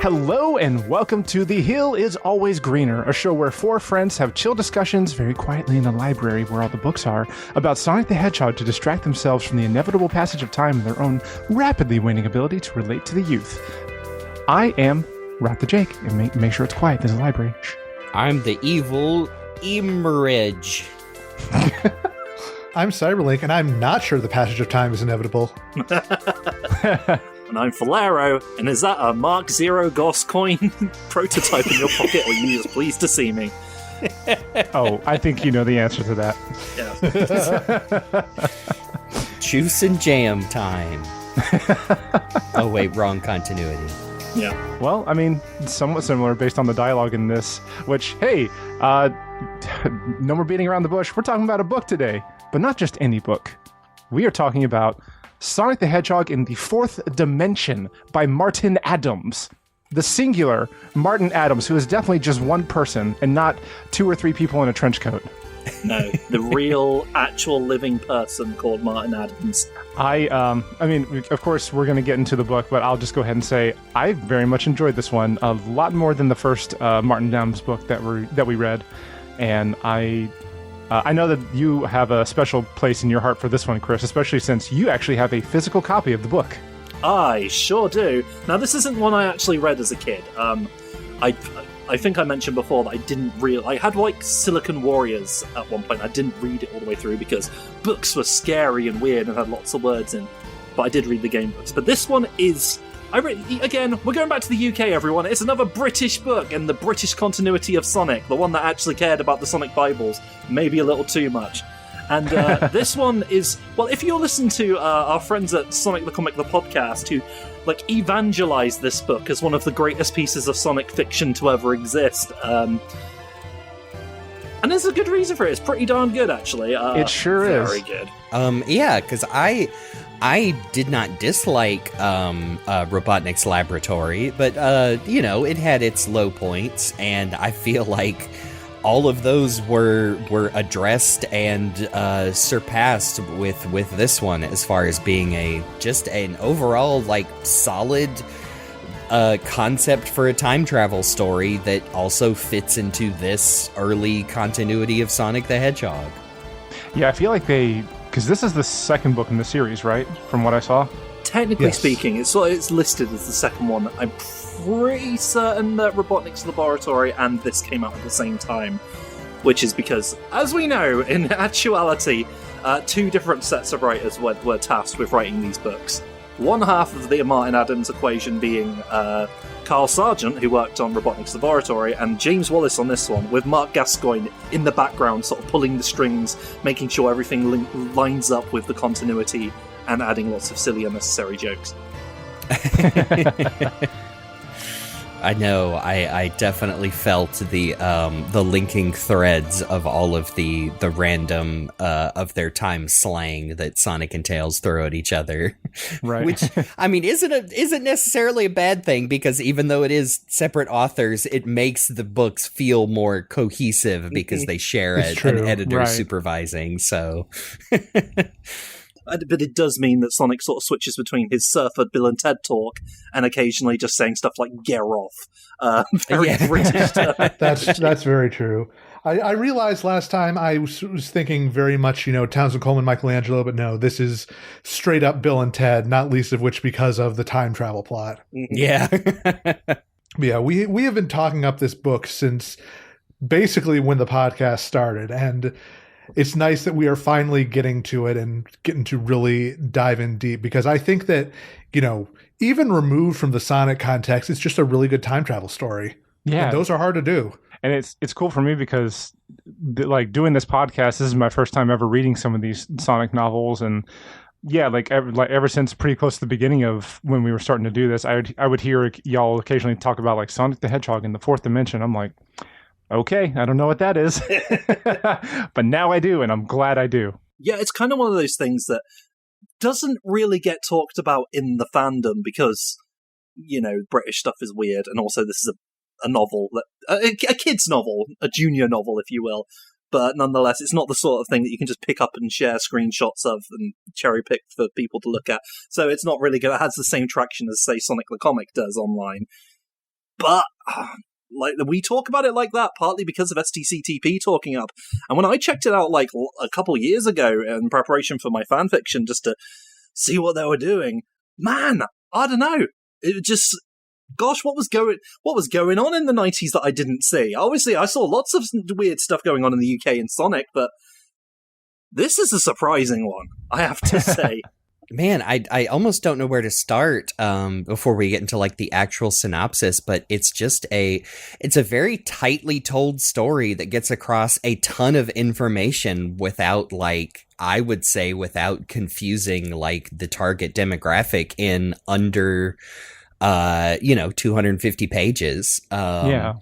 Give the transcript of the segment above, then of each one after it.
Hello and welcome to The Hill is Always Greener, a show where four friends have chill discussions very quietly in a library where all the books are about Sonic the Hedgehog to distract themselves from the inevitable passage of time and their own rapidly waning ability to relate to the youth. I am Rat the Jake, and make sure it's quiet, there's a library. Shh. I'm the evil Emerridge. I'm Cyberlink, and I'm not sure the passage of time is inevitable. And I'm Falero, and is that a Mark-0 Gauss-Coyne prototype in your pocket, or are you just pleased to see me? Oh, I think you know the answer to that. Yeah. Juice and jam time. Oh wait, wrong continuity. Yeah. Well, I mean, somewhat similar based on the dialogue in this, which, hey, no more beating around the bush. We're talking about a book today, but not just any book. We are talking about Sonic the Hedgehog in the Fourth Dimension by Martin Adams. The singular Martin Adams, who is definitely just one person and not two or three people in a trench coat. No, the real, actual living person called Martin Adams. I mean, of course, we're going to get into the book, but I'll just go ahead and say I very much enjoyed this one a lot more than the first Martin Adams book that we read, and I know that you have a special place in your heart for this one, Chris, especially since you actually have a physical copy of the book. I sure do. Now, this isn't one I actually read as a kid. I think I mentioned before that I didn't really... I had, like, Silicon Warriors at one point. I didn't read it all the way through because books were scary and weird and had lots of words in. But I did read the game books. But this one is... Again, we're going back to the UK, everyone. It's another British book and the British continuity of Sonic, the one that actually cared about the Sonic Bibles, maybe a little too much. And this one is... Well, if you listen to our friends at Sonic the Comic, the podcast, who evangelized this book as one of the greatest pieces of Sonic fiction to ever exist. And there's a good reason for it. It's pretty darn good, actually. It sure is. Very good. Yeah, because I did not dislike Robotnik's laboratory, but, it had its low points, and I feel like all of those were addressed and surpassed with this one as far as being an overall, solid concept for a time travel story that also fits into this early continuity of Sonic the Hedgehog. Yeah, I feel like because this is the second book in the series, right? From what I saw? Technically speaking, it's listed as the second one. I'm pretty certain that Robotnik's Laboratory and this came out at the same time, which is because, as we know, in actuality, two different sets of writers were tasked with writing these books. One half of the Martin Adams equation being Carl Sargent, who worked on Robotnik's Laboratory, and James Wallace on this one, with Mark Gascoigne in the background, sort of pulling the strings, making sure everything lines up with the continuity, and adding lots of silly, unnecessary jokes. I know. I definitely felt the linking threads of all of the random of their time slang that Sonic and Tails throw at each other. Right. Which, I mean, isn't necessarily a bad thing, because even though it is separate authors, it makes the books feel more cohesive because they share an editor supervising. So. But it does mean that Sonic sort of switches between his surfer Bill and Ted talk and occasionally just saying stuff like "get off." Very British term. That's very true. I realized last time I was thinking very much, Townsend Coleman, Michelangelo, but no, this is straight up Bill and Ted, not least of which because of the time travel plot. Yeah. Yeah, we have been talking up this book since basically when the podcast started, and it's nice that we are finally getting to it and getting to really dive in deep, because I think that, even removed from the Sonic context, it's just a really good time travel story. Yeah. And those are hard to do. And it's cool for me because doing this podcast, this is my first time ever reading some of these Sonic novels. And yeah, ever since pretty close to the beginning of when we were starting to do this, I would hear y'all occasionally talk about Sonic the Hedgehog in the Fourth Dimension. I'm like, okay, I don't know what that is, but now I do, and I'm glad I do. Yeah, it's kind of one of those things that doesn't really get talked about in the fandom because, British stuff is weird, and also this is a novel, a kid's novel, a junior novel, if you will, but nonetheless, it's not the sort of thing that you can just pick up and share screenshots of and cherry pick for people to look at, so it's not really good. It has the same traction as, say, Sonic the Comic does online. but like we talk about it like that partly because of STCTP talking up. And when I checked it out like a couple years ago in preparation for my fan fiction, just to see what they were doing, man, I don't know. It just, gosh, what was going on in the 90s that I didn't see? Obviously, I saw lots of weird stuff going on in the UK in Sonic, but this is a surprising one, I have to say. Man, I almost don't know where to start before we get into like the actual synopsis, but it's a very tightly told story that gets across a ton of information without, like, I would say without confusing like the target demographic in under 250 pages. Yeah.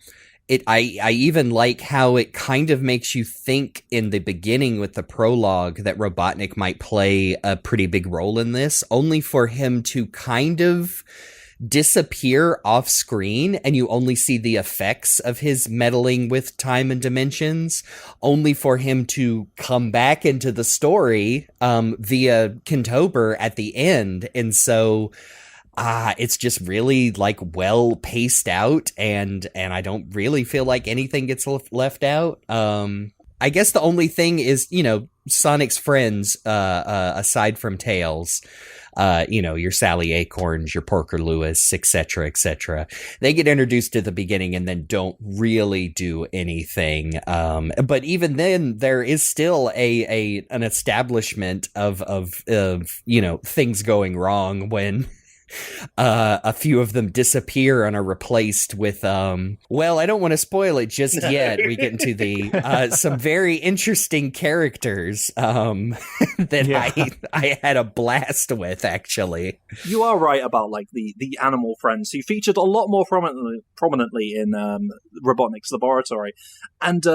I even like how it kind of makes you think in the beginning with the prologue that Robotnik might play a pretty big role in this, only for him to kind of disappear off screen and you only see the effects of his meddling with time and dimensions, only for him to come back into the story via Kintober at the end. And so it's just really like well paced out, and I don't really feel like anything gets left out. I guess the only thing is, Sonic's friends, aside from Tails, your Sally Acorns, your Porker Lewis, etc., they get introduced at the beginning and then don't really do anything. But even then, there is still an establishment of things going wrong when a few of them disappear and are replaced with I don't want to spoil it just yet. We get into the some very interesting characters that I had a blast with, actually. You are right about like the animal friends who featured a lot more prominently in Robotnik's laboratory, and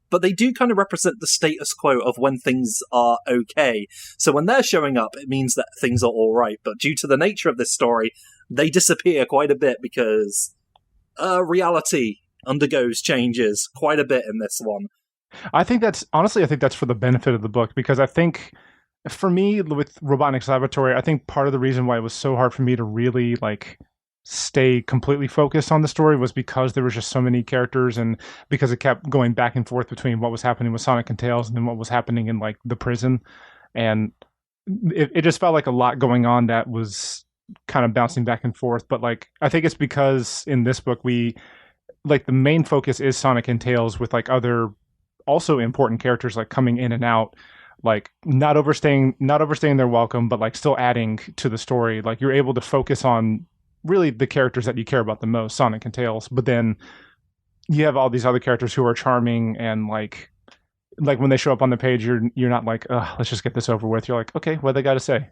but they do kind of represent the status quo of when things are okay. So when they're showing up, it means that things are all right. But due to the nature of this story, they disappear quite a bit because reality undergoes changes quite a bit in this one. I think that's for the benefit of the book, because I think for me with Robotnik's Laboratory, I think part of the reason why it was so hard for me to really like stay completely focused on the story was because there was just so many characters, and because it kept going back and forth between what was happening with Sonic and Tails and then what was happening in like the prison, and it just felt like a lot going on that was kind of bouncing back and forth. But like I think it's because in this book we like the main focus is Sonic and Tails, with like other also important characters like coming in and out, like not overstaying their welcome, but like still adding to the story. Like you're able to focus on really the characters that you care about the most, Sonic and Tails, but then you have all these other characters who are charming, and like when they show up on the page, you're not like, let's just get this over with. You're like, okay, what they got to say?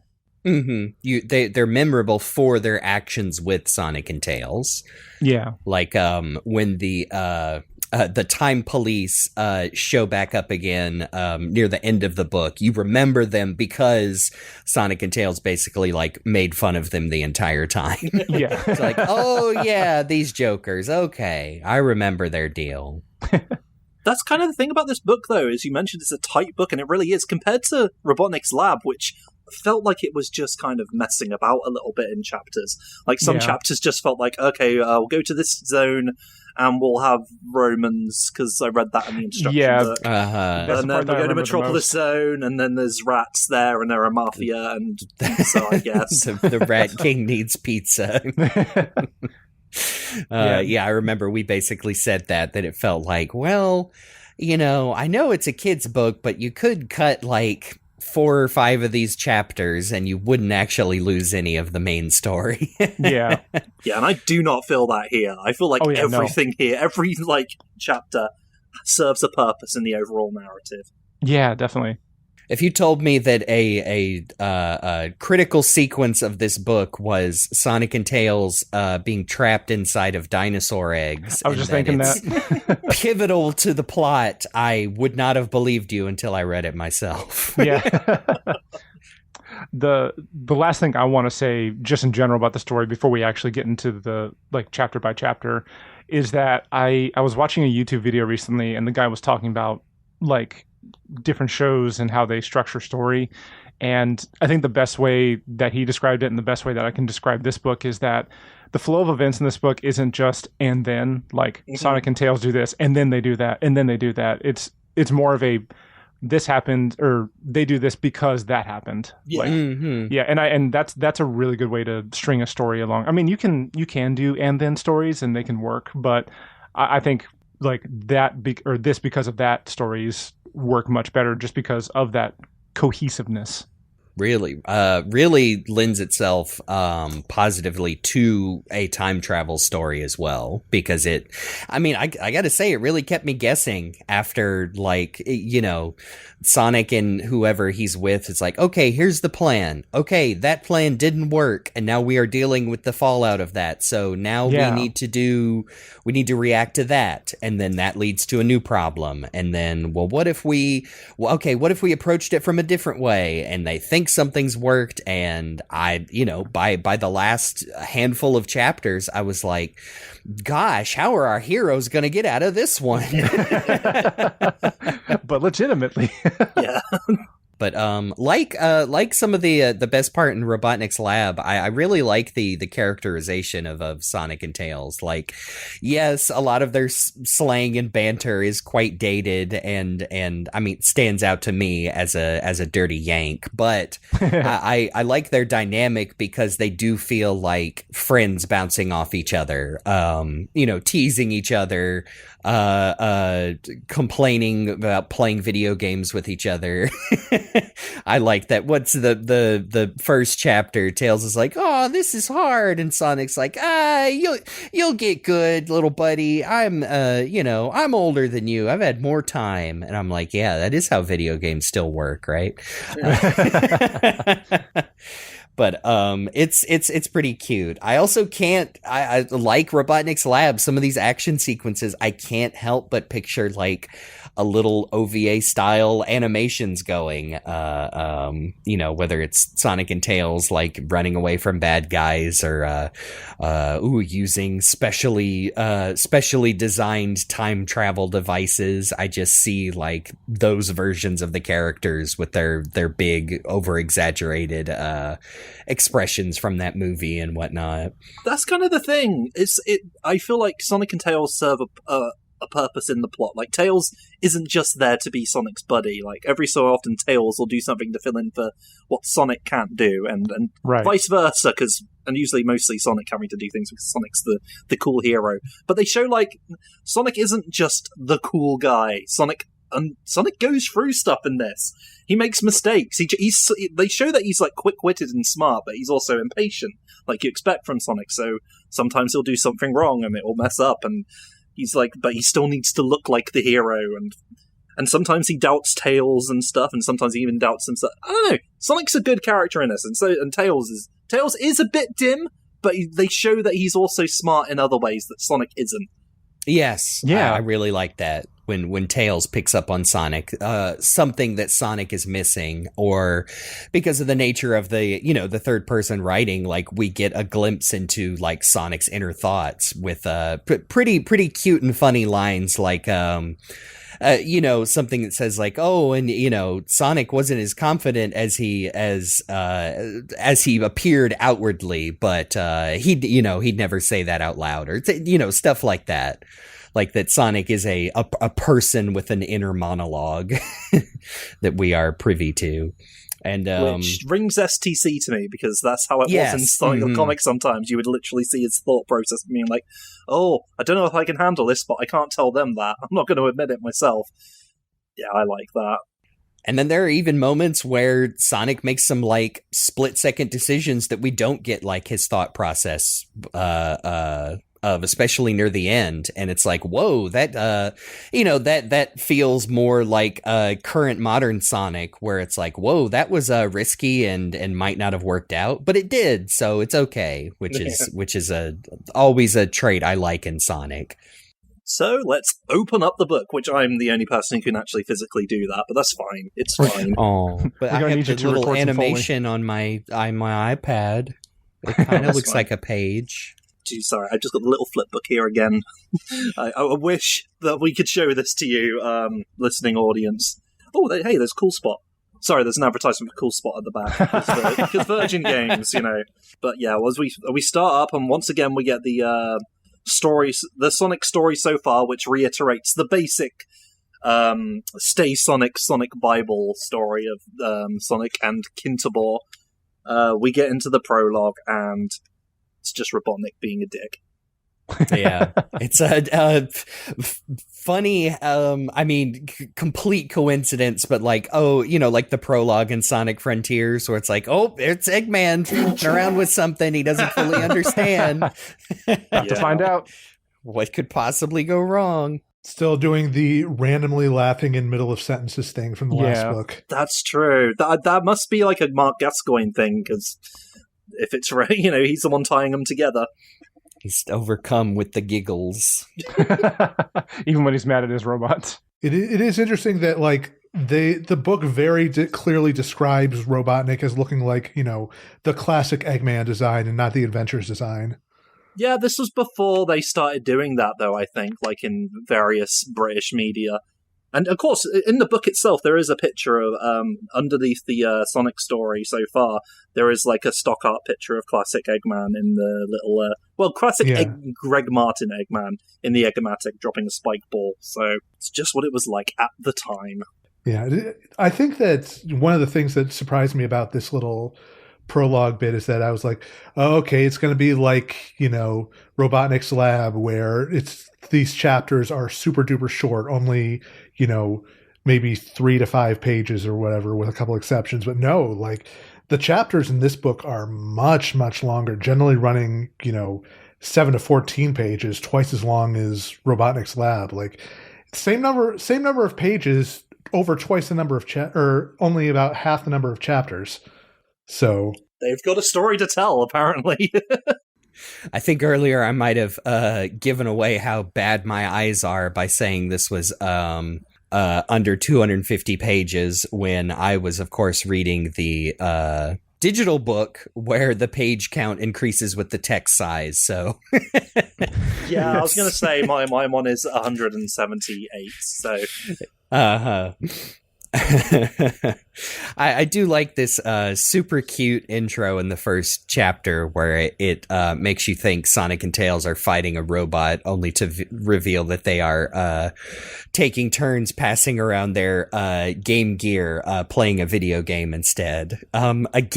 Mm-hmm. They're memorable for their actions with Sonic and Tails. Yeah, like when the Time Police show back up again near the end of the book. You remember them because Sonic and Tails basically like made fun of them the entire time. Yeah. It's like, oh yeah, these jokers. Okay, I remember their deal. That's kind of the thing about this book, though, as you mentioned, it's a tight book, and it really is, compared to Robotnik's Lab, which felt like it was just kind of messing about a little bit in chapters. Like some chapters just felt like, okay, we'll go to this zone and we'll have Romans, because I read that in the instruction book. And then we'll go to Metropolis Zone, and then there's rats there, and they're a mafia, and pizza, I guess. the Rat King needs pizza. I remember we basically said that it felt like, well, I know it's a kid's book, but you could cut like 4 or 5 of these chapters and you wouldn't actually lose any of the main story. Yeah, and I do not feel that here. I feel like everything here, every like chapter serves a purpose in the overall narrative. Yeah, definitely. If you told me that a critical sequence of this book was Sonic and Tails being trapped inside of dinosaur eggs, I was just thinking that pivotal to the plot, I would not have believed you until I read it myself. Yeah. The last thing I want to say, just in general about the story, before we actually get into the like chapter by chapter, is that I was watching a YouTube video recently, and the guy was talking about like different shows and how they structure story. And I think the best way that he described it, and the best way that I can describe this book, is that the flow of events in this book isn't just and then, like Sonic and Tails do this and then they do that and then they do that. It's more of a this happened or they do this because that happened. Yeah. Like, yeah, and that's a really good way to string a story along. I mean, you can do and then stories and they can work, but I think like that or this because of that stories work much better just because of that cohesiveness. Really lends itself positively to a time travel story as well, because I gotta say, it really kept me guessing after, like, you know, Sonic and whoever he's with, it's like, okay, here's the plan. Okay, that plan didn't work, and now we are dealing with the fallout of that. So now we need to react to that, and then that leads to a new problem. And then, what if we approached it from a different way? And they think something's worked, and by the last handful of chapters, I was like, gosh, how are our heroes going to get out of this one? But legitimately. Yeah. But like some of the best part in Robotnik's lab, I really like the characterization of Sonic and Tails. Like, yes, a lot of their slang and banter is quite dated, and I mean, stands out to me as a dirty Yank. But I like their dynamic because they do feel like friends bouncing off each other, teasing each other, complaining about playing video games with each other. I like that. What's the first chapter? Tails is like, "Oh, this is hard," and Sonic's like, you'll get good, little buddy. I'm older than you. I've had more time." And I'm like, yeah, that is how video games still work, right? But it's pretty cute. I also I like Robotnik's lab. Some of these action sequences, I can't help but picture like a little OVA style animations going. Whether it's Sonic and Tails like running away from bad guys, or using specially designed time travel devices. I just see like those versions of the characters with their big over exaggerated expressions from that movie and whatnot. That's kind of the thing. I feel like Sonic and Tails serve a purpose in the plot. Like, Tails isn't just there to be Sonic's buddy. Like, every so often Tails will do something to fill in for what Sonic can't do, and right. Vice versa, and usually mostly Sonic having to do things because Sonic's the cool hero. But they show, like, Sonic isn't just the cool guy. Sonic goes through stuff in this. He makes mistakes. They show that he's like quick-witted and smart, but he's also impatient, like you expect from Sonic. So sometimes he'll do something wrong and it'll mess up, and he's like, but he still needs to look like the hero, and sometimes he doubts Tails and stuff, and sometimes he even doubts himself. I don't know. Sonic's a good character in this, and Tails is a bit dim, but they show that he's also smart in other ways that Sonic isn't. Yes, yeah, I really like that. When Tails picks up on Sonic, something that Sonic is missing, or because of the nature of the third person writing, like we get a glimpse into like Sonic's inner thoughts with pretty cute and funny lines, like something that says like, oh, and Sonic wasn't as confident as he appeared outwardly, but he'd never say that out loud, or stuff like that. Like that Sonic is a person with an inner monologue that we are privy to. And which rings STC to me, because that's how it was in Sonic the comic. Sometimes you would literally see his thought process being like, oh, I don't know if I can handle this, but I can't tell them that. I'm not going to admit it myself. Yeah, I like that. And then there are even moments where Sonic makes some like split-second decisions that we don't get like his thought process of, especially near the end, and it's like, whoa, that that feels more like current modern Sonic, where it's like, whoa, that was risky and might not have worked out, but it did, so it's okay, which is always a trait I like in Sonic. So let's open up the book, which I'm the only person who can actually physically do that, but that's fine. It's fine. Oh, but I have the little animation on my iPad. It kind of looks like a page. Sorry, I've just got the little flip book here again. I wish that we could show this to you, listening audience. Oh, hey, there's a cool spot. Sorry, there's an advertisement for Cool Spot at the back because Virgin Games, you know. But yeah, as we start up, and once again we get the the Sonic story so far, which reiterates the basic Stay Sonic Bible story of Sonic and Kintabor. We get into the prologue, and it's just Robotnik being a dick. Yeah, it's a funny, I mean, complete coincidence, but like, oh, you know, like the prologue in Sonic Frontiers, where it's like, oh, it's Eggman fooling around with something he doesn't fully understand. Have to find out. What could possibly go wrong? Still doing the randomly laughing in middle of sentences thing from the last book. That's true. That must be like a Mark Gascoigne thing, because if it's right, you know, he's the one tying them together. He's overcome with the giggles. Even when he's mad at his robots. It is interesting that, like, the book very clearly describes Robotnik as looking like, you know, the classic Eggman design and not the Adventures design. Yeah, this was before they started doing that, though, I think, like in various British media. And, of course, in the book itself, there is a picture of, underneath the Sonic story so far, there is, like, a stock art picture of classic Eggman in the little, classic Greg Martin Eggman in the Egg-O-Matic dropping a spike ball. So it's just what it was like at the time. Yeah, I think that one of the things that surprised me about this little prologue bit is that I was like, oh, okay, it's going to be like, you know, Robotnik's Lab, where these chapters are super duper short, only, you know, maybe 3 to 5 pages or whatever, with a couple exceptions. But no, like, the chapters in this book are much, much longer, generally running, you know, 7 to 14 pages, twice as long as Robotnik's Lab. Like, same number of pages, over twice the number of or only about half the number of chapters. So they've got a story to tell, apparently. I think earlier I might have given away how bad my eyes are by saying this was under 250 pages, when I was, of course, reading the digital book where the page count increases with the text size. So yeah, I was going to say my one is 178. So I do like this super cute intro in the first chapter where it makes you think Sonic and Tails are fighting a robot, only to reveal that they are taking turns passing around their Game Gear, playing a video game instead. I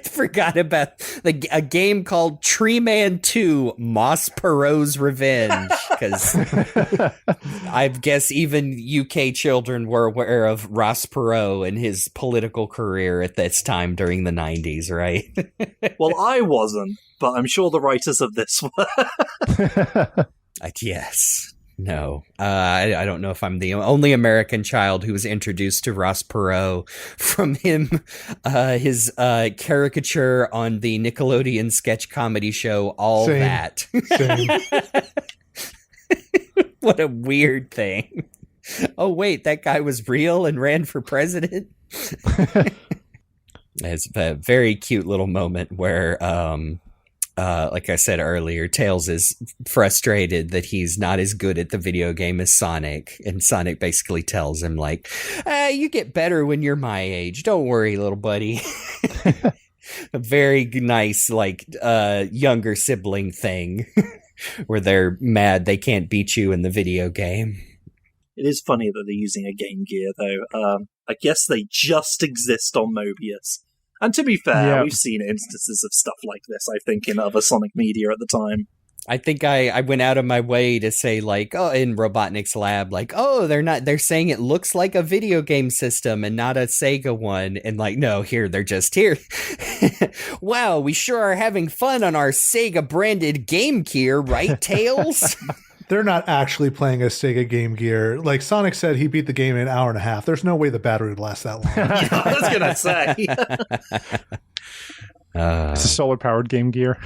forgot about a game called Tree Man 2 Moss Perot's Revenge, because I guess even UK children were aware of Ross Perot and his political career at this time during the 90s, right? Well, I wasn't, but I'm sure the writers of this were. Yes. No. I don't know if I'm the only American child who was introduced to Ross Perot from his caricature on the Nickelodeon sketch comedy show All Same. That. Same. What a weird thing. Oh, wait, that guy was real and ran for president? It's a very cute little moment where, like I said earlier, Tails is frustrated that he's not as good at the video game as Sonic. And Sonic basically tells him, like, you get better when you're my age. Don't worry, little buddy. A very nice, like, younger sibling thing where they're mad they can't beat you in the video game. It is funny that they're using a Game Gear, though. I guess they just exist on Mobius. And to be fair, we've seen instances of stuff like this, I think, in other Sonic media at the time. I think I went out of my way to say, like, oh, in Robotnik's Lab, like, oh, they're saying it looks like a video game system and not a Sega one. And like, no, they're just here. Wow, we sure are having fun on our Sega branded Game Gear, right, Tails? They're not actually playing a Sega Game Gear. Like Sonic said, he beat the game in an hour and a half. There's no way the battery would last that long. I was going to say. It's a solar-powered Game Gear.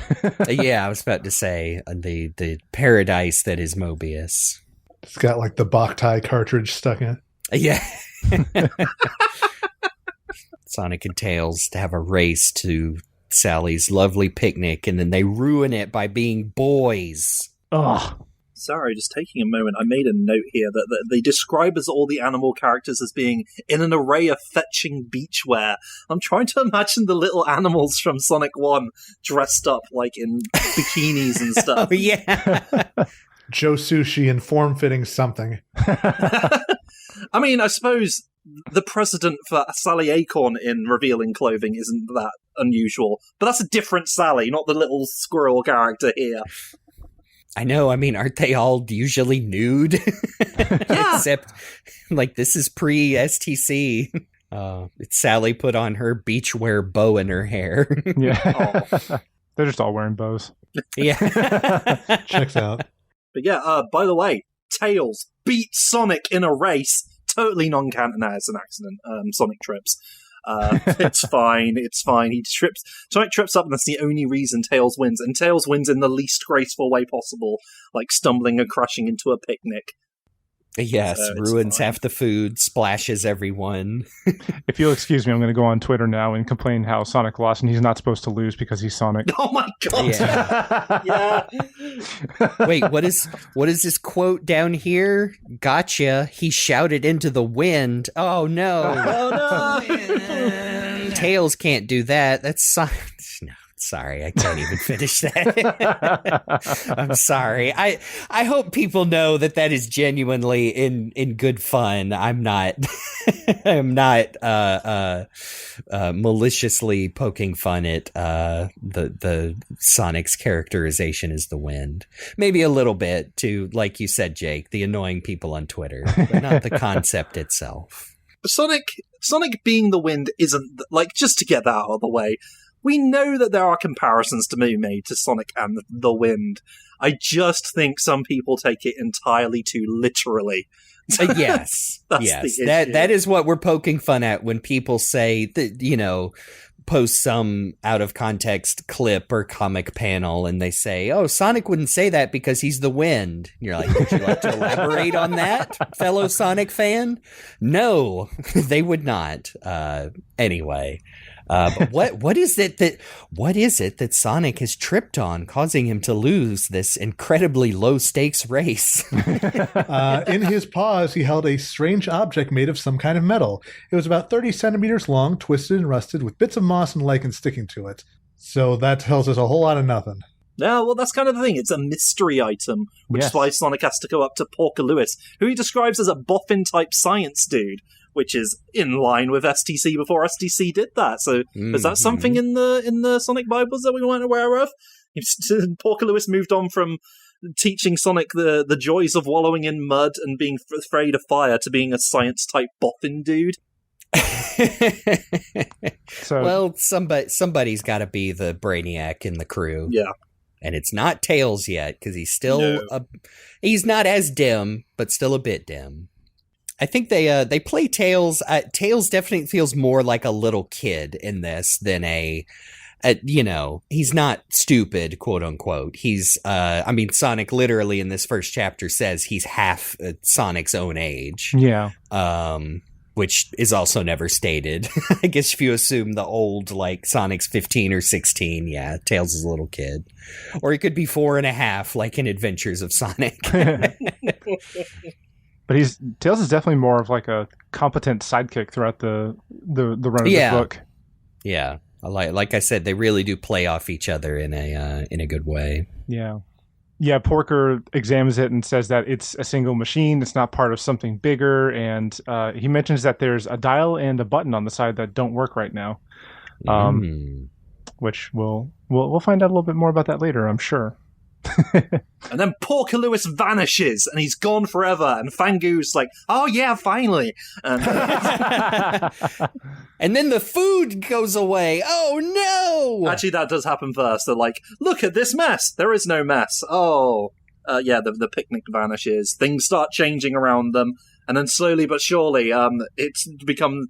Yeah, I was about to say, the paradise that is Mobius. It's got like the Boktai cartridge stuck in it. Yeah. Sonic and Tails to have a race to Sally's lovely picnic, and then they ruin it by being boys. Ugh. Sorry, just taking a moment. I made a note here that they describe as all the animal characters as being in an array of fetching beachwear. I'm trying to imagine the little animals from Sonic 1 dressed up like in bikinis and stuff. Oh, yeah. Joe Sushi in form-fitting something. I mean, I suppose the precedent for Sally Acorn in revealing clothing isn't that unusual, but that's a different Sally, not the little squirrel character here. I know, I mean, aren't they all usually nude? Yeah. Except, like, this is pre-STC. It's Sally put on her beachwear bow in her hair. Yeah. Oh. They're just all wearing bows. Yeah. Checks out. But yeah, by the way, Tails beats Sonic in a race. Totally non-canonized an accident. Sonic trips. It's fine. Sonic trips up, and that's the only reason Tails wins. And Tails wins in the least graceful way possible, like stumbling and crashing into a picnic. Yes, ruins half the food, splashes everyone. If you'll excuse me, I'm going to go on Twitter now and complain how Sonic lost, and he's not supposed to lose because he's Sonic. Oh my god! Yeah. Wait, what is this quote down here? Gotcha. He shouted into the wind. Oh no! Oh no! Tails can't do that. That's no. Sorry, I can't even finish that. I'm sorry. I hope people know that is genuinely in good fun. I'm not maliciously poking fun at the Sonic's characterization as the wind. Maybe a little bit to, like you said, Jake, the annoying people on Twitter, but not the concept itself. Sonic being the wind isn't, like, just to get that out of the way. We know that there are comparisons to be made to Sonic and the Wind. I just think some people take it entirely too literally. Yes. That's yes. the issue. That is what we're poking fun at when people say that, post some out of context clip or comic panel and they say, oh, Sonic wouldn't say that because he's the wind. And you're like, would you like to elaborate on that, fellow Sonic fan? No, they would not. Anyway. But what is it that Sonic has tripped on, causing him to lose this incredibly low stakes race? In his paws, he held a strange object made of some kind of metal. It was about 30 centimeters long, twisted and rusted, with bits of moss and lichen sticking to it. So that tells us a whole lot of nothing. Yeah, well, that's kind of the thing. It's a mystery item, which is why Sonic has to go up to Porker Lewis, who he describes as a boffin-type science dude, which is in line with STC before STC did that. So is that something in the Sonic Bibles that we weren't aware of? Porker Lewis moved on from teaching Sonic the joys of wallowing in mud and being afraid of fire to being a science-type boffin dude. Well, somebody's got to be the brainiac in the crew. Yeah. And it's not Tails yet, because he's still he's not as dim, but still a bit dim. I think they play Tails. Tails definitely feels more like a little kid in this than he's not stupid, quote unquote. He's, Sonic literally in this first chapter says he's half Sonic's own age. Yeah. Which is also never stated. I guess if you assume the old, like, Sonic's 15 or 16, yeah, Tails is a little kid. Or he could be 4.5, like in Adventures of Sonic. But Tails is definitely more of like a competent sidekick throughout the run of the book. Yeah. Like I said, they really do play off each other in a good way. Yeah. Yeah, Porker examines it and says that it's a single machine. It's not part of something bigger. And he mentions that there's a dial and a button on the side that don't work right now. Which we'll find out a little bit more about that later, I'm sure. And then Porker Lewis vanishes and he's gone forever, and Fangu's like, oh yeah, finally. And then the food goes away. Oh no! Actually, that does happen first. They're like, look at this mess. There is no mess. Oh. The picnic vanishes. Things start changing around them. And then slowly but surely, it's become...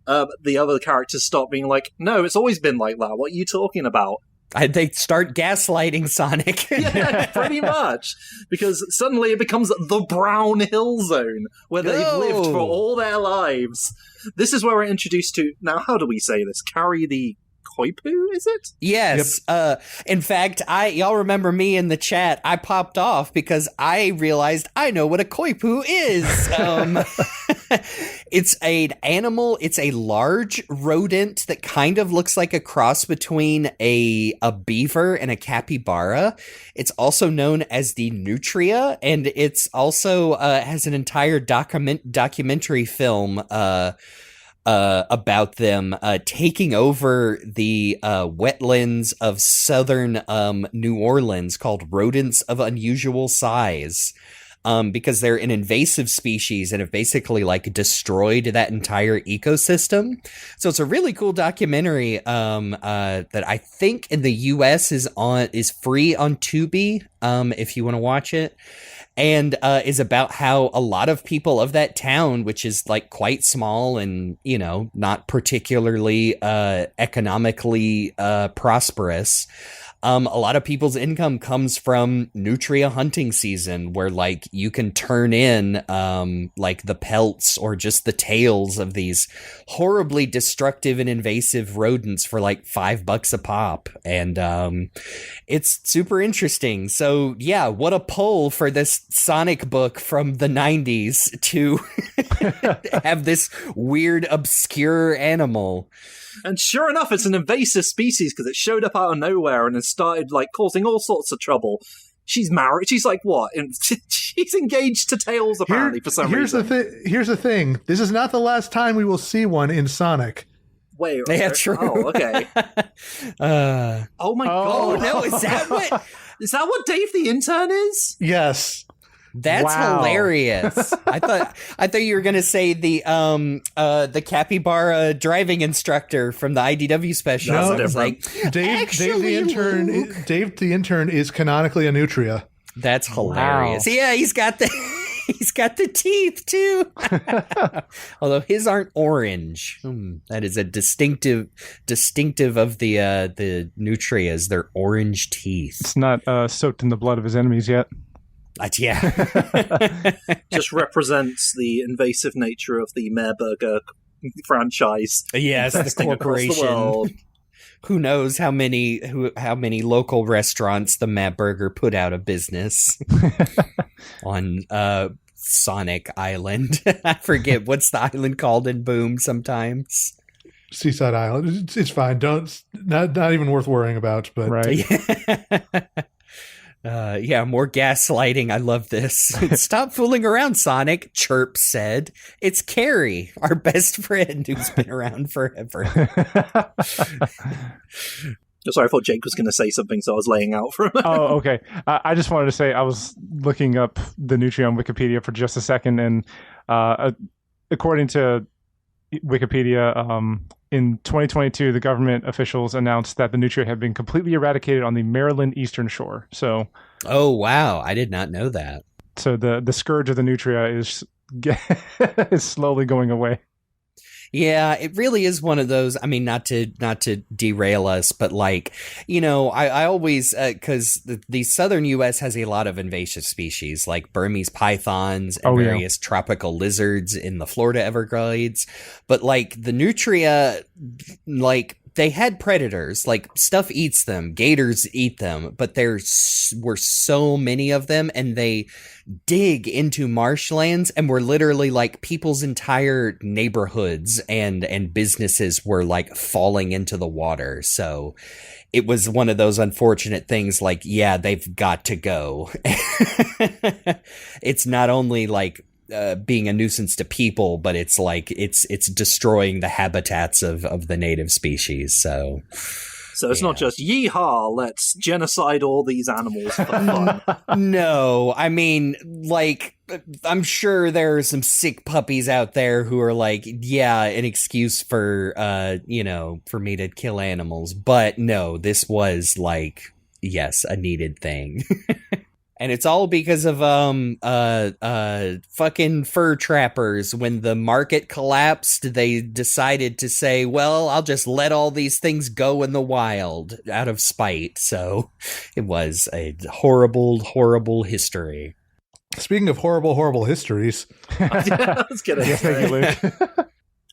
the other characters stop being like, no, it's always been like that. What are you talking about? They start gaslighting Sonic. Yeah, pretty much. Because suddenly it becomes the Brown Hill Zone, where they've lived for all their lives. This is where we're introduced to, now how do we say this? Carry the Koipu, is it? Yes. In fact, y'all remember me in the chat. I popped off because I realized I know what a koipu is. It's an animal. It's a large rodent that kind of looks like a cross between a beaver and a capybara. It's also known as the nutria, and it's also has an entire documentary film about them taking over the wetlands of southern New Orleans called rodents of unusual size. Because they're an invasive species and have basically like destroyed that entire ecosystem. So it's a really cool documentary that I think in the US is free on Tubi if you want to watch it. And is about how a lot of people of that town, which is like quite small and, you know, not particularly economically prosperous, a lot of people's income comes from nutria hunting season, where like you can turn in like the pelts or just the tails of these horribly destructive and invasive rodents for like $5 a pop. And it's super interesting. So yeah, what a pull for this Sonic book from the 90s to have this weird, obscure animal. And sure enough, it's an invasive species because it showed up out of nowhere and has started like causing all sorts of trouble. She's married. She's like what? She's engaged to Tails apparently for some reason. Here's the thing. This is not the last time we will see one in Sonic. Wait. Yeah, true. Oh, okay. Oh my god! No, is that what Dave the Intern is? Yes. That's hilarious. I thought you were gonna say the capybara driving instructor from the IDW special. No, I was like, Dave the Intern is canonically a nutria. That's hilarious. Wow. Yeah, he's got the teeth too. Although his aren't orange. That is a distinctive of the nutrias. They're orange teeth. It's not soaked in the blood of his enemies yet. Yeah. Just represents the invasive nature of the Mehrburger franchise. Yes, the corporation. The who knows how many local restaurants the Mehrburger put out of business on Sonic Island. I forget what's the island called in Boom sometimes. Seaside Island. It's fine. Not even worth worrying about. But right. Yeah, more gaslighting. I love this. Stop fooling around, Sonic, Chirp said. It's Carrie, our best friend who's been around forever. Sorry, I thought Jake was going to say something, so I was laying out for him. Oh, okay. I just wanted to say I was looking up the nutria on Wikipedia for just a second, and according to Wikipedia, in 2022, the government officials announced that the nutria had been completely eradicated on the Maryland Eastern Shore. So, oh wow, I did not know that. So the scourge of the nutria is slowly going away. Yeah, it really is one of those. I mean, not to derail us, but like, you know, I always because the southern U.S. has a lot of invasive species like Burmese pythons and various tropical lizards in the Florida Everglades. But like the nutria, like they had predators, like stuff eats them, gators eat them, but there were so many of them, and they dig into marshlands, and were literally like people's entire neighborhoods and businesses were like falling into the water. So it was one of those unfortunate things, like, yeah, they've got to go. It's not only like being a nuisance to people, but it's like it's destroying the habitats of the native species. So it's not just yeehaw, let's genocide all these animals for fun. No, I mean, like, I'm sure there are some sick puppies out there who are like, yeah, an excuse for for me to kill animals. But no, this was like, yes, a needed thing. And it's all because of fucking fur trappers. When the market collapsed, they decided to say, well, I'll just let all these things go in the wild out of spite. So it was a horrible, horrible history. Speaking of horrible, horrible histories. Let's get it. Thank you, Luke.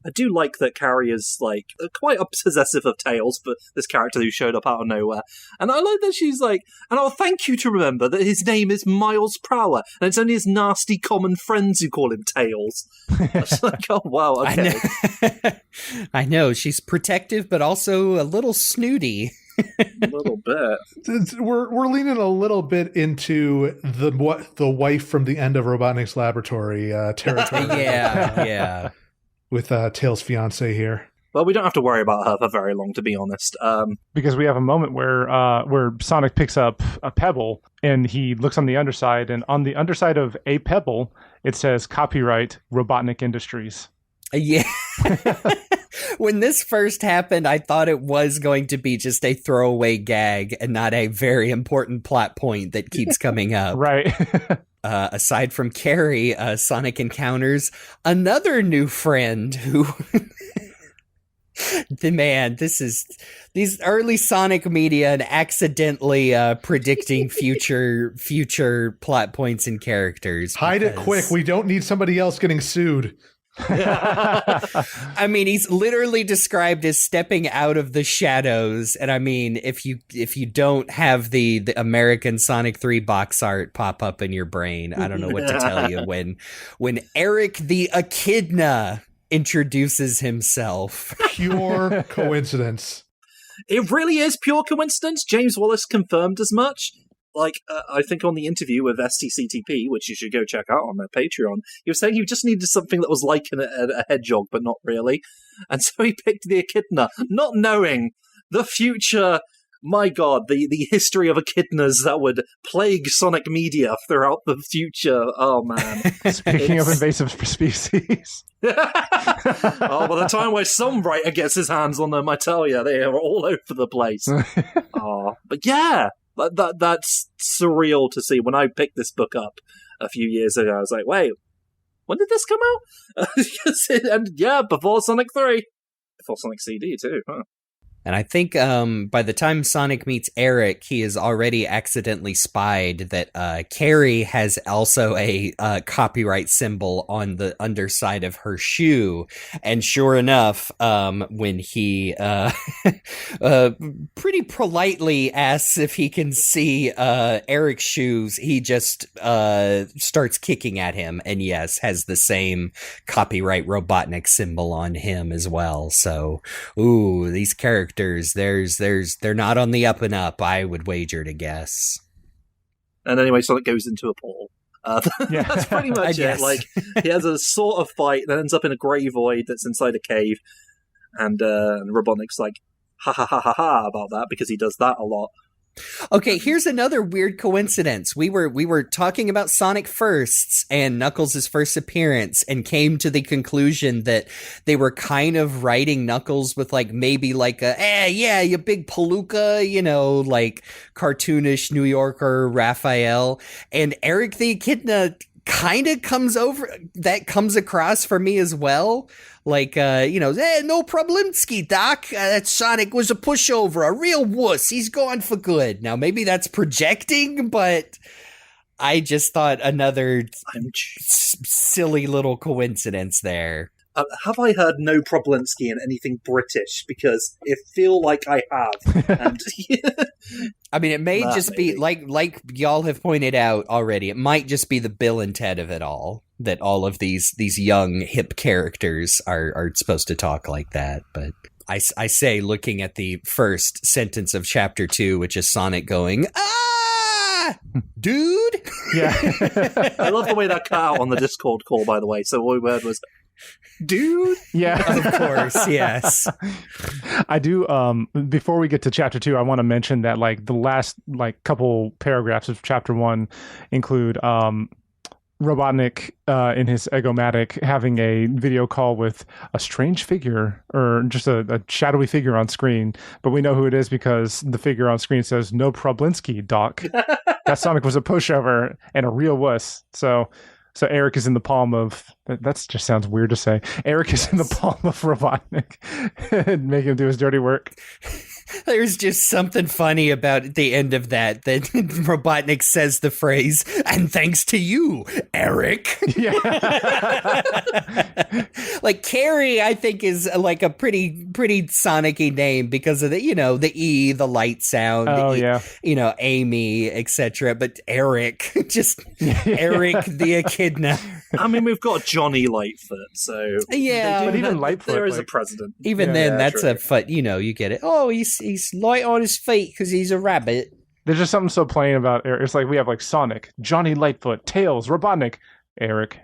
I do like that Carrie is like quite possessive of Tails, but this character who showed up out of nowhere. And I like that she's like, and I'll thank you to remember that his name is Miles Prower, and it's only his nasty common friends who call him Tails. I was like, oh wow, okay. I know she's protective, but also a little snooty. A little bit. We're leaning a little bit into the wife from the end of Robotnik's Laboratory territory. Yeah. With Tails' fiance here. Well, we don't have to worry about her for very long, to be honest. Because we have a moment where Sonic picks up a pebble and he looks on the underside, and on the underside of a pebble it says copyright Robotnik Industries. Yeah. When this first happened, I thought it was going to be just a throwaway gag and not a very important plot point that keeps coming up. Right. Aside from Carrie, Sonic encounters another new friend who... these early Sonic media and accidentally predicting future plot points and characters. Hide it quick. We don't need somebody else getting sued. I mean, he's literally described as stepping out of the shadows, and I mean, if you don't have the American Sonic 3 box art pop up in your brain, I don't know what to tell you. When Eric the Echidna introduces himself, pure coincidence. It really is pure coincidence. James Wallace confirmed as much. Like, I think on the interview with STCTP, which you should go check out on their Patreon, he was saying he just needed something that was like a hedgehog, but not really. And so he picked the Echidna, not knowing the future, my god, the history of echidnas that would plague Sonic media throughout the future. Oh, man. Speaking of invasive species. Oh, by the time where some writer gets his hands on them, I tell you, they are all over the place. Oh, but yeah. That's surreal to see. When I picked this book up a few years ago, I was like, wait, when did this come out? And yeah, before Sonic 3. Before Sonic CD too, huh? And I think by the time Sonic meets Eric, he has already accidentally spied that Carrie has also a copyright symbol on the underside of her shoe. And sure enough, when he pretty politely asks if he can see Eric's shoes, he just starts kicking at him. And yes, has the same copyright Robotnik symbol on him as well. So, ooh, these characters, they're not on the up and up, I would wager to guess. And anyway, Sonic goes into a portal. Yeah. That's pretty much it. Like, he has a sort of fight that ends up in a grey void that's inside a cave, and Robotnik's like, ha ha ha ha ha about that, because he does that a lot. Okay, here's another weird coincidence. We were talking about Sonic Firsts and Knuckles' first appearance, and came to the conclusion that they were kind of writing Knuckles with maybe yeah, you big palooka, like cartoonish New Yorker Raphael. And Eric the Echidna kind of comes across for me as well. No problemski, Doc. That Sonic was a pushover, a real wuss. He's gone for good. Now, maybe that's projecting, but I just thought another silly little coincidence there. Have I heard no Problemski in anything British? Because it feel like I have. And I mean, it may just be, like y'all have pointed out already, it might just be the Bill and Ted of it all, that all of these young, hip characters are supposed to talk like that. But I say, looking at the first sentence of Chapter 2, which is Sonic going, "Ah! Dude!" Yeah. I love the way that cut out on the Discord call, by the way. So all we heard was, dude? Yeah. Of course, yes. I do, before we get to Chapter 2, I want to mention that, the last, couple paragraphs of Chapter 1 include, Robotnik in his Egomatic having a video call with a strange figure, or just a shadowy figure on screen, but we know who it is because the figure on screen says, "No Problemski, Doc." That Sonic was a pushover and a real wuss. So Eric is in the palm of... That just sounds weird to say. Eric is in the palm of Robotnik. Make him do his dirty work. There's just something funny about the end of that Robotnik says the phrase, and thanks to you, Eric. Yeah. Like Carrie, I think is like a pretty Sonic-y name because of the E, the light sound. Oh, yeah. Amy, etc. But Eric, just Eric the Echidna. I mean, we've got Johnny Lightfoot, so Yeah, but even Lightfoot, there is a like- president. Even then, that's true. a foot. You get it. Oh, he's light on his feet because he's a rabbit. There's just something so plain about Eric. It's like we have like Sonic, Johnny Lightfoot, Tails, Robotnik, Eric.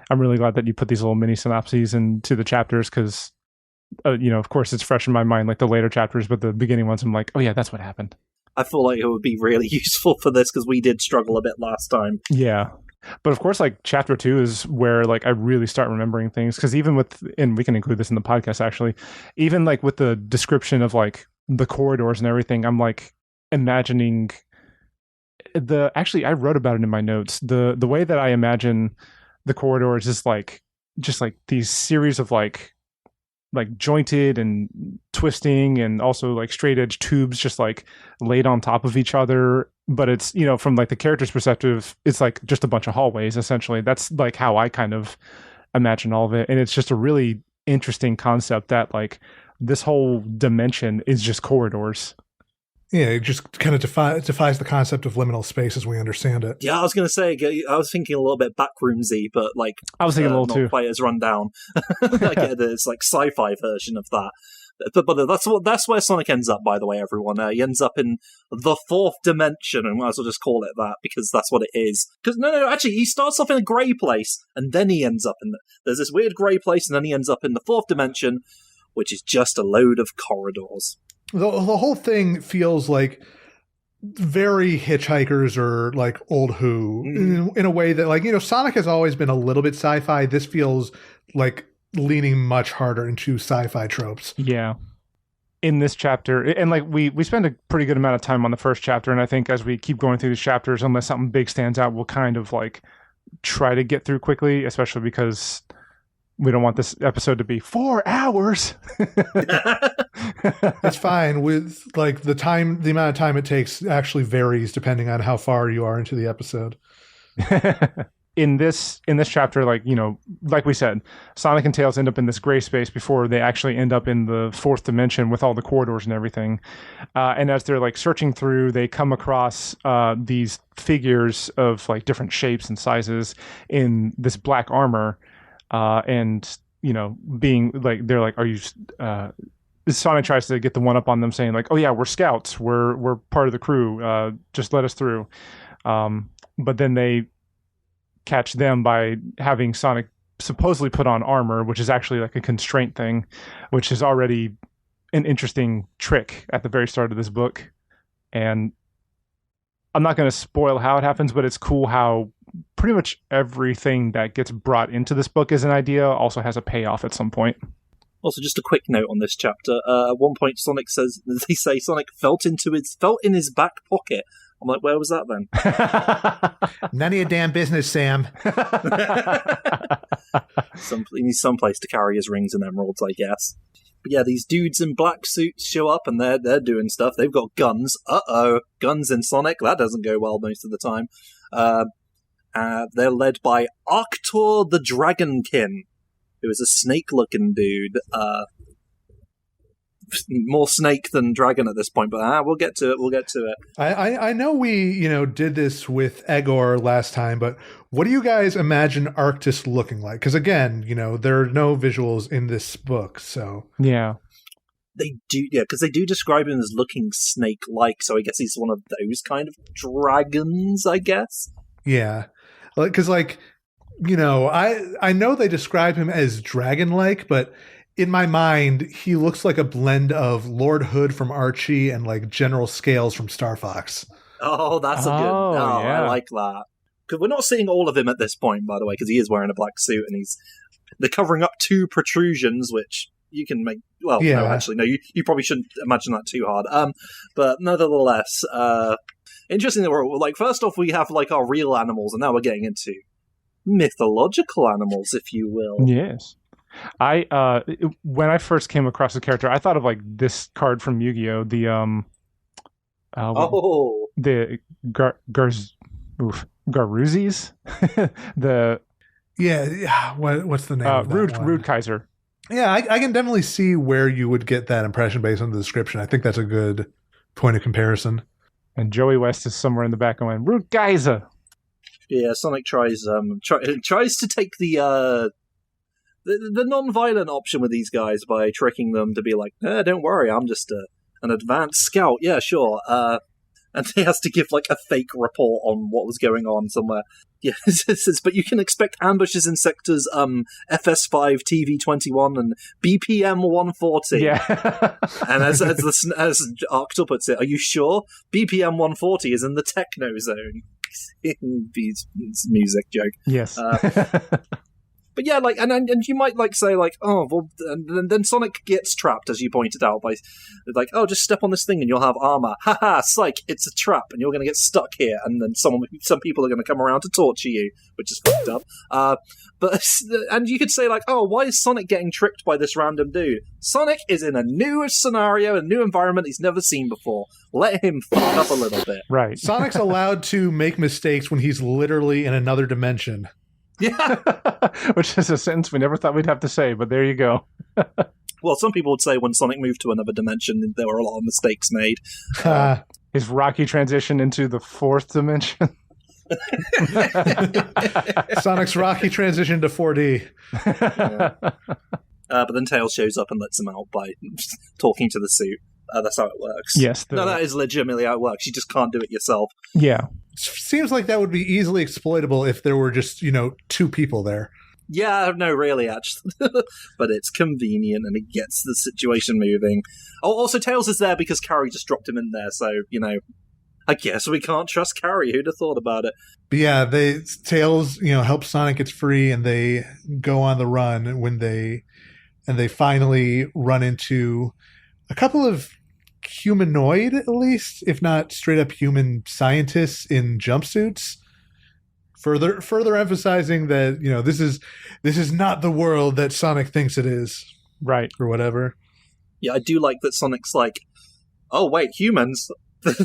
I'm really glad that you put these little mini synopses into the chapters because, of course, it's fresh in my mind, like the later chapters, but the beginning ones, I'm like, oh yeah, that's what happened. I feel like it would be really useful for this because we did struggle a bit last time. Yeah. But of course, like chapter 2 is where like I really start remembering things because even and we can include this in the podcast actually, even like with the description of like the corridors and everything, I'm like imagining actually I wrote about it in my notes. The way that I imagine the corridors is like just like these series of like jointed and twisting and also like straight edge tubes just like laid on top of each other, but it's from like the character's perspective, it's like just a bunch of hallways essentially. That's like how I kind of imagine all of it, and it's just a really interesting concept that like this whole dimension is just corridors. Yeah, it just kind of defies the concept of liminal space as we understand it. Yeah, I was going to say, I was thinking a little bit backroomsy, but like I was thinking a little not too. quite as run down. I get that it's like sci-fi version of that. But that's where Sonic ends up, by the way, everyone. He ends up in the fourth dimension, and might as well just call it that because that's what it is. Because no, actually, he starts off in a grey place, and then he ends up there's this weird grey place, and then he ends up in the fourth dimension, which is just a load of corridors. The whole thing feels like very Hitchhikers or like Old Who in a way that like, Sonic has always been a little bit sci-fi. This feels like leaning much harder into sci-fi tropes. Yeah. In this chapter, and like we spend a pretty good amount of time on the first chapter, and I think as we keep going through these chapters, unless something big stands out, we'll kind of like try to get through quickly, especially because we don't want this episode to be 4 hours. It's fine with like the amount of time it takes actually varies depending on how far you are into the episode. In this chapter, like we said, Sonic and Tails end up in this gray space before they actually end up in the fourth dimension with all the corridors and everything. And as they're like searching through, they come across these figures of like different shapes and sizes in this black armor. And being like, they're like, are you Sonic tries to get the one up on them saying like, oh yeah, we're scouts, we're part of the crew, just let us through. But then they catch them by having Sonic supposedly put on armor, which is actually like a constraint thing, which is already an interesting trick at the very start of this book. And I'm not going to spoil how it happens, but it's cool how pretty much everything that gets brought into this book as an idea also has a payoff at some point. Also, just a quick note on this chapter. At one point, Sonic says, they say Sonic felt in his back pocket. I'm like, where was that then? None of your damn business, Sam. He needs some place to carry his rings and emeralds, I guess. But yeah, these dudes in black suits show up and they're doing stuff. They've got guns. Uh-oh. Guns in Sonic. That doesn't go well most of the time. They're led by Arctur the Dragonkin, who is a snake-looking dude. More snake than dragon at this point, but we'll get to it. I know we did this with Egor last time, but what do you guys imagine Arctus looking like? Because again, there are no visuals in this book, so yeah. They do, because they do describe him as looking snake-like, so I guess he's one of those kind of dragons, I guess. Yeah, because I know they describe him as dragon-like, but in my mind, he looks like a blend of Lord Hood from Archie and like General Scales from Star Fox. Oh, that's a good. Oh, yeah. I like that. Because we're not seeing all of him at this point, by the way, because he is wearing a black suit and they're covering up 2 protrusions, which you can make. Well, yeah. No, actually, no. You probably shouldn't imagine that too hard. But nevertheless, interesting that we're like, first off, we have like our real animals, and now we're getting into mythological animals, if you will. Yes. When I first came across the character, I thought of like this card from Yu-Gi-Oh, the Garuzis, the what's the name of that one? Rude Kaiser. Yeah, I can definitely see where you would get that impression based on the description. I think that's a good point of comparison. And Joey West is somewhere in the back going, Rude Kaiser. Yeah, Sonic tries to take the non-violent option with these guys by tricking them to be like, don't worry, I'm just an advanced scout. Yeah, sure. And he has to give like a fake report on what was going on somewhere. Yeah, but you can expect ambushes in sectors FS5, TV21, and BPM 140. Yeah. And as Arctur puts it, are you sure? BPM 140 is in the techno zone. It's music joke. Yes. But yeah, like, and you might like say like, oh, well, and then Sonic gets trapped, as you pointed out, by like, oh, just step on this thing and you'll have armor. Haha, psych! It's a trap, and you're going to get stuck here. And then some people are going to come around to torture you, which is fucked up. And you could say like, oh, why is Sonic getting tricked by this random dude? Sonic is in a new scenario, a new environment he's never seen before. Let him fuck up a little bit. Right. Sonic's allowed to make mistakes when he's literally in another dimension. Yeah. Which is a sentence we never thought we'd have to say, but there you go. Well, some people would say when Sonic moved to another dimension, there were a lot of mistakes made. His rocky transition into the fourth dimension. Sonic's rocky transition to 4D. Yeah. But then Tails shows up and lets him out by talking to the suit. That's how it works. Yes. No, that is legitimately how it works. You just can't do it yourself. Yeah. Seems like that would be easily exploitable if there were just, two people there. Yeah, no, really, actually. But it's convenient and it gets the situation moving. Oh, also, Tails is there because Carrie just dropped him in there, so, I guess we can't trust Carrie. Who'd have thought about it? But yeah, Tails, helps Sonic get free, and they go on the run when they finally run into a couple of humanoid, at least, if not straight up human scientists in jumpsuits. Further emphasizing that, this is not the world that Sonic thinks it is. Right. Or whatever. Yeah, I do like that Sonic's like, oh wait, humans?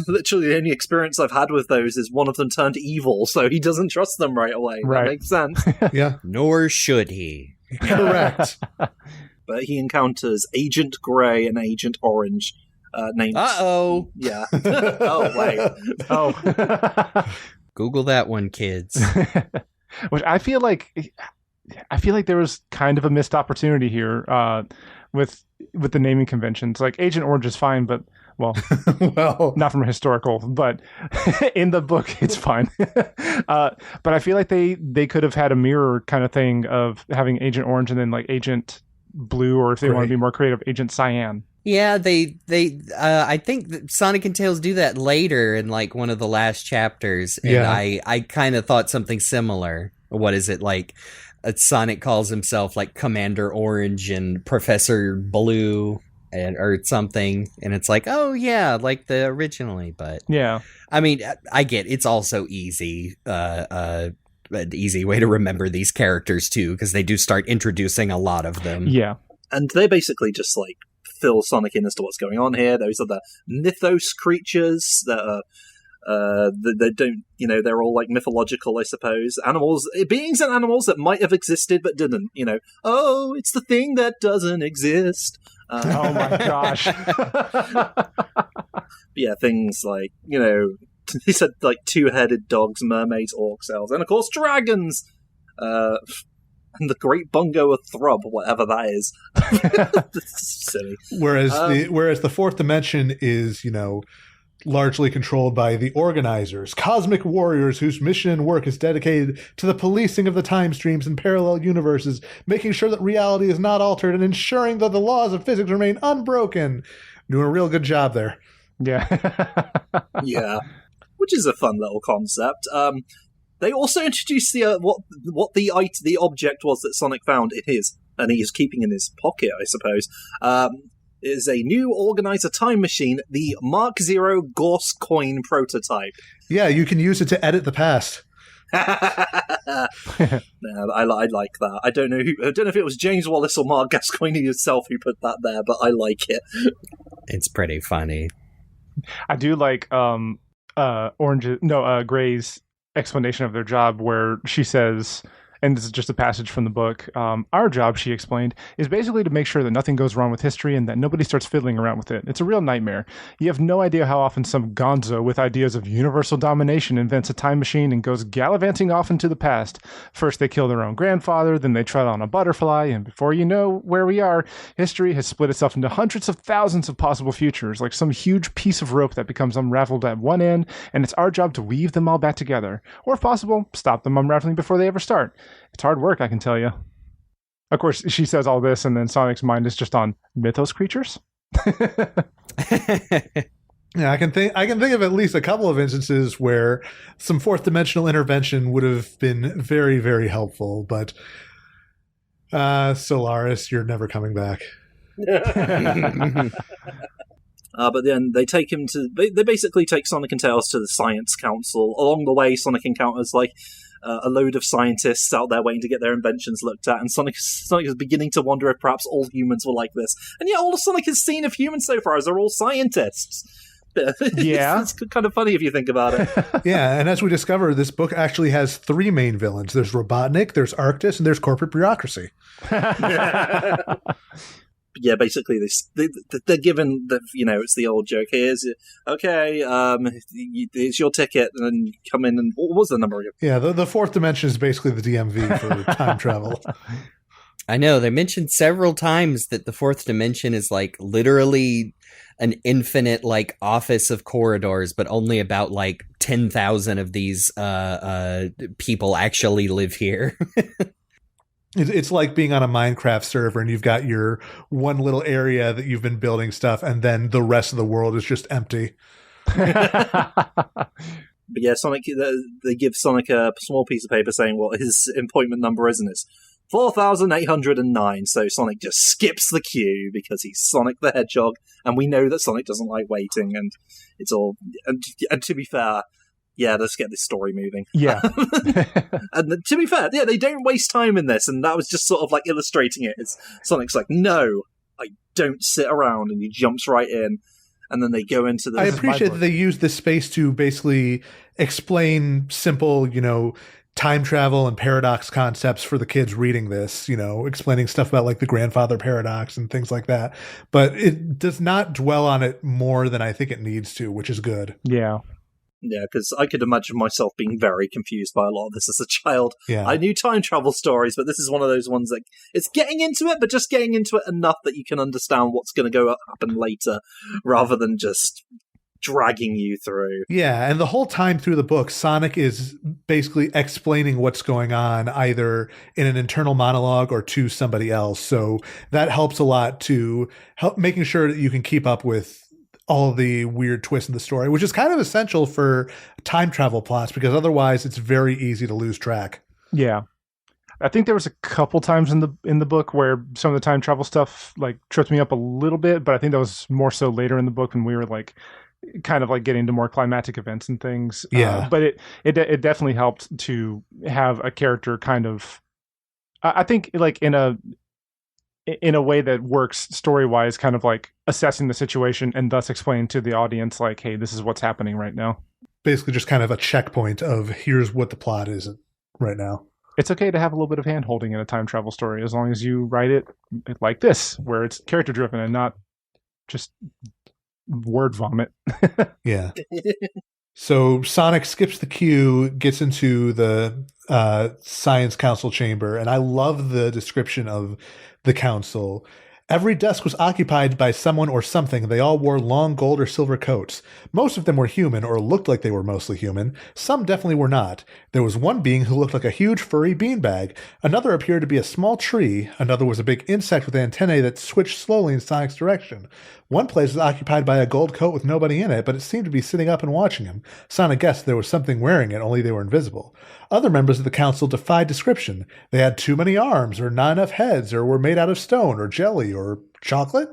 Literally the only experience I've had with those is one of them turned evil, so he doesn't trust them right away. Right. That makes sense. Yeah. Nor should he. Correct. But he encounters Agent Grey and Agent Orange, named... Uh-oh. Yeah. Oh, wait. Oh. Google that one, kids. Which I feel like there was kind of a missed opportunity here with the naming conventions. Like Agent Orange is fine, but well, not from a historical, but in the book it's fine. But I feel like they could have had a mirror kind of thing of having Agent Orange and then like Agent Blue, or if they want to be more creative, Agent Cyan. Yeah, I think that Sonic and Tails do that later in like one of the last chapters, and yeah. I kind of thought something similar. What is it like? Sonic calls himself like Commander Orange and Professor Blue, or something, and it's like, oh yeah, like the originally. But yeah, I mean, I get it's also easy, an easy way to remember these characters too, because they do start introducing a lot of them. Yeah, and they basically just like fill Sonic in as to what's going on here. Those are the mythos creatures that are they don't, they're all like mythological, I suppose. Animals, beings and animals that might have existed but didn't. Oh, it's the thing that doesn't exist. Oh my gosh. Yeah, things like he said like two-headed dogs, mermaids, orcs, elves, and of course dragons. And the Great Bungo of Thrub, whatever that is. Silly. Whereas the fourth dimension is, largely controlled by the organizers, cosmic warriors whose mission and work is dedicated to the policing of the time streams and parallel universes, making sure that reality is not altered and ensuring that the laws of physics remain unbroken. Doing a real good job there. Yeah. Yeah. Which is a fun little concept. They also introduced the what the object was that Sonic found in his, and he is keeping in his pocket, I suppose. Is a new organizer time machine, the Mark-0 Gauss-Coyne prototype. Yeah, you can use it to edit the past. I like that. I don't know if it was James Wallace or Mark Gascoigne himself who put that there, but I like it. It's pretty funny. I do like Gray's explanation of their job, where she says, and this is just a passage from the book, our job, she explained, is basically to make sure that nothing goes wrong with history and that nobody starts fiddling around with it. It's a real nightmare. You have no idea how often some gonzo with ideas of universal domination invents a time machine and goes gallivanting off into the past. First they kill their own grandfather, then they tread on a butterfly, and before you know where we are, history has split itself into hundreds of thousands of possible futures, like some huge piece of rope that becomes unraveled at one end, and it's our job to weave them all back together. Or if possible, stop them unraveling before they ever start. It's hard work, I can tell you. Of course, she says all this, and then Sonic's mind is just on mythos creatures. Yeah, I can think of at least a couple of instances where some fourth dimensional intervention would have been very, very helpful. But Solaris, you're never coming back. But then they take him to. They basically take Sonic and Tails to the Science Council. Along the way, Sonic encounters a load of scientists out there waiting to get their inventions looked at, and Sonic is beginning to wonder if perhaps all humans were like this. And yet, all Sonic has seen of humans so far is they're all scientists. Yeah, it's kind of funny if you think about it. Yeah, and as we discover, this book actually has three main villains. There's Robotnik, there's Arctis, and there's corporate bureaucracy. Yeah, basically they're given the, it's the old joke. Here's it's your ticket, and then you come in and what was the number again? Yeah, the fourth dimension is basically the DMV for time travel. I know they mentioned several times that the fourth dimension is like literally an infinite like office of corridors, but only about like 10,000 of these people actually live here. It's like being on a Minecraft server and you've got your one little area that you've been building stuff, and then the rest of the world is just empty. But yeah, Sonic, they give Sonic a small piece of paper saying what his appointment number is, and it's 4,809. So Sonic just skips the queue because he's Sonic the Hedgehog, and we know that Sonic doesn't like waiting, and it's all. And to be fair, yeah, let's get this story moving. Yeah. And to be fair, yeah, they don't waste time in this, and that was just sort of like illustrating it. Sonic's like, no, I don't sit around, and he jumps right in, and then they go into the... I appreciate that they use this space to basically explain simple, time travel and paradox concepts for the kids reading this, explaining stuff about like the grandfather paradox and things like that. But it does not dwell on it more than I think it needs to, which is good. Yeah. Yeah, because I could imagine myself being very confused by a lot of this as a child. Yeah. I knew time travel stories, but this is one of those ones that it's getting into it, but just getting into it enough that you can understand what's going to happen later, rather than just dragging you through. Yeah, and the whole time through the book, Sonic is basically explaining what's going on, either in an internal monologue or to somebody else. So that helps a lot to help making sure that you can keep up with all of the weird twists in the story, which is kind of essential for time travel plots, because otherwise it's very easy to lose track. Yeah. I think there was a couple times in the book where some of the time travel stuff like tripped me up a little bit, but I think that was more so later in the book when we were like kind of like getting to more climactic events and things. Yeah. But it definitely helped to have a character kind of, I think like in a way that works story-wise, kind of like assessing the situation and thus explaining to the audience, like, hey, this is what's happening right now. Basically just kind of a checkpoint of here's what the plot is right now. It's okay to have a little bit of hand-holding in a time travel story, as long as you write it like this, where it's character-driven and not just word vomit. Yeah. So Sonic skips the queue, gets into the Science Council chamber, and I love the description of the council. Every desk was occupied by someone or something. They all wore long gold or silver coats. Most of them were human, or looked like they were mostly human. Some definitely were not. There was one being who looked like a huge furry beanbag. Another appeared to be a small tree. Another was a big insect with antennae that switched slowly in Sonic's direction. One place was occupied by a gold coat with nobody in it, but it seemed to be sitting up and watching him. Sonic guessed there was something wearing it, only they were invisible. Other members of the council defied description. They had too many arms, or not enough heads, or were made out of stone, or jelly, or chocolate.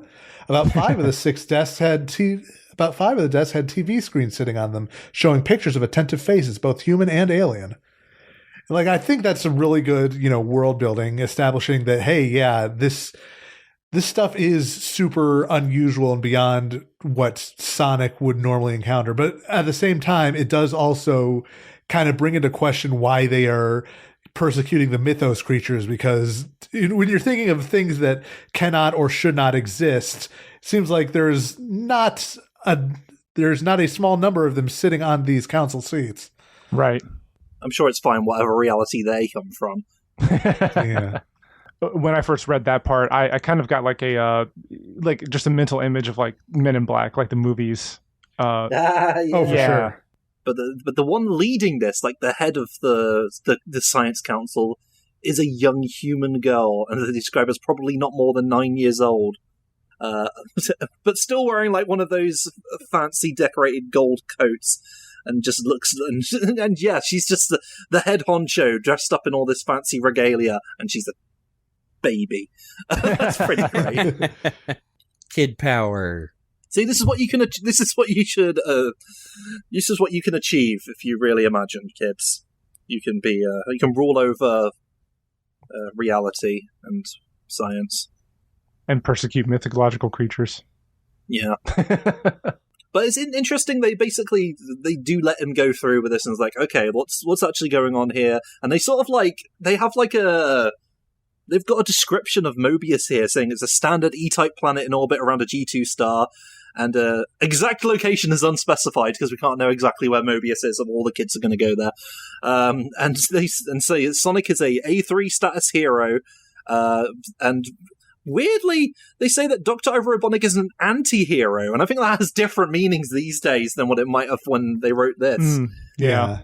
About five of the desks had TV screens sitting on them, showing pictures of attentive faces, both human and alien. Like, I think that's a really good, world building, establishing that, hey, yeah, this stuff is super unusual and beyond what Sonic would normally encounter. But at the same time, it does also kind of bring into question why they are persecuting the Mythos creatures, because when you're thinking of things that cannot or should not exist, it seems like there's not a small number of them sitting on these council seats. Right. I'm sure it's fine whatever reality they come from. Yeah. When I first read that part, I kind of got like just a mental image of like Men in Black, like the movies. Yeah. Oh, for sure. But the one leading this, like the head of the science council, is a young human girl, and they describe as probably not more than 9 years old, but still wearing like one of those fancy decorated gold coats, and just looks and yeah, she's just the head honcho dressed up in all this fancy regalia, and she's a baby. That's pretty great. Kid power. See, this is what you can achieve if you really imagine, kids. You can be you can rule over reality and science and persecute mythological creatures. Yeah. But it's interesting. They do let him go through with this, and it's like, okay, what's actually going on here? And they sort of they've got a description of Mobius here, saying it's a standard E-type planet in orbit around a G2 star, and exact location is unspecified because we can't know exactly where Mobius is, and all the kids are going to go there. And say Sonic is a A3 status hero, and weirdly, they say that Dr. Robotnik is an anti-hero, and I think that has different meanings these days than what it might have when they wrote this. Yeah.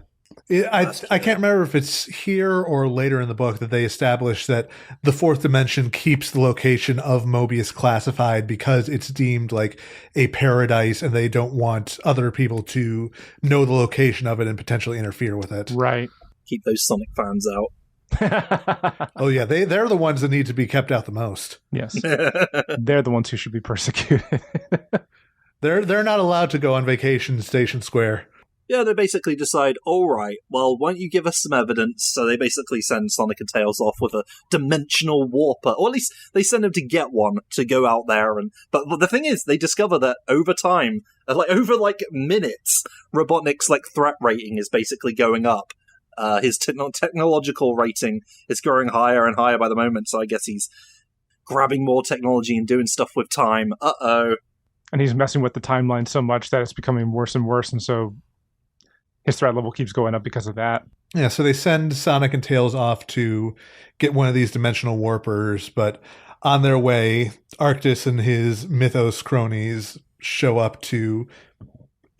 I can't remember if it's here or later in the book that they establish that the fourth dimension keeps the location of Mobius classified because it's deemed like a paradise, and they don't want other people to know the location of it and potentially interfere with it. Right. Keep those Sonic fans out. Oh yeah, they're the ones that need to be kept out the most. Yes. They're the ones who should be persecuted. They're not allowed to go on vacation to Station Square. Yeah, they basically decide, all right, well, why don't you give us some evidence? So they basically send Sonic and Tails off with a dimensional warper, or at least they send him to get one to go out there. But the thing is, they discover that over time, over minutes, Robotnik's threat rating is basically going up. His technological rating is growing higher and higher by the moment, so I guess he's grabbing more technology and doing stuff with time. Uh-oh. And he's messing with the timeline so much that it's becoming worse and worse, and so his threat level keeps going up because of that. Yeah, so they send Sonic and Tails off to get one of these dimensional warpers, but on their way, Arctis and his Mythos cronies show up to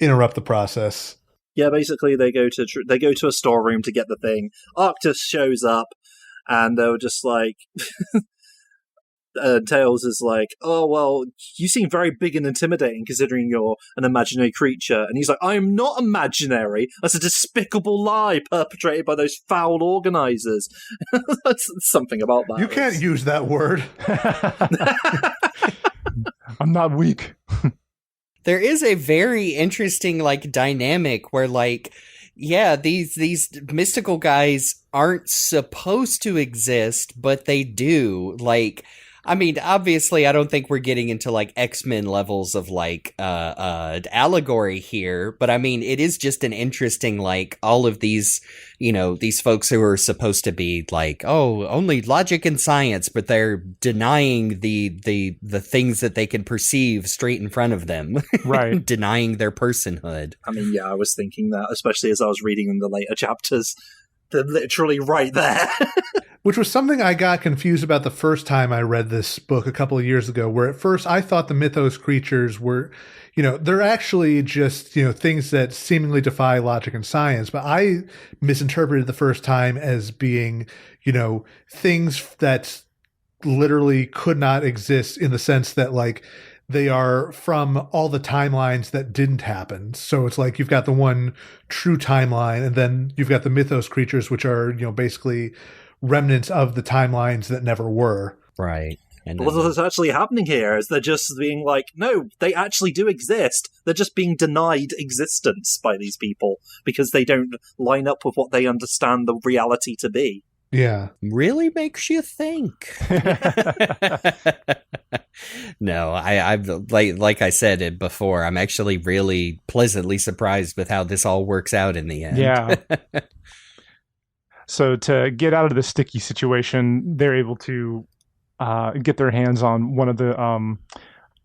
interrupt the process. Yeah, basically they go to a storeroom to get the thing. Arctis shows up, and they were just like... Tails is like, oh, well, you seem very big and intimidating considering you're an imaginary creature. And he's like, I am not imaginary. That's a despicable lie perpetrated by those foul organizers. That's something about that. You can't use that word. I'm not weak. There is a very interesting dynamic where these mystical guys aren't supposed to exist, but they do. I mean, obviously, I don't think we're getting into X-Men levels of allegory here, but I mean, it is just an interesting all of these, these folks who are supposed to be only logic and science, but they're denying the things that they can perceive straight in front of them, right? Denying their personhood. I mean, yeah, I was thinking that, especially as I was reading in the later chapters. They're literally right there. Which was something I got confused about the first time I read this book a couple of years ago, where at first I thought the Mythos creatures were, they're actually just, things that seemingly defy logic and science. But I misinterpreted the first time as being, things that literally could not exist in the sense that they are from all the timelines that didn't happen. So it's you've got the one true timeline, and then you've got the Mythos creatures, which are, basically remnants of the timelines that never were. Right. And what is actually happening here is they're just being like, no, they actually do exist. They're just being denied existence by these people because they don't line up with what they understand the reality to be. Yeah. really makes you think. No, I've like I said it before, I'm actually really pleasantly surprised with how this all works out in the end. Yeah. So to get out of the sticky situation, they're able to get their hands on one of the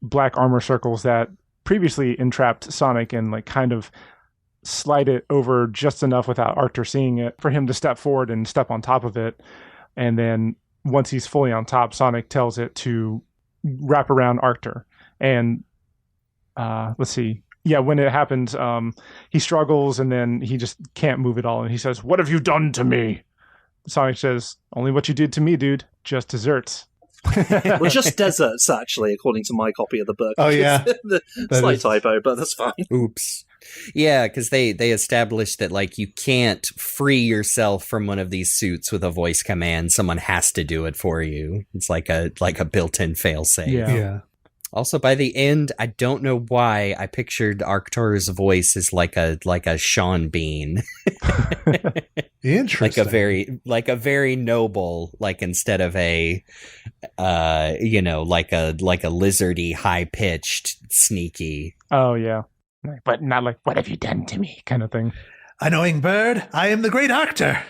black armor circles that previously entrapped Sonic and like kind of slide it over just enough without Arctur seeing it for him to step forward and step on top of it. And then once he's fully on top, Sonic tells it to wrap around Arctur. And let's see. Yeah, when it happens, he struggles and then he just can't move at all. And he says, "What have you done to me?" Sonic says, "Only what you did to me, dude. Just desserts." Well, just deserts, actually, according to my copy of the book. Oh, yeah. The slight typo, but that's fine. Oops. Yeah, because they established that like you can't free yourself from one of these suits with a voice command. Someone has to do it for you. It's like a built-in failssafe. Yeah. Also, by the end, I don't know why I pictured Arctur's voice as like a Sean Bean. Interesting. like a very noble, like instead of a like a lizardy, high pitched, sneaky. Oh yeah. But not like, "What have you done to me?" kind of thing. Annoying bird, I am the great Arctur.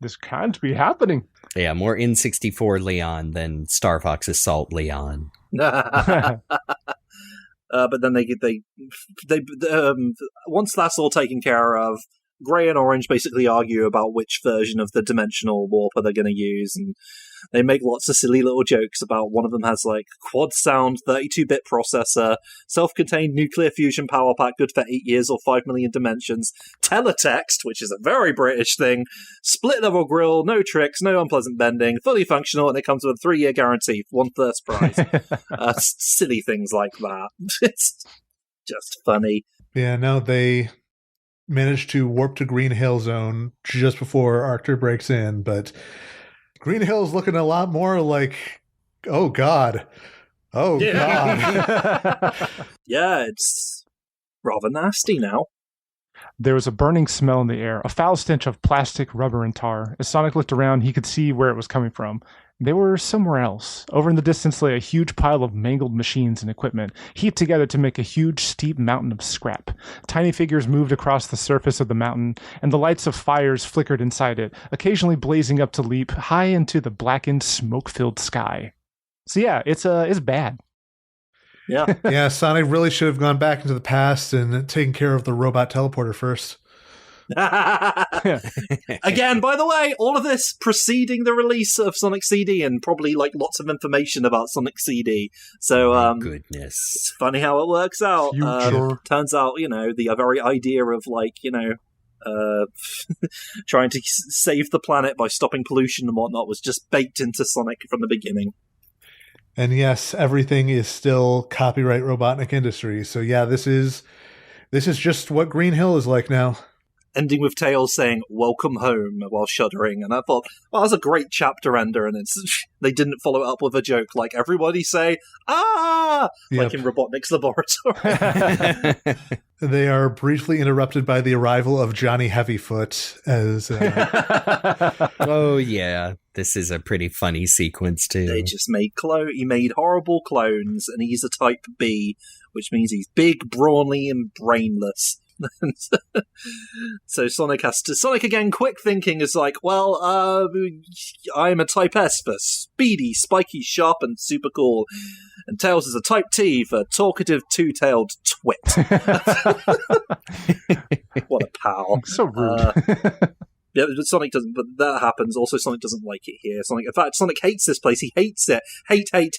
This can't be happening. Yeah, more N64 Leon than Star Fox Assault Leon. But then they once that's all taken care of, Grey and Orange basically argue about which version of the dimensional warper they're going to use, and they make lots of silly little jokes about one of them has like quad sound 32-bit processor, self-contained nuclear fusion power pack good for 8 years or 5 million dimensions, teletext, which is a very British thing, split level grill, no tricks, no unpleasant bending, fully functional, and it comes with a 3-year guarantee, 1 first prize. Silly things like that. It's just funny. Yeah, no, they managed to warp to Green Hill Zone just before Arctur breaks in, but Green Hill's looking a lot more like, oh God. Oh God. Yeah, it's rather nasty now. There was a burning smell in the air, a foul stench of plastic, rubber, and tar. As Sonic looked around, he could see where it was coming from. They were somewhere else. Over in the distance lay a huge pile of mangled machines and equipment, heaped together to make a huge, steep mountain of scrap. Tiny figures moved across the surface of the mountain, and the lights of fires flickered inside it, occasionally blazing up to leap high into the blackened, smoke-filled sky. So yeah, it's bad. Yeah. Yeah, Sonic really should have gone back into the past and taken care of the robot teleporter first. Again, by the way, all of this preceding the release of Sonic CD and probably like lots of information about Sonic CD. So, Goodness, it's funny how it works out. Turns out, the very idea of like, trying to save the planet by stopping pollution and whatnot was just baked into Sonic from the beginning. And yes, everything is still copyright Robotnik Industries. So yeah, this is just what Green Hill is like now. Ending with Tails saying "Welcome home" while shuddering, and I thought, "Well, that's a great chapter ender." And they didn't follow it up with a joke like everybody say "Ah," like in Robotnik's laboratory. They are briefly interrupted by the arrival of Johnny Heavyfoot as. Oh yeah, this is a pretty funny sequence too. They just he made horrible clones, and he's a Type B, which means he's big, brawny, and brainless. So Sonic again, quick thinking is like, well, I'm a Type S for speedy, spiky, sharp, and super cool, and Tails is a Type T for talkative, two-tailed twit. What a pal! So rude. Yeah, but Sonic doesn't. But that happens. Also, Sonic doesn't like it here. In fact, Sonic hates this place. He hates it. Hate. I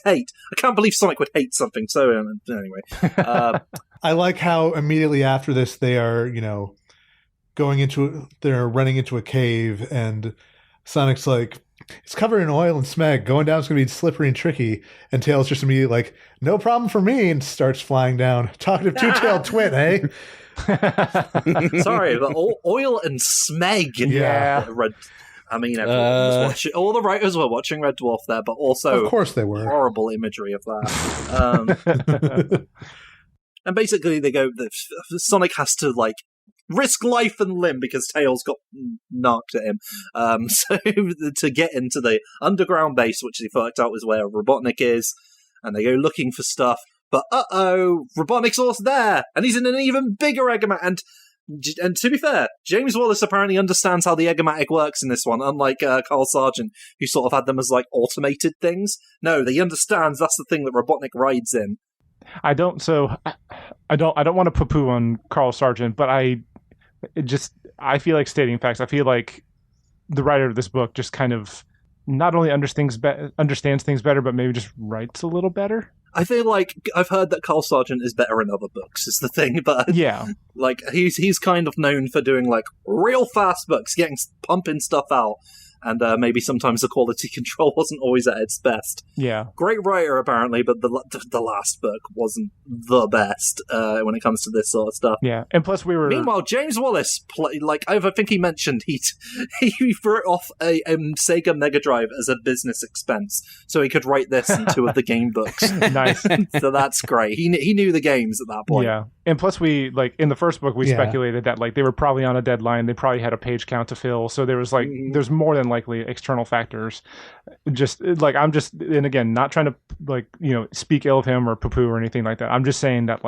can't believe Sonic would hate something. So anyway, I like how immediately after this they are, they're running into a cave, and Sonic's like, "It's covered in oil and smeg. Going down is going to be slippery and tricky." And Tails just immediately like, "No problem for me," and starts flying down. Talkative two-tailed twit, eh? Sorry, but oil and smeg. Yeah. I mean, everyone was watching. All the writers were watching Red Dwarf there, but also, of course, they were horrible imagery of that. And basically, they go. Sonic has to risk life and limb because Tails got knocked at him. So to get into the underground base, which they worked out was where Robotnik is, and they go looking for stuff. But Robotnik's also there, and he's in an even bigger Eggomatic. And to be fair, James Wallace apparently understands how the Eggomatic works in this one, unlike Carl Sargent, who sort of had them as automated things. No, he understands that's the thing that Robotnik rides in. I don't want to poo-poo on Carl Sargent, but I feel like stating facts. I feel like the writer of this book just kind of not only understands things better, but maybe just writes a little better. I feel like I've heard that Carl Sargent is better in other books, is the thing, but yeah, he's kind of known for doing real fast books, pumping stuff out, and maybe sometimes the quality control wasn't always at its best. Yeah, great writer apparently, but the last book wasn't the best when it comes to this sort of stuff. Yeah, and plus Meanwhile, James Wallace I think he mentioned he wrote off a Sega Mega Drive as a business expense, so he could write this in 2 of the game books. Nice. So that's great. He knew the games at that point. Yeah, and plus we in the first book we speculated that they were probably on a deadline. They probably had a page count to fill, so there was there's more than likely external factors. Just I'm just, and again, not trying to speak ill of him or poo-poo or anything like that. I'm just saying that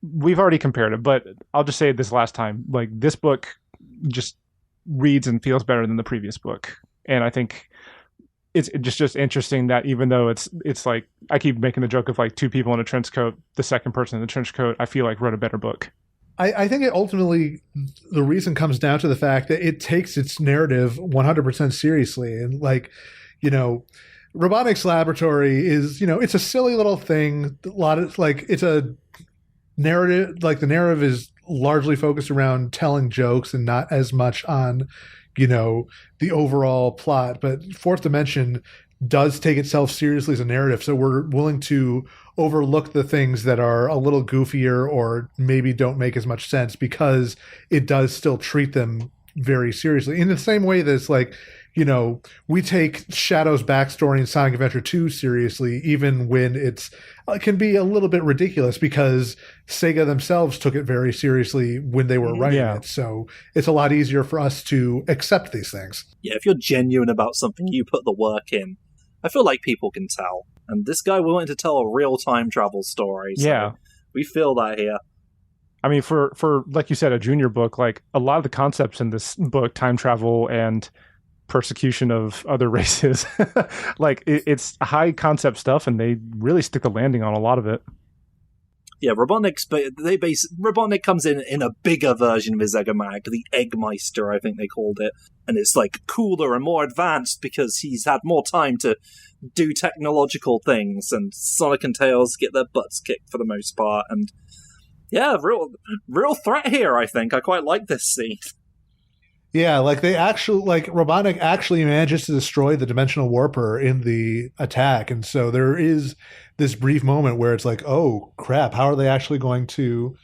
we've already compared it, but I'll just say it this last time. This book just reads and feels better than the previous book, and I think it's just interesting that even though it's I keep making the joke of 2 people in a trench coat, the second person in the trench coat I feel wrote a better book. I think it ultimately, the reason comes down to the fact that it takes its narrative 100% seriously. And Robotnik's Laboratory is, it's a silly little thing. A lot of it's a narrative, the narrative is largely focused around telling jokes and not as much on, the overall plot. But Fourth Dimension does take itself seriously as a narrative. So we're willing to overlook the things that are a little goofier or maybe don't make as much sense because it does still treat them very seriously. In the same way that it's we take Shadow's backstory in Sonic Adventure 2 seriously, even when it can be a little bit ridiculous because Sega themselves took it very seriously when they were writing it. So it's a lot easier for us to accept these things. Yeah, if you're genuine about something, you put the work in. I feel like people can tell. And this guy wanted to tell a real time travel story. So yeah. We feel that here. I mean, for like you said, a junior book, a lot of the concepts in this book, time travel and persecution of other races, it's high concept stuff, and they really stick the landing on a lot of it. Yeah, Robotnik comes in a bigger version of his Eggomatic, the Eggmeister, I think they called it, and it's cooler and more advanced because he's had more time to do technological things, and Sonic and Tails get their butts kicked for the most part, and yeah, real threat here, I think. I quite like this scene. Yeah, Robotnik actually manages to destroy the Dimensional Warper in the attack, and so there is this brief moment where it's oh crap, how are they actually going to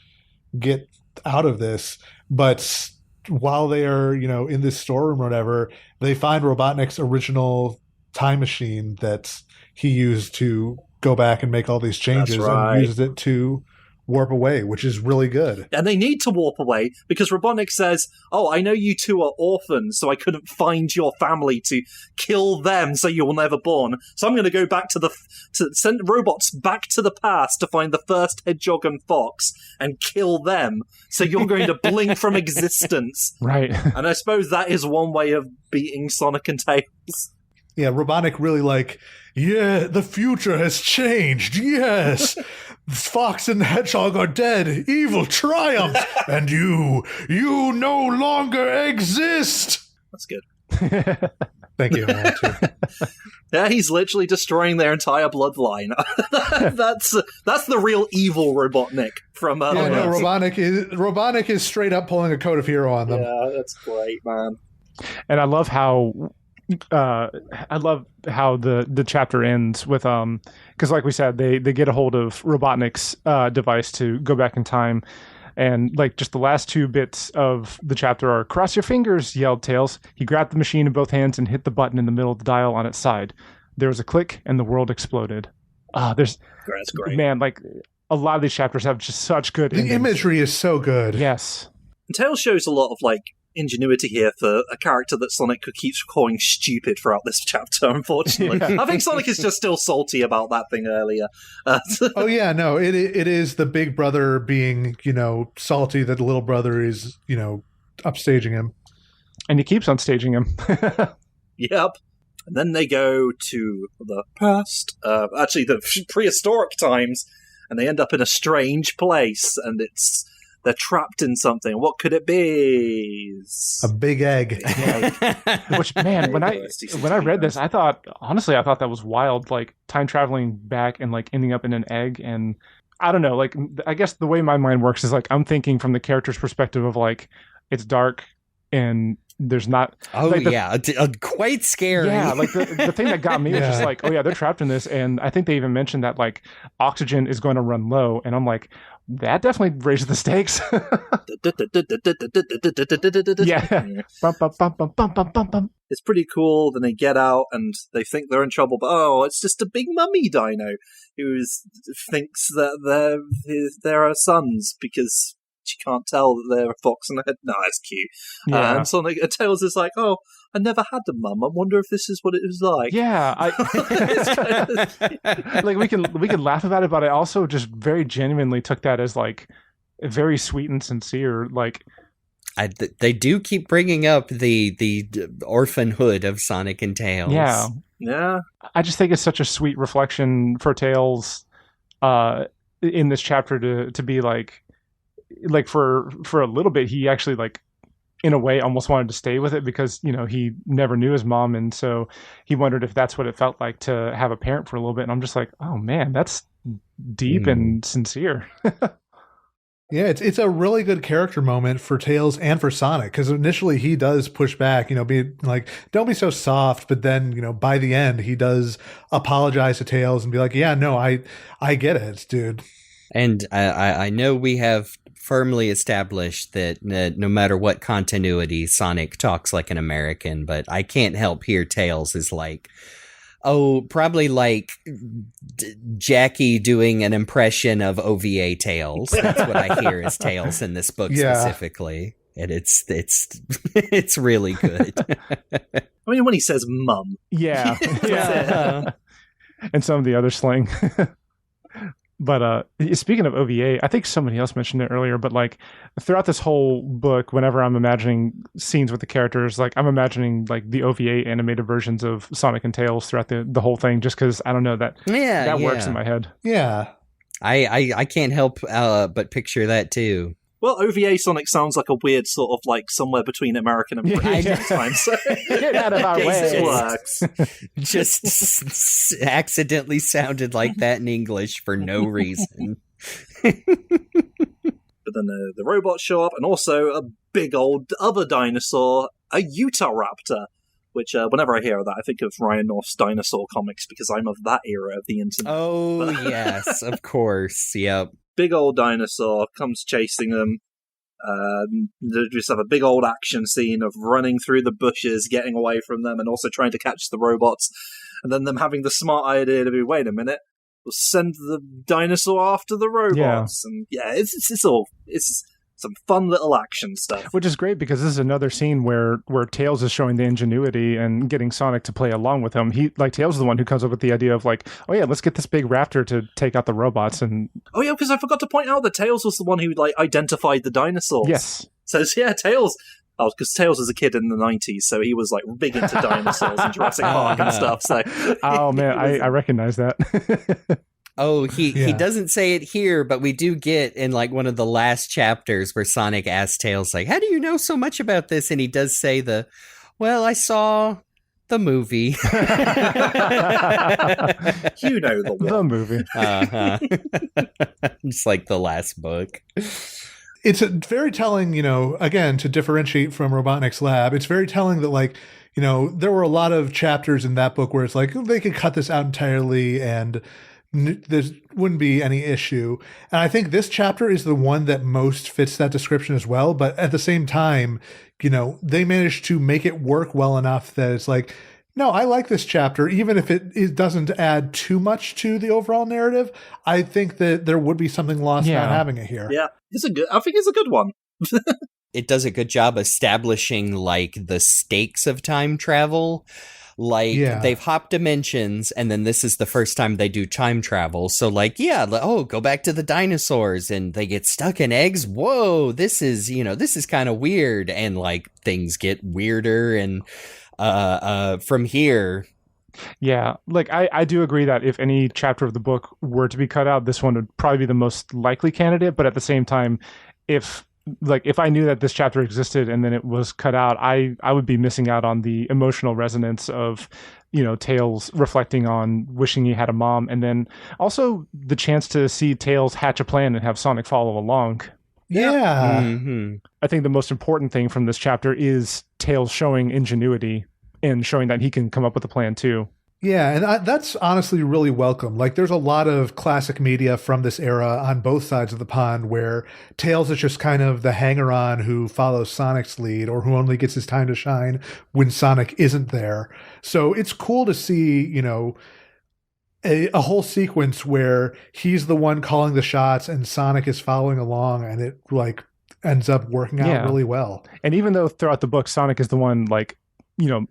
get out of this? But while they are, in this storeroom or whatever, they find Robotnik's original time machine that he used to go back and make all these changes, and uses it to warp away, which is really good. And they need to warp away because Robotnik says, oh, I know you two are orphans, so I couldn't find your family to kill them so you were never born. So I'm going to go back to send robots back to the past to find the first Hedgehog and Fox and kill them. So you're going to blink from existence. Right. And I suppose that is one way of beating Sonic and Tails. Yeah, Robotnik really yeah, the future has changed. Yes. Fox and the Hedgehog are dead. Evil triumphs. And you no longer exist. That's good. Thank you. Yeah, he's literally destroying their entire bloodline. That's the real evil Robotnik from. Robotnik is straight up pulling a Code of Hero on them. Yeah, that's great, man. And I love how the chapter ends with because like we said, they get a hold of Robotnik's device to go back in time, And like just the last two bits of the chapter are "Cross your fingers," yelled Tails. He grabbed the machine in both hands and hit the button in the middle of the dial on its side. There was a click and the world exploded. That's great. Man, like a lot of these chapters have just such good The imagery is so good. Yes. And Tails shows a lot of like ingenuity here for a character that Sonic keeps calling stupid throughout this chapter, unfortunately. Yeah. I think Sonic is just still salty about that thing earlier. Oh yeah, no, it is the big brother being, salty that the little brother is, upstaging him. And he keeps on staging him. Yep. And then they go to the past, actually the prehistoric times, and they end up in a strange place, and they're trapped in something. What could it be? A big egg. Which, man, when I read this, I thought that was wild. Like time traveling back and like ending up in an egg, and I don't know. Like I guess the way my mind works is like I'm thinking from the character's perspective of like it's dark and there's not. Oh like yeah, quite scary. Yeah, like the thing that got me was just like, oh yeah, they're trapped in this, and I think they even mentioned that like oxygen is going to run low, and I'm like, that definitely raises the stakes. Yeah. Bum, bum, bum, bum, bum, bum, bum, bum. It's pretty cool. Then they get out and they think they're in trouble, but it's just a big mummy dino who thinks that they're her sons because she can't tell that they're a fox and a head. No, it's cute. Yeah. And Sonic Tails is like, I never had a mum. I wonder if this is what it was like. Yeah, like we can laugh about it, but I also just very genuinely took that as like very sweet and sincere. Like they do keep bringing up the orphanhood of Sonic and Tails. Yeah. I just think it's such a sweet reflection for Tails in this chapter to be like for a little bit he actually like in a way almost wanted to stay with it because he never knew his mom, and so he wondered if that's what it felt like to have a parent for a little bit. And I'm just like, oh man, that's deep and sincere. Yeah, it's a really good character moment for Tails and for Sonic, because initially he does push back, be like, don't be so soft, but then, by the end he does apologize to Tails and be like, yeah, no, I get it, dude. And I know we have firmly established that no matter what continuity, Sonic talks like an American, but I can't help hear Tails is like, probably like Jackie doing an impression of OVA Tails. That's what I hear as Tails in this book specifically. And it's really good. I mean, when he says mum. Yeah. And some of the other slang. But speaking of OVA, I think somebody else mentioned it earlier, but like throughout this whole book, whenever I'm imagining scenes with the characters, like I'm imagining like the OVA animated versions of Sonic and Tails throughout the whole thing, just because I don't know that works in my head. Yeah. I can't help but picture that too. Well, OVA Sonic sounds like a weird sort of like somewhere between American and British at times. So get out of our way. It works. Just accidentally sounded like that in English for no reason. But then the robots show up, and also a big old other dinosaur, a Utahraptor. Which, whenever I hear of that, I think of Ryan North's dinosaur comics because I'm of that era of the internet. Oh, yes, of course. Yep. Big old dinosaur comes chasing them. They just have a big old action scene of running through the bushes, getting away from them, and also trying to catch the robots. And then them having the smart idea to be, wait a minute, we'll send the dinosaur after the robots. Yeah. And it's some fun little action stuff. Which is great because this is another scene where Tails is showing the ingenuity and getting Sonic to play along with him. Tails is the one who comes up with the idea of like, oh yeah, let's get this big raptor to take out the robots. And oh yeah, because I forgot to point out that Tails was the one who like identified the dinosaurs. Yes. So yeah, Tails. Oh, because Tails was a kid in the 90s, so he was like big into dinosaurs and Jurassic Park and stuff. So oh man, I recognize that. Oh, he doesn't say it here, but we do get in like one of the last chapters where Sonic asks Tails, like, how do you know so much about this? And he does say I saw the movie. You know the one. The movie. Just like the last book. It's very telling, again, to differentiate from Robotnik's Lab, it's very telling that like, there were a lot of chapters in that book where it's like, they could cut this out entirely and there wouldn't be any issue. And I think this chapter is the one that most fits that description as well. But at the same time, they managed to make it work well enough that it's like, no, I like this chapter, even if it doesn't add too much to the overall narrative. I think that there would be something lost not having it here. Yeah, I think it's a good one. It does a good job establishing the stakes of time travel. They've hopped dimensions, and then this is the first time they do time travel. So go back to the dinosaurs, and they get stuck in eggs. Whoa, this is kind of weird, and things get weirder and from here. Yeah, I do agree that if any chapter of the book were to be cut out, this one would probably be the most likely candidate. But at the same time, if I knew that this chapter existed and then it was cut out, I would be missing out on the emotional resonance of, Tails reflecting on wishing he had a mom, and then also the chance to see Tails hatch a plan and have Sonic follow along. Yeah. Mm-hmm. I think the most important thing from this chapter is Tails showing ingenuity and showing that he can come up with a plan too. Yeah, and that's honestly really welcome. There's a lot of classic media from this era on both sides of the pond where Tails is just kind of the hanger-on who follows Sonic's lead or who only gets his time to shine when Sonic isn't there. So it's cool to see, a whole sequence where he's the one calling the shots and Sonic is following along, and it ends up working out really well. And even though throughout the book Sonic is the one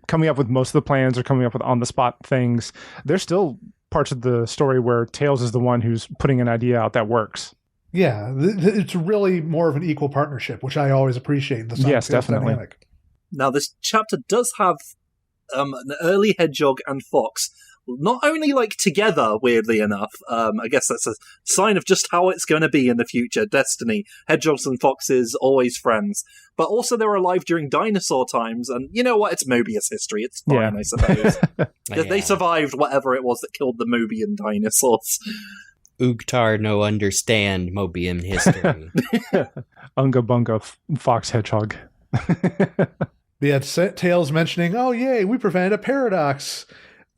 coming up with most of the plans or coming up with on-the-spot things, there's still parts of the story where Tails is the one who's putting an idea out that works. Yeah, it's really more of an equal partnership, which I always appreciate. Yes, definitely. Dynamic. Now, this chapter does have an early Hedgehog and Fox, not only together, weirdly enough. I guess that's a sign of just how it's going to be in the future. Destiny, Hedgehogs and Foxes, always friends. But also they were alive during dinosaur times, and you know what? It's Mobius history. It's fine, I suppose. They survived whatever it was that killed the Mobian dinosaurs. Oogtar no understand Mobian history. Unga bunga Fox Hedgehog. We had Tails mentioning, oh yay, we prevented a paradox.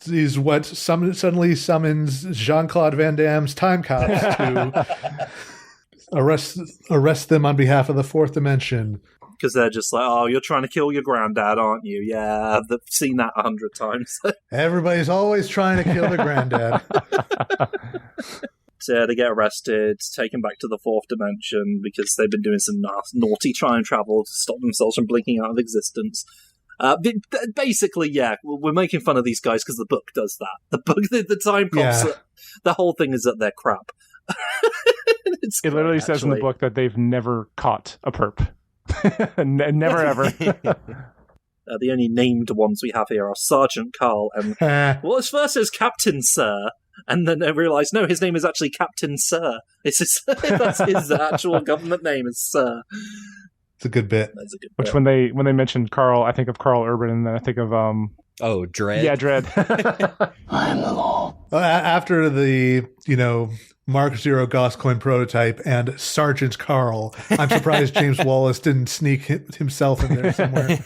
Is what suddenly summons Jean-Claude Van Damme's time cops to arrest them on behalf of the fourth dimension. Because they're just you're trying to kill your granddad, aren't you? Yeah, I've seen that 100 times. Everybody's always trying to kill their granddad. So they get arrested, taken back to the fourth dimension because they've been doing some naughty time travel to stop themselves from blinking out of existence. Basically, we're making fun of these guys because the book does that. The book, the time cops, the whole thing is that they're crap. It literally says in the book that they've never caught a perp. Never ever. The only named ones we have here are Sergeant Carl and well, at first it was Captain Sir, and then I realised no, his name is actually Captain Sir. That's his actual government name is Sir. It's a good bit. That's a good Which bit. when they mentioned Carl, I think of Carl Urban, and then I think of Dredd. Yeah, Dredd. I am the law. After the Mark-0 Gauss-Coyne prototype and Sergeant Carl, I'm surprised James Wallace didn't sneak himself in there somewhere.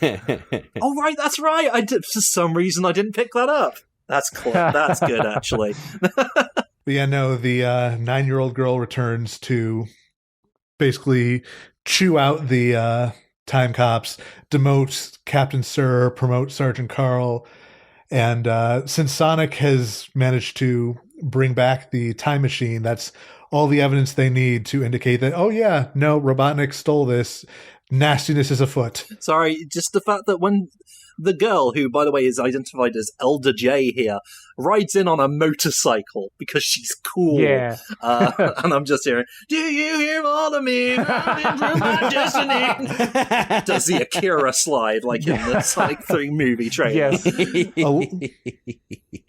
Oh right, that's right. For some reason I didn't pick that up. That's cool. That's good actually. But the 9-year-old girl returns to basically chew out the time cops, demote Captain Sir, promote Sergeant Carl, and since Sonic has managed to bring back the time machine, that's all the evidence they need to indicate that, Robotnik stole this. Nastiness is afoot. Sorry, just the fact that when the girl, who, by the way, is identified as Elder J here, rides in on a motorcycle because she's cool. Yeah. And I'm just hearing, do you hear all of me? Running through my destiny. Does the Akira slide like in the Sonic 3 movie trailer? Yes.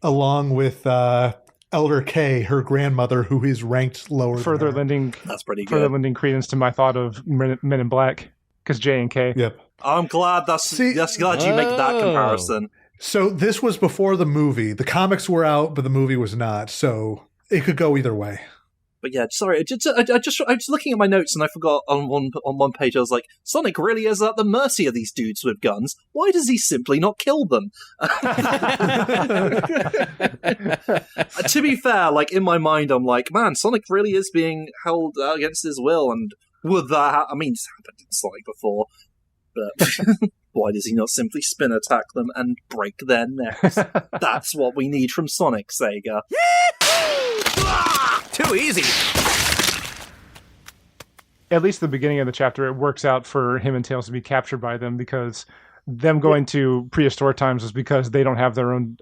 Along with Elder K, her grandmother, who is ranked lower Further than her. lending That's pretty further good. lending credence to my thought of Men in Black, because J and K. Yep. I'm glad glad you make that comparison. So this was before the movie. The comics were out, but the movie was not. So it could go either way. But yeah, sorry, I was looking at my notes and I forgot on one page I was like, Sonic really is at the mercy of these dudes with guns. Why does he simply not kill them? To be fair, like in my mind, I'm like, man, Sonic really is being held against his will, and would that? I mean, it's happened in Sonic before, but why does he not simply spin attack them and break their necks? That's what we need from Sonic, Sega. Too easy. At least the beginning of the chapter, it works out for him and Tails to be captured by them, because them going to prehistoric times is because they don't have their own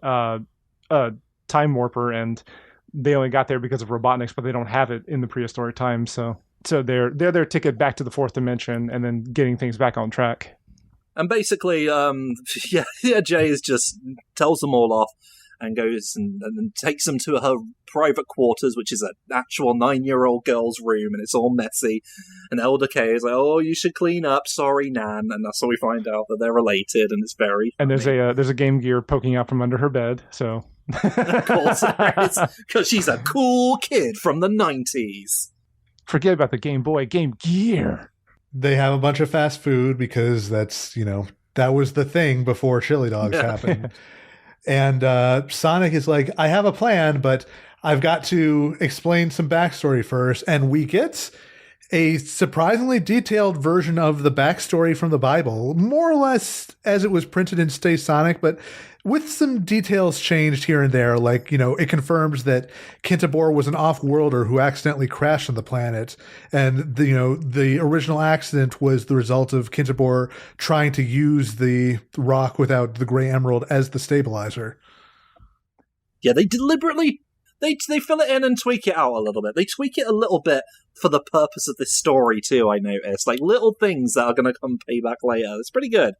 time warper, and they only got there because of Robotnik's, but they don't have it in the prehistoric times. So they're their ticket back to the fourth dimension and then getting things back on track. And basically, Jay is just tells them all off and goes and takes them to her private quarters, which is an actual 9-year-old girl's room, and it's all messy. And Elder K is like, "Oh, you should clean up. Sorry, Nan." And that's how we find out that they're related, and it's very funny. And there's a Game Gear poking out from under her bed. So of course, because she's a cool kid from the 90s. Forget about the Game Boy, Game Gear. They have a bunch of fast food because that's, that was the thing before chili dogs happened. And Sonic is like, I have a plan, but I've got to explain some backstory first. And we get a surprisingly detailed version of the backstory from the Bible, more or less as it was printed in Stay Sonic, but with some details changed here and there. Like, it confirms that Kintabor was an off-worlder who accidentally crashed on the planet. And, the original accident was the result of Kintabor trying to use the rock without the gray emerald as the stabilizer. Yeah, they deliberately... They fill it in and tweak it out a little bit. They tweak it a little bit for the purpose of this story, too, I noticed. Like, little things that are going to come pay back later. It's pretty good.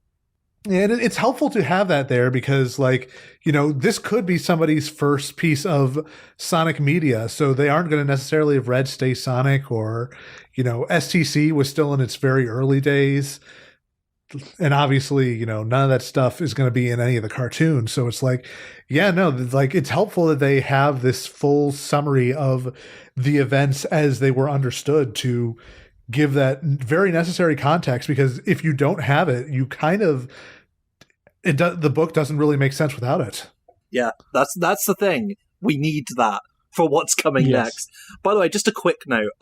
Yeah, and it's helpful to have that there because, this could be somebody's first piece of Sonic media, so they aren't going to necessarily have read Stay Sonic or, STC was still in its very early days. And obviously, none of that stuff is going to be in any of the cartoons. So it's it's helpful that they have this full summary of the events as they were understood to give that very necessary context, because if you don't have it, you the book doesn't really make sense without it. Yeah, that's the thing. We need that for what's coming next. By the way, just a quick note.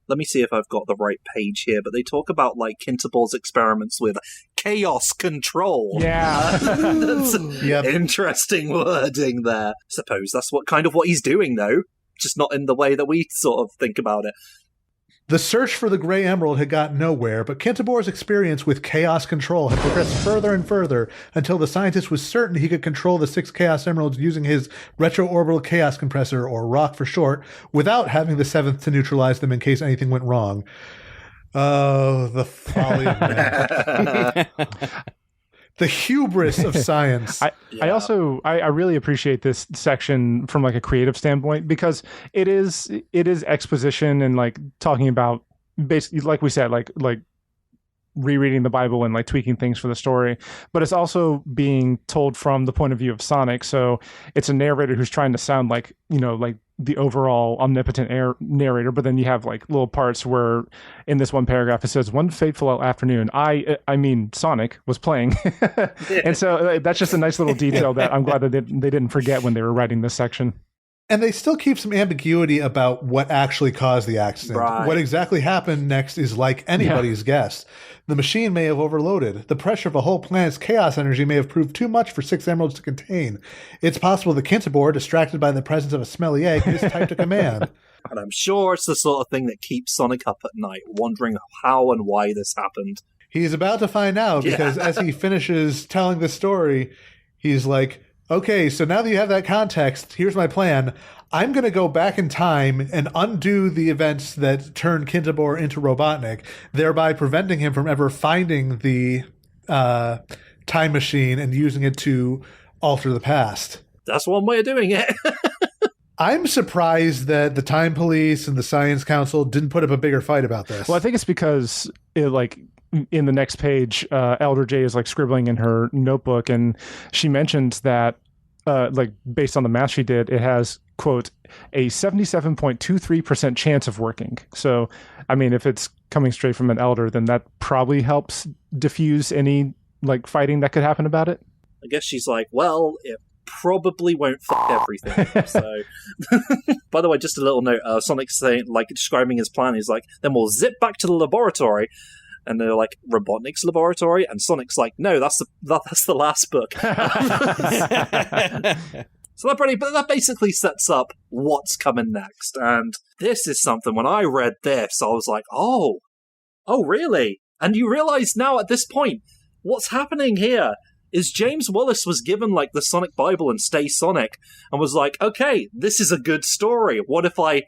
Let me see if I've got the right page here, but they talk about Kintabor's experiments with chaos control. Yeah. That's interesting wording there. Suppose that's what he's doing, though. Just not in the way that we sort of think about it. The search for the Grey Emerald had gotten nowhere, but Kintabor's experience with chaos control had progressed further and further until the scientist was certain he could control the 6 Chaos Emeralds using his retroorbital chaos compressor, or ROC for short, without having the 7th to neutralize them in case anything went wrong. Oh, the folly of man. The hubris of science. I really appreciate this section from a creative standpoint, because it is exposition and talking about basically, like we said, like rereading the Bible and tweaking things for the story, but it's also being told from the point of view of Sonic. So it's a narrator who's trying to sound like the overall omnipotent narrator, but then you have little parts where in this one paragraph it says, "One fateful afternoon, I mean Sonic was playing," and so that's just a nice little detail that I'm glad that they didn't forget when they were writing this section. And they still keep some ambiguity about what actually caused the accident. Right. What exactly happened next is like anybody's guess. The machine may have overloaded. The pressure of a whole planet's chaos energy may have proved too much for 6 emeralds to contain. It's possible the Kintabor, distracted by the presence of a smelly egg, mistyped a command. And I'm sure it's the sort of thing that keeps Sonic up at night, wondering how and why this happened. He's about to find out, because as he finishes telling the story, he's like, okay, so now that you have that context, here's my plan. I'm going to go back in time and undo the events that turned Kintabor into Robotnik, thereby preventing him from ever finding the time machine and using it to alter the past. That's one way of doing it. I'm surprised that the Time Police and the Science Council didn't put up a bigger fight about this. Well, I think it's because in the next page, Elder J is scribbling in her notebook, and she mentions that like based on the math she did, it has, quote, a 77.23% chance of working. So, I mean, if it's coming straight from an elder, then that probably helps diffuse any like fighting that could happen about it. I guess she's like, well, it probably won't fuck everything. So, by the way, just a little note. Sonic's saying, like, describing his plan. He's like, then we'll zip back to the laboratory. And they're like, Robotnik's laboratory? And Sonic's like, no, that's the last book. So that basically sets up what's coming next. And this is something, when I read this, I was like, oh, really? And you realize now at this point, what's happening here is James Wallace was given, like, the Sonic Bible and Stay Sonic, and was like, okay, this is a good story. What if I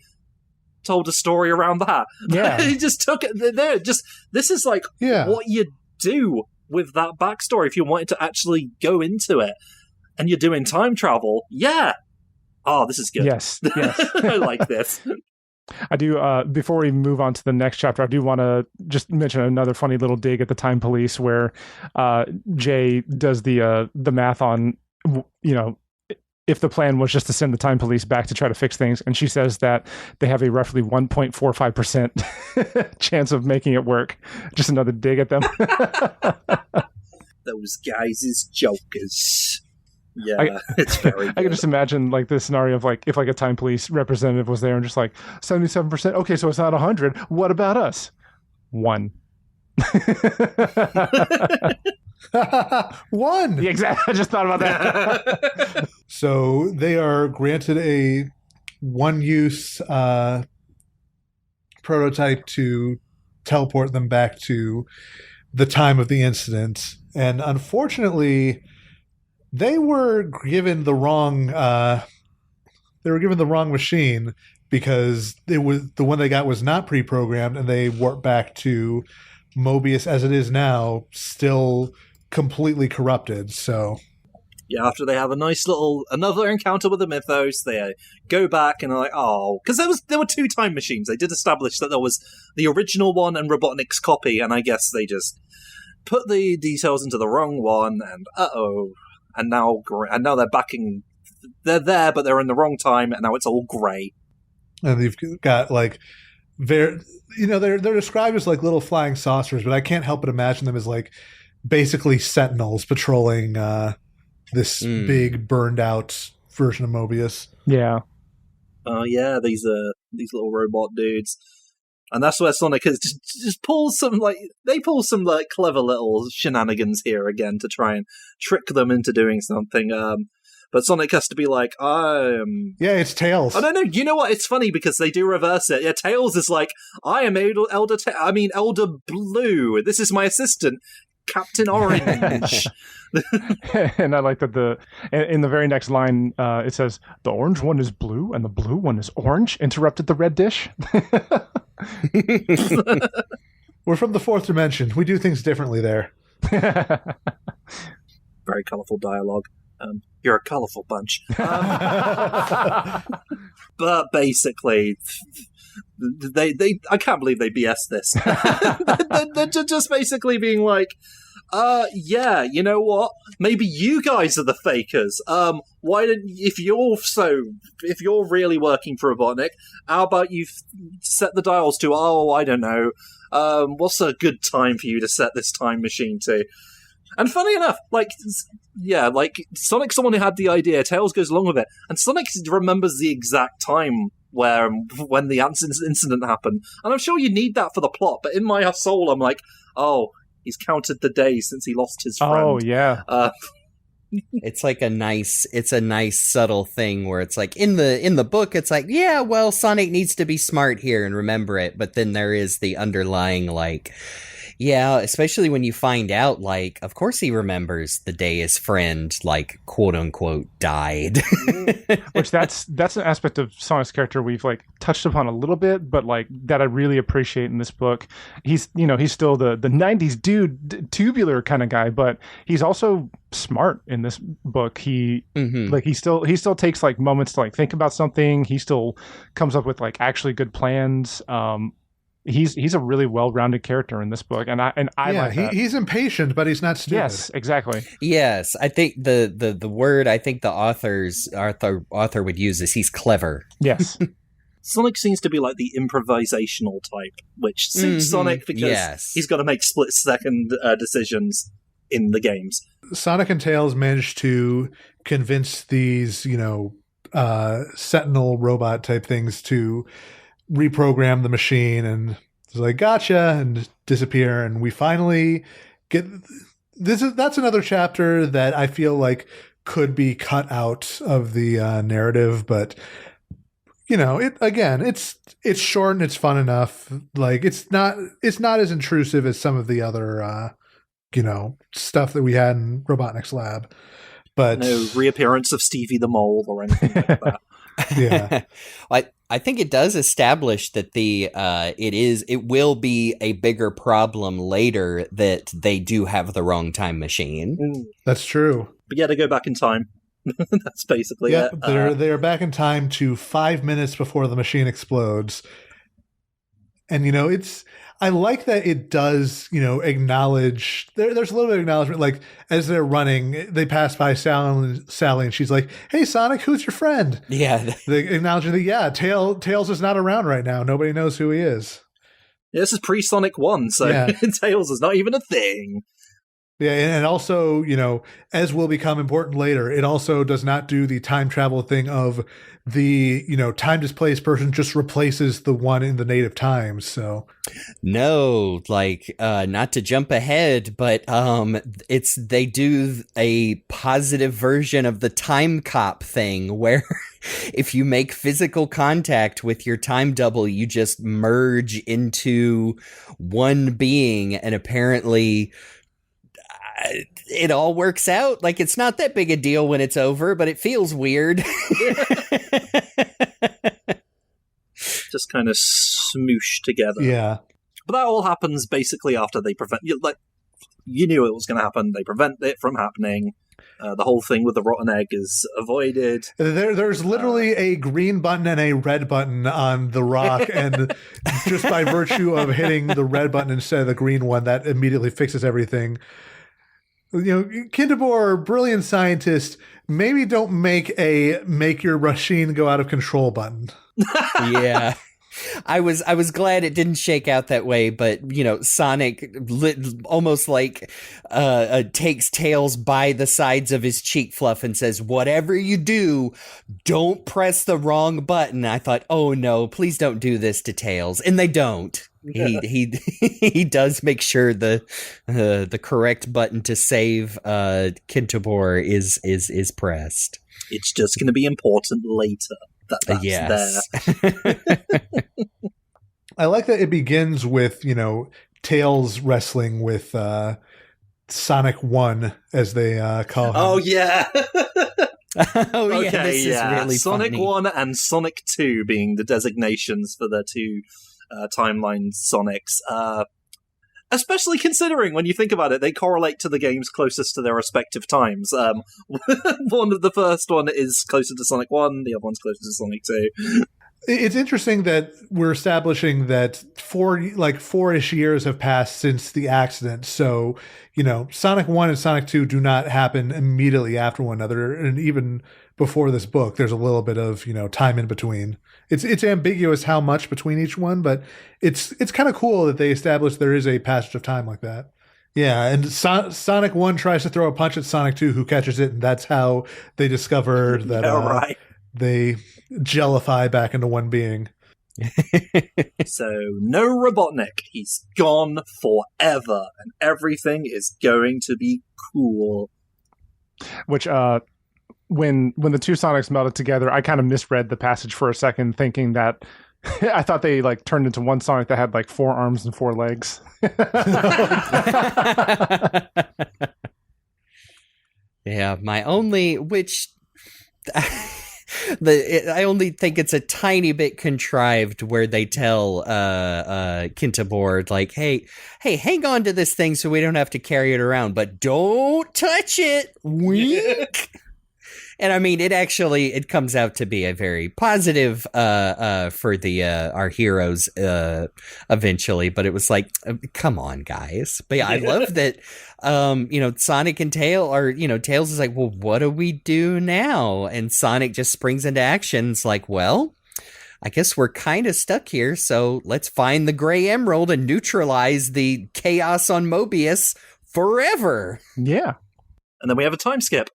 told a story around that? Yeah. He just took it there. This is like what you do with that backstory if you wanted to actually go into it, and you're doing time travel. Yeah. Oh, this is good. Yes. I like this. I do. Before we move on to the next chapter, I do want to just mention another funny little dig at the Time Police, where Jay does the math on, if the plan was just to send the Time Police back to try to fix things, and she says that they have a roughly 1.45% chance of making it work. Just another dig at them. Those guys is jokers. Yeah, it's very good. I can just imagine like the scenario of like if like a Time Police representative was there and just like 77%. Okay, so it's not 100. What about us? 1. 1. Yeah, exactly. I just thought about that. So they are granted a one-use prototype to teleport them back to the time of the incident, and unfortunately, they were given the wrong. They were given the wrong machine because it was the one they got was not pre-programmed, and they warped back to Mobius as it is now, still completely corrupted. So, yeah, after they have a nice another encounter with the Mythos, they go back and are like, oh, because there were 2 time machines. They did establish that there was the original one and Robotnik's copy, and I guess they just put the details into the wrong one, and and now they're backing. They're there, but they're in the wrong time, and now it's all grey. And you've got like they're described as like little flying saucers, but I can't help but imagine them as like basically sentinels patrolling this big burned out version of Mobius. Yeah. Oh yeah, these little robot dudes. And that's where Sonic has just pulls some clever little shenanigans here again to try and trick them into doing something. But Sonic has to be like, yeah, it's Tails. I don't know. You know what? It's funny because they do reverse it. Yeah, Tails is like, I am Elder Blue. This is my assistant, Captain Orange. And I like that in the very next line, it says, the orange one is blue and the blue one is orange, interrupted the red dish. We're from the 4th dimension. We do things differently there. Very colourful dialogue. You're a colourful bunch. But basically, they I can't believe they BS this. They're just basically being like, yeah, you know what? Maybe you guys are the fakers. Why don't if you're really working for Robotnik, how about you set the dials to? Oh, I don't know. What's a good time for you to set this time machine to? And funny enough, Sonic's the one who had the idea. Tails goes along with it, and Sonic remembers the exact time when the incident happened. And I'm sure you need that for the plot, but in my soul, I'm like, oh, he's counted the days since he lost his friend. Oh yeah. It's like a nice subtle thing where it's like in the book, it's like, yeah, well, Sonic needs to be smart here and remember it, but then there is the underlying like. Yeah, especially when you find out, like, of course he remembers the day his friend, like, quote-unquote, died. Which that's an aspect of Sonic's character we've, like, touched upon a little bit, but, like, that I really appreciate in this book. He's still the 90s dude, tubular kind of guy, but he's also smart in this book. He still takes, like, moments to, like, think about something. He still comes up with, like, actually good plans. he's a really well-rounded character in this book, and I like that. He's impatient, but he's not stupid. Yes, exactly. Yes, I think the word I think the author would use is he's clever. Yes. Sonic seems to be like the improvisational type, which suits Sonic because he's got to make split-second decisions in the games. Sonic and Tails managed to convince these, Sentinel robot type things to reprogram the machine, and it's like, gotcha, and disappear. And we finally get that's another chapter that I feel like could be cut out of the narrative, but it's short and it's fun enough. Like it's not as intrusive as some of the other stuff that we had in Robotnik's lab. But no reappearance of Stevie the Mole or anything like that. Yeah. I think it does establish that it will be a bigger problem later that they do have the wrong time machine. That's true. But yeah, they go back in time. That's basically it. They're back in time to 5 minutes before the machine explodes. And I like that it does, acknowledge there's a little bit of acknowledgement, like as they're running, they pass by Sally and she's like, "Hey Sonic, who's your friend?" Yeah. They acknowledging that Tails is not around right now. Nobody knows who he is. Yeah, this is pre-Sonic 1, so Tails is not even a thing. Yeah, and also, as will become important later, it also does not do the time travel thing of the, time displaced person just replaces the one in the native time. So no, not to jump ahead, but they do a positive version of the time cop thing where if you make physical contact with your time double, you just merge into one being, and apparently it all works out. Like, it's not that big a deal when it's over, but it feels weird. Just kind of smoosh together. Yeah. But that all happens basically after they prevent... you knew it was going to happen. They prevent it from happening. The whole thing with the rotten egg is avoided. There's literally a green button and a red button on the rock, and just by virtue of hitting the red button instead of the green one, that immediately fixes everything. Kindabor, brilliant scientist, maybe don't make your machine go out of control button. Yeah. I was glad it didn't shake out that way, but Sonic almost takes Tails by the sides of his cheek fluff and says, "Whatever you do, don't press the wrong button." I thought, oh no, please don't do this to Tails, and they don't. He does make sure the correct button to save Kintabor is pressed. It's just going to be important later. That's there. I like that it begins with, Tails wrestling with Sonic 1, as they call him. Oh, yeah. This is really Sonic funny. 1 and Sonic 2 being the designations for the two timeline Sonics. Especially considering, when you think about it, they correlate to the games closest to their respective times. The first one is closer to Sonic 1, the other one's closer to Sonic 2. It's interesting that we're establishing that 4-ish years have passed since the accident. So, Sonic 1 and Sonic 2 do not happen immediately after one another. And even before this book, there's a little bit of, time in between. It's ambiguous how much between each one, but it's kind of cool that they established there is a passage of time like that. Yeah, and Sonic 1 tries to throw a punch at Sonic 2, who catches it, and that's how they discover that they gellify back into one being. So, no Robotnik. He's gone forever, and everything is going to be cool. Which, when the two Sonics melted together, I kind of misread the passage for a second, thinking that I thought they turned into one Sonic that had 4 arms and 4 legs. Yeah, I only think it's a tiny bit contrived where they tell Kintabor, hey, hang on to this thing so we don't have to carry it around, but don't touch it. Wink. And I mean, it comes out to be a very positive for our heroes eventually. But it was like, come on, guys. But yeah, I love that. Sonic and Tails is like, well, what do we do now? And Sonic just springs into action. It's like, well, I guess we're kind of stuck here. So let's find the Gray Emerald and neutralize the chaos on Mobius forever. Yeah. And then we have a time skip.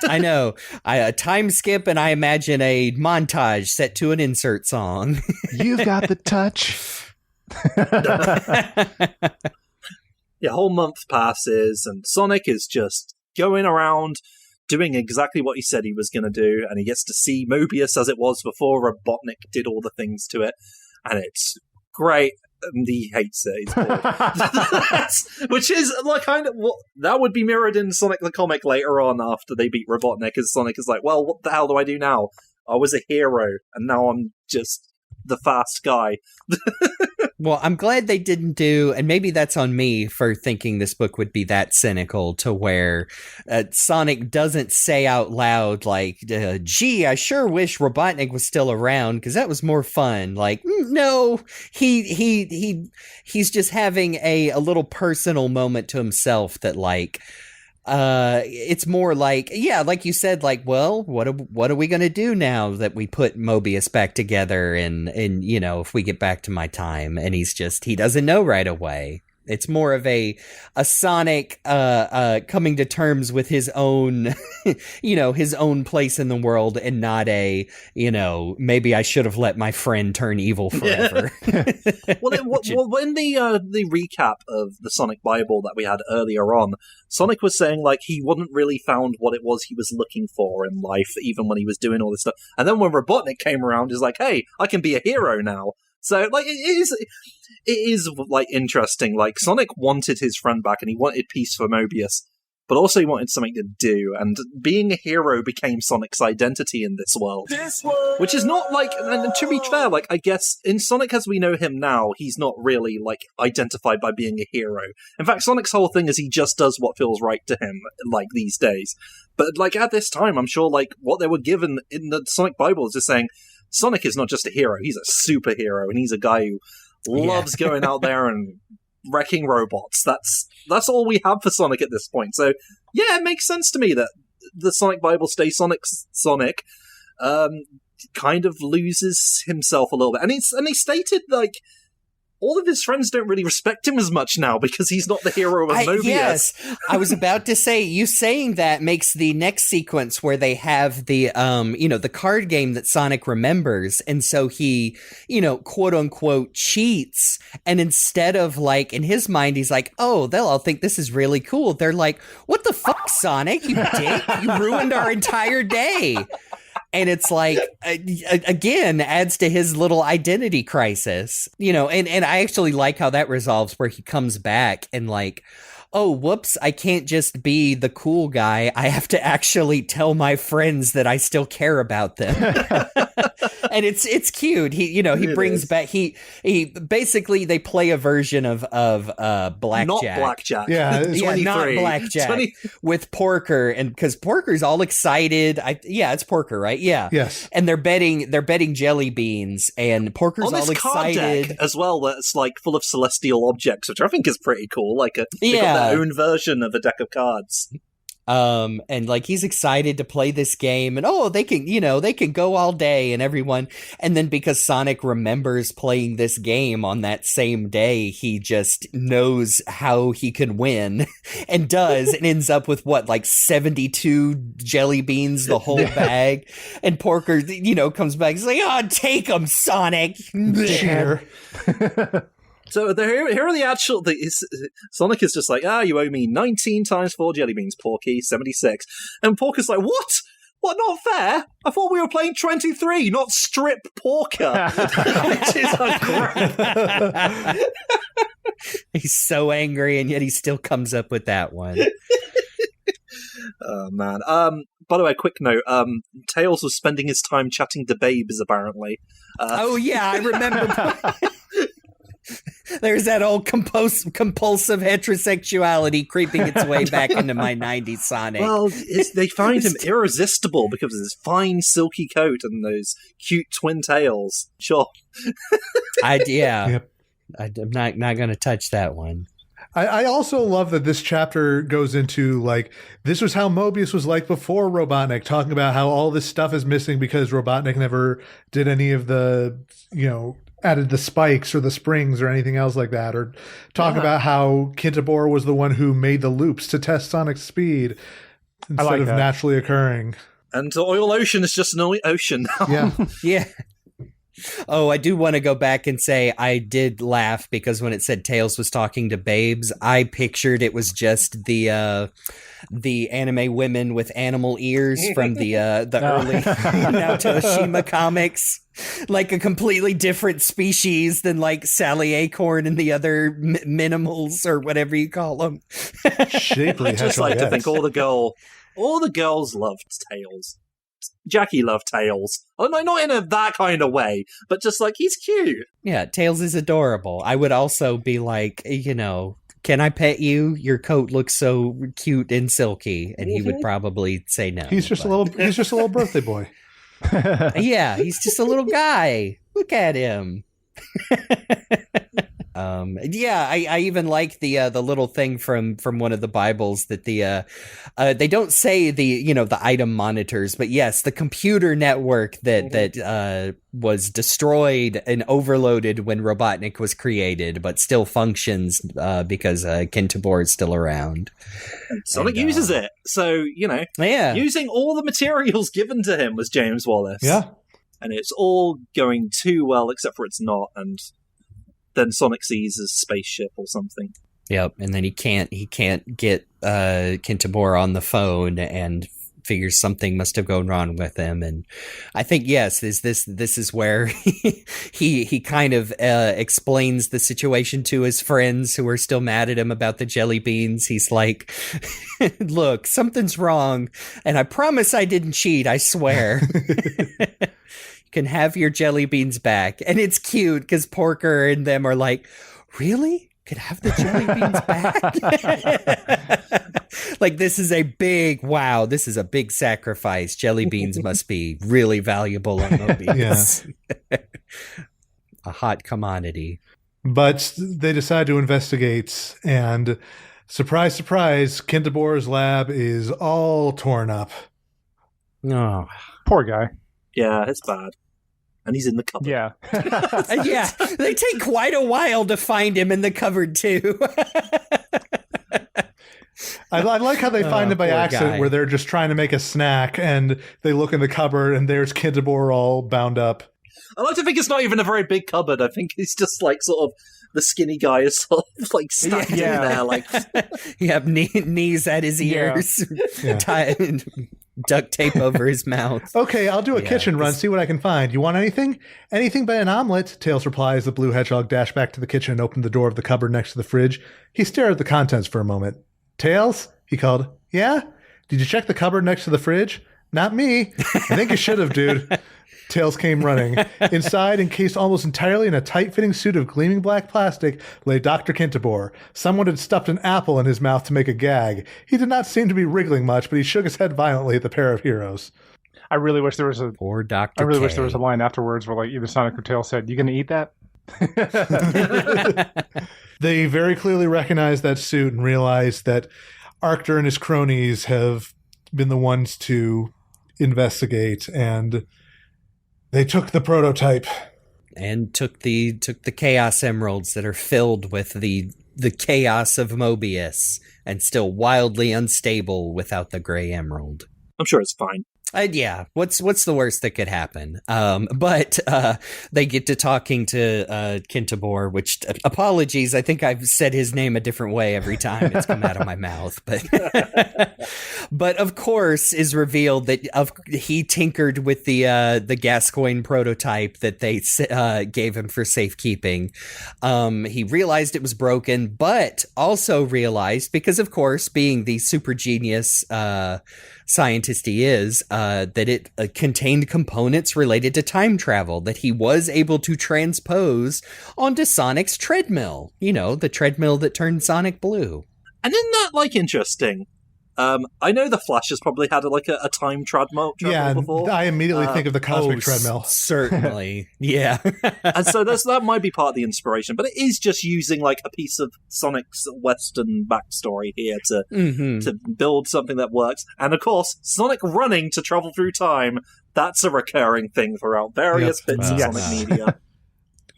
I know. A time skip, and I imagine a montage set to an insert song. You've got the touch. Yeah, a whole month passes, and Sonic is just going around doing exactly what he said he was going to do, and he gets to see Mobius as it was before Robotnik did all the things to it, and it's great. And he hates it. He's bored. Which is like kind of what that would be mirrored in Sonic the Comic later on after they beat Robotnik. As Sonic is like, well, what the hell do I do now? I was a hero, and now I'm just the fast guy. Well, I'm glad they didn't do, and maybe that's on me for thinking this book would be that cynical to where Sonic doesn't say out loud like, gee, I sure wish Robotnik was still around because that was more fun. Like, no, he's just having a little personal moment to himself that like, it's more like, yeah, like you said, like, well, what are we going to do now that we put Mobius back together and if we get back to my time, and he doesn't know right away. It's more of a Sonic coming to terms with his own, his own place in the world, and not maybe I should have let my friend turn evil forever. Well, in the recap of the Sonic Bible that we had earlier on, Sonic was saying like he wouldn't really found what it was he was looking for in life, even when he was doing all this stuff. And then when Robotnik came around, he's like, hey, I can be a hero now. So, like, it is like interesting. Like, Sonic wanted his friend back, and he wanted peace for Mobius, but also he wanted something to do. And being a hero became Sonic's identity in this world, which is not like. And to be fair, like, I guess in Sonic as we know him now, he's not really like identified by being a hero. In fact, Sonic's whole thing is he just does what feels right to him, like these days. But like at this time, I'm sure like what they were given in the Sonic Bible is just saying, Sonic is not just a hero, he's a superhero, and he's a guy who loves going out there and wrecking robots. That's all we have for Sonic at this point. So, yeah, it makes sense to me that the Sonic Bible stays Sonic kind of loses himself a little bit. And he stated, like, all of his friends don't really respect him as much now because he's not the hero of Mobius. Yes, I was about to say, you saying that makes the next sequence where they have the, the card game that Sonic remembers. And so he, quote unquote cheats. And instead of like, in his mind, he's like, oh, they'll all think this is really cool. They're like, what the fuck, Sonic? You dick. You ruined our entire day. And it's like, again, adds to his little identity crisis, and I actually like how that resolves where he comes back and like, oh, whoops, I can't just be the cool guy. I have to actually tell my friends that I still care about them. And it's cute. He brings back, he basically, they play a version of Blackjack. Not Blackjack. Yeah, not Blackjack. With Porker, and because Porker's all excited. It's Porker, right? Yeah. Yes. And they're betting jelly beans, and Porker's all excited. Card deck as well, that's like full of celestial objects, which I think is pretty cool. Like they got their own version of a deck of cards. And like he's excited to play this game, and they can go all day, and everyone, and then because Sonic remembers playing this game on that same day, he just knows how he can win and does, and ends up with like 72 jelly beans, the whole bag. And Porker, comes back, he's like, oh, take them, Sonic. Cheater. So here are the actual... Sonic is just like, you owe me 19 times 4 jelly beans, Porky, 76. And Porky's like, what? What, not fair? I thought we were playing 23, not strip Porker. Which is great. He's so angry, and yet he still comes up with that one. Oh, man. By the way, quick note. Tails was spending his time chatting to babes, apparently. I remember... There's that old compulsive heterosexuality creeping its way back into my 90s Sonic. Well, they find him irresistible because of his fine silky coat and those cute twin tails. Sure. Yep. I'm not going to touch that one. I also love that this chapter goes into, like, this was how Mobius was like before Robotnik, talking about how all this stuff is missing because Robotnik never did any of the, added the spikes or the springs or anything else like that, or talking about how Kintabor was the one who made the loops to test Sonic's speed instead of naturally occurring. And Oil Ocean is just an ocean now. Yeah. Yeah. Oh, I do want to go back and say I did laugh because when it said Tails was talking to babes, I pictured it was just the anime women with animal ears from the early Naoto Oshima comics, like a completely different species than like Sally Acorn and the other minimals or whatever you call them. Shapely. I just like to think all the girls loved Tails. Jackie loved Tails. Oh, no, not in that kind of way, but just like, he's cute. Yeah, Tails is adorable. I would also be like, can I pet you? Your coat looks so cute and silky. And he would probably say no. He's just a little birthday boy. Yeah, he's just a little guy. Look at him. I even like the little thing from one of the Bibles that they don't say the item monitors, but yes, the computer network that was destroyed and overloaded when Robotnik was created, but still functions because Kintabor is still around. Sonic uses it, so using all the materials given to him was James Wallace. Yeah, and it's all going too well, except for it's not, and then Sonic sees his spaceship or something. Yep, and then he can't get Kintabor on the phone and figures something must have gone wrong with him. And I think this is where he kind of explains the situation to his friends who are still mad at him about the jelly beans. He's like, "Look, something's wrong, and I promise I didn't cheat. I swear." Can have your jelly beans back. And it's cute because Porker and them are like, really? Could have the jelly beans back? Like, this is a big sacrifice. Jelly beans must be really valuable on Mobius. Yeah. A hot commodity. But they decide to investigate, and surprise, surprise, Kintabor's lab is all torn up. Oh, poor guy. Yeah, it's bad. And he's in the cupboard. Yeah. Yeah, they take quite a while to find him in the cupboard, too. I like how they find him by accident, where they're just trying to make a snack, and they look in the cupboard, and there's Kintabor all bound up. I like to think it's not even a very big cupboard. I think it's just like sort of the skinny guy is sort of like stacked in there. Like, you have knees at his ears, tied, duct tape over his mouth. Okay, I'll do a kitchen run, see what I can find. You want anything? Anything but an omelet, Tails replies. The blue hedgehog dashed back to the kitchen and opened the door of the cupboard next to the fridge. He stared at the contents for a moment. Tails? He called. Yeah? Did you check the cupboard next to the fridge? Not me. I think you should have, dude. Tails came running. Inside, encased almost entirely in a tight-fitting suit of gleaming black plastic, lay Dr. Kintabor. Someone had stuffed an apple in his mouth to make a gag. He did not seem to be wriggling much, but he shook his head violently at the pair of heroes. I really wish there was a Poor Dr. I really K. wish there was a line afterwards where like either Sonic or Tails said, "You gonna eat that?" They very clearly recognize that suit and realize that Arctur and his cronies have been the ones to investigate, and they took the prototype and took the Chaos Emeralds that are filled with the chaos of Mobius and still wildly unstable without the Gray Emerald. I'm sure it's fine. What's the worst that could happen? But they get to talking to Kintabor, which, apologies, I think I've said his name a different way every time it's come out of my mouth. But of course is revealed that he tinkered with the Gauss-Coyne prototype that they gave him for safekeeping. He realized it was broken, but also realized, because of course, being the super genius scientist he is, that it contained components related to time travel that he was able to transpose onto Sonic's treadmill. You know, the treadmill that turned Sonic blue. And isn't that, like, interesting? I know the Flash has probably had a time treadmill before. I immediately think of the cosmic treadmill. Certainly, yeah. And so that might be part of the inspiration, but it is just using like a piece of Sonic's Western backstory here to build something that works. And of course, Sonic running to travel through time, that's a recurring thing throughout various bits of Sonic media.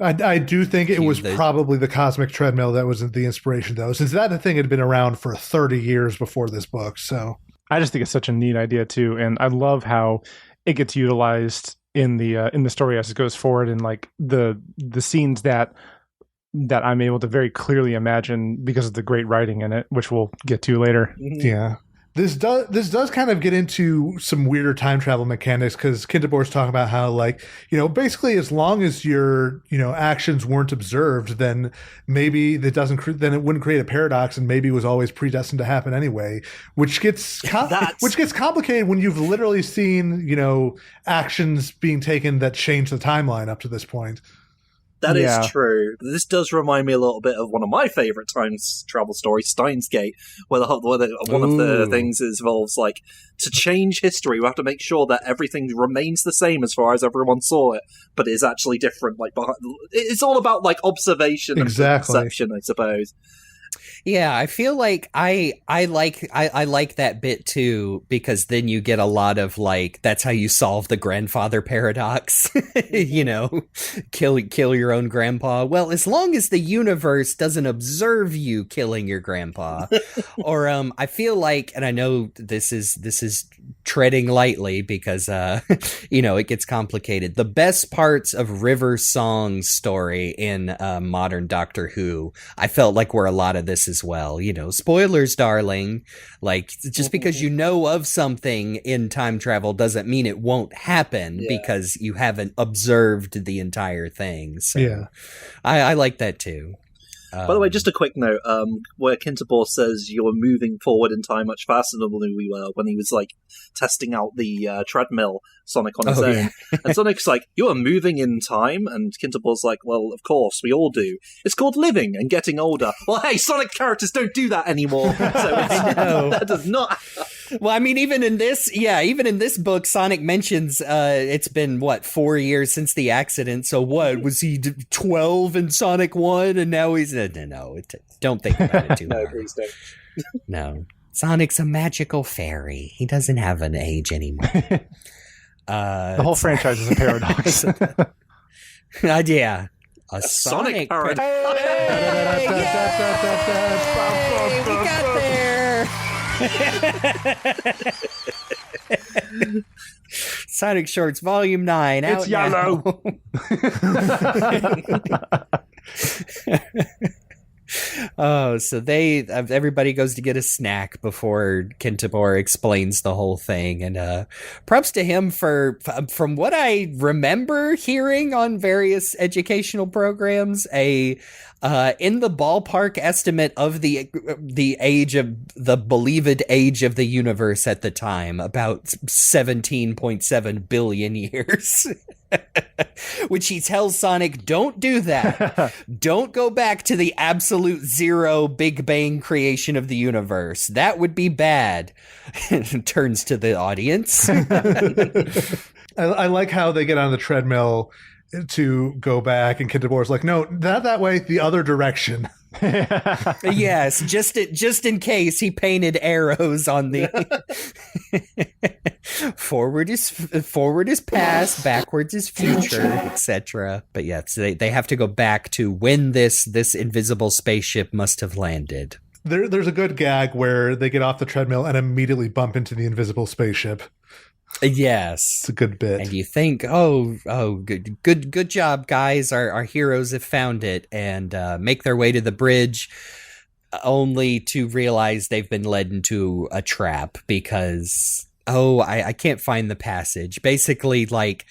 I do think it was probably the cosmic treadmill that was the inspiration, though, since that thing had been around for 30 years before this book. So I just think it's such a neat idea too, and I love how it gets utilized in the story as it goes forward, and like the scenes that I'm able to very clearly imagine because of the great writing in it, which we'll get to later. Yeah. This does kind of get into some weirder time travel mechanics, because Kinderborg's talking about how, like, you know, basically as long as your, you know, actions weren't observed, then maybe then it wouldn't create a paradox, and maybe it was always predestined to happen anyway, which gets complicated when you've literally seen, you know, actions being taken that change the timeline up to this point. That is true. This does remind me a little bit of one of my favorite time travel stories, Steins Gate, where one of the things involves, like, to change history, we have to make sure that everything remains the same as far as everyone saw it, but is actually different. Like, it's all about like observation and perception, I suppose. Yeah, I feel like I like that bit too, because then you get a lot of, like, that's how you solve the grandfather paradox. You know, kill your own grandpa. Well, as long as the universe doesn't observe you killing your grandpa. Or I feel like, and I know this is treading lightly because you know, it gets complicated. The best parts of River Song's story in modern Doctor Who, I felt like were a lot of this as well. You know, spoilers, darling. Like, just because you know of something in time travel doesn't mean it won't happen because you haven't observed the entire thing. So yeah, I like that too. By the way, just a quick note, where Kinterbor says you're moving forward in time much faster than we were, when he was, like, testing out the treadmill, Sonic on his own. Yeah. And Sonic's like, you are moving in time? And Kinterbor's like, well, of course, we all do. It's called living and getting older. Well, hey, Sonic characters don't do that anymore. So that does not... Well, I mean, even in this book, Sonic mentions it's been, 4 years since the accident. So what, was he 12 in Sonic 1 and now he's... No, don't think about it too hard. No, please don't. No. Sonic's a magical fairy. He doesn't have an age anymore. The whole franchise is a paradox. Yeah. A Sonic paradox. Hey, we got there. Sonic Shorts Volume 9 out. It's yellow. Oh, so everybody goes to get a snack before Kinterbor explains the whole thing, and props to him from what I remember hearing on various educational programs, in the ballpark estimate of the age of the believed age of the universe at the time, about 17.7 billion years. Which he tells Sonic, don't do that. Don't go back to the absolute zero Big Bang creation of the universe. That would be bad. Turns to the audience. I like how they get on the treadmill to go back, and Kinterbor's like, no, not that way, the other direction. Yes, just in case he painted arrows on the forward is past, backwards is future, etc. But yeah, so they have to go back to when this invisible spaceship must have landed. There's a good gag where they get off the treadmill and immediately bump into the invisible spaceship. Yes, it's a good bit, and you think, oh, good job, guys. Our heroes have found it and make their way to the bridge, only to realize they've been led into a trap because I can't find the passage. Basically, like,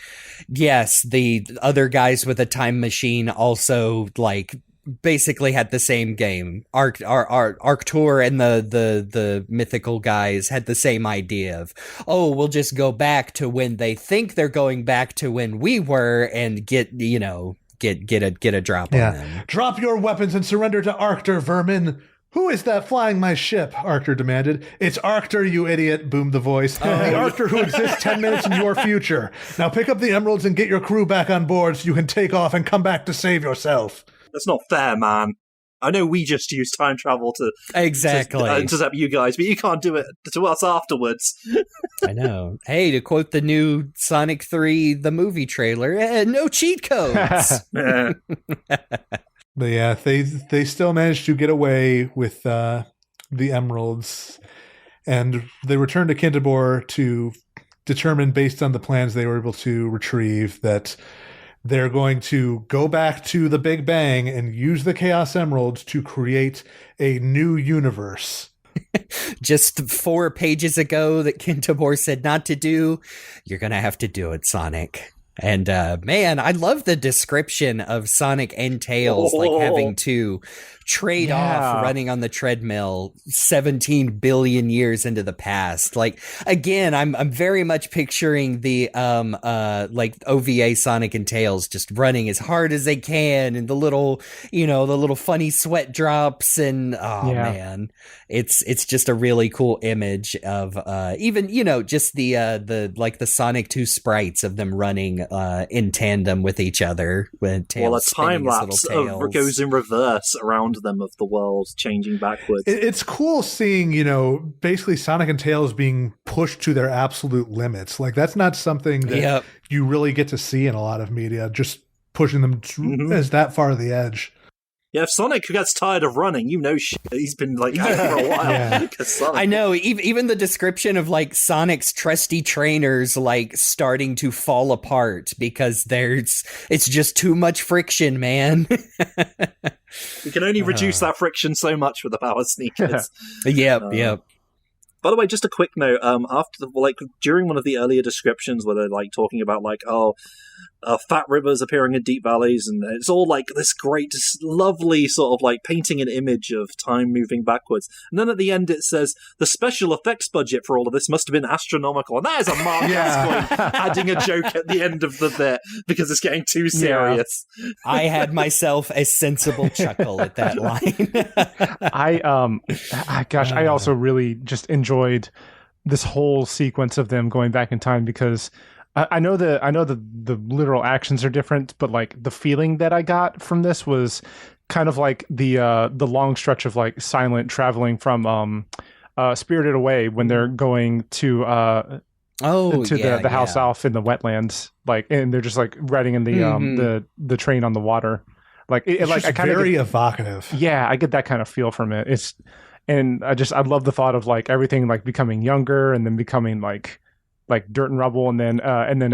yes, the other guys with a time machine also, like, basically had the same game. Arctur and the mythical guys had the same idea of, oh, we'll just go back to when they think they're going back to when we were and get a drop on them. Drop your weapons and surrender to Arctur, vermin. Who is that flying my ship? Arctur demanded. It's Arctur, you idiot, boomed the voice. The Arctur who exists 10 minutes in your future. Now pick up the emeralds and get your crew back on board so you can take off and come back to save yourself. That's not fair, man. I know we just use time travel to zap you guys, but you can't do it to us afterwards. I know. Hey, to quote the new Sonic 3, the movie trailer, no cheat codes. But yeah, they still managed to get away with the emeralds, and they returned to Kintobor to determine, based on the plans they were able to retrieve, that they're going to go back to the Big Bang and use the Chaos Emeralds to create a new universe. Just 4 pages ago that Kintobor said not to do, you're going to have to do it, Sonic. And man, I love the description of Sonic and Tails like having to trade off running on the treadmill 17 billion years into the past. Like, again, I'm very much picturing the like OVA Sonic and Tails just running as hard as they can, and the little funny sweat drops, and man, it's just a really cool image of even just the like the Sonic 2 sprites of them running in tandem with each other. When Tails a time lapse goes in reverse around them of the world changing backwards. It's cool seeing, basically Sonic and Tails being pushed to their absolute limits. Like, that's not something that you really get to see in a lot of media, just pushing them as that far to the edge. Yeah, if Sonic gets tired of running, he's been like out for a while. I know, even the description of like Sonic's trusty trainers like starting to fall apart because it's just too much friction, man. You can only reduce that friction so much with the power sneakers. Yep. By the way, just a quick note. During one of the earlier descriptions where they're like talking about like, fat rivers appearing in deep valleys, and it's all like this great, lovely sort of like painting an image of time moving backwards. And then at the end it says the special effects budget for all of this must have been astronomical. And that is a Mark Gauss-Coyne adding a joke at the end of the bit because it's getting too serious. Yeah. I had myself a sensible chuckle at that line. I also really just enjoyed this whole sequence of them going back in time, because I know the literal actions are different, but like the feeling that I got from this was kind of like the long stretch of like silent traveling from Spirited Away when they're going to the house off in the wetlands, like, and they're just like riding in the train on the water. Like it's like just very evocative. Yeah, I get that kind of feel from it. And I love the thought of like everything like becoming younger and then becoming like dirt and rubble, and then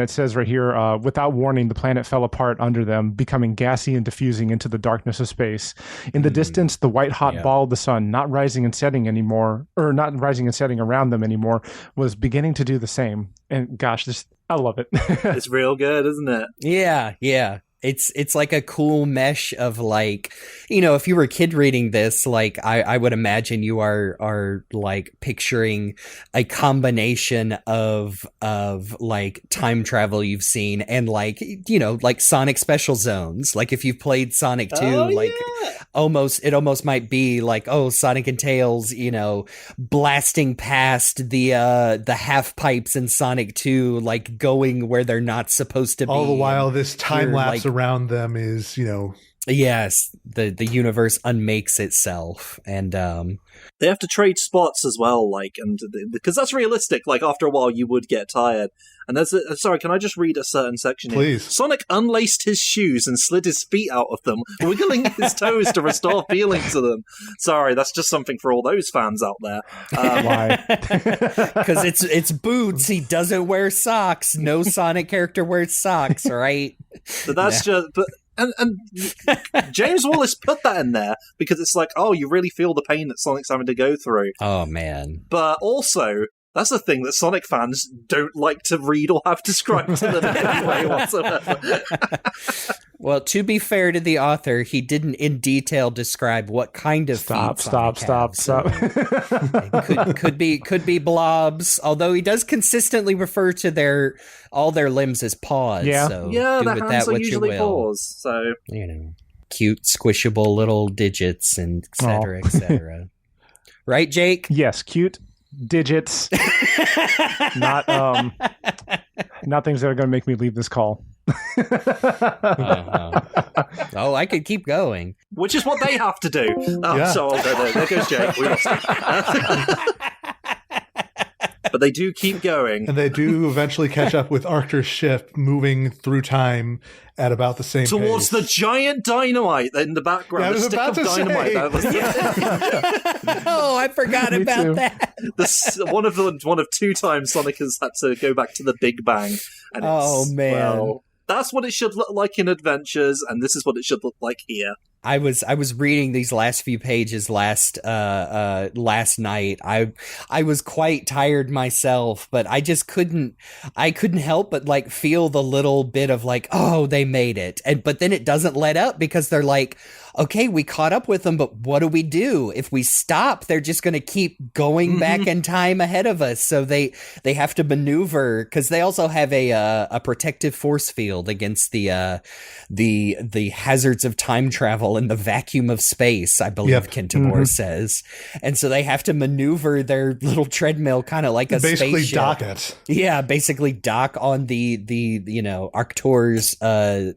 it says right here, without warning, the planet fell apart under them, becoming gassy and diffusing into the darkness of space. In the distance, the white hot ball of the sun, not rising and setting around them anymore, was beginning to do the same. And gosh, I love it. It's real good, isn't it? Yeah. It's like a cool mesh of like, if you were a kid reading this, like I would imagine you are like picturing a combination of like time travel you've seen and like, like Sonic special zones. Like if you've played Sonic 2, it almost might be like, Sonic and Tails, blasting past the half pipes in Sonic 2, like going where they're not supposed to be. All the while this time lapse around them is, yes, the universe unmakes itself, and they have to trade spots as well, like, and because that's realistic. Like after a while, you would get tired. And sorry, can I just read a certain section here? Please. Sonic unlaced his shoes and slid his feet out of them, wiggling his toes to restore feeling to them. Sorry, that's just something for all those fans out there. Why? Because it's boots. He doesn't wear socks. No Sonic character wears socks, right? So that's just. But, and James Wallace put that in there because it's like, you really feel the pain that Sonic's having to go through. Oh, man. But also, that's the thing that Sonic fans don't like to read or have described to them in any way whatsoever. Well, to be fair to the author, he didn't in detail describe what kind of Stop. feet Sonic have, so it could be blobs, although he does consistently refer to all their limbs as paws. Yeah. So Yeah, do the with hands that are what you usually will. paws. So Cute, squishable little digits, and et cetera, et cetera. Right, Jake? Yes, cute digits. not things that are going to make me leave this call. Oh, I could keep going. which is what they have to do. Oh, Yeah. so there goes Jake. We lost him. But they do keep going. And they do eventually catch up with Arctur's ship moving through time at about the same Towards the pace. giant dynamite in the background. Yeah, I the was stick about of to say. dynamite. That was Oh, I forgot Me about too. that. one of two times Sonic has had to go back to the Big Bang. And it's, Oh, man. Well, that's what it should look like in Adventures, and this is what it should look like here. I was reading these last few pages last night. I was quite tired myself, but I just couldn't help but like feel the little bit of like, oh, they made it. But then it doesn't let up because they're like, okay, we caught up with them, but what do we do? If we stop, they're just going to keep going back in time ahead of us. So they have to maneuver because they also have a protective force field against the hazards of time travel in the vacuum of space, I believe Yep. Kentamore says. And so they have to maneuver their little treadmill kind of like a basically spaceship. dock it. Yeah, basically dock on the Arctur's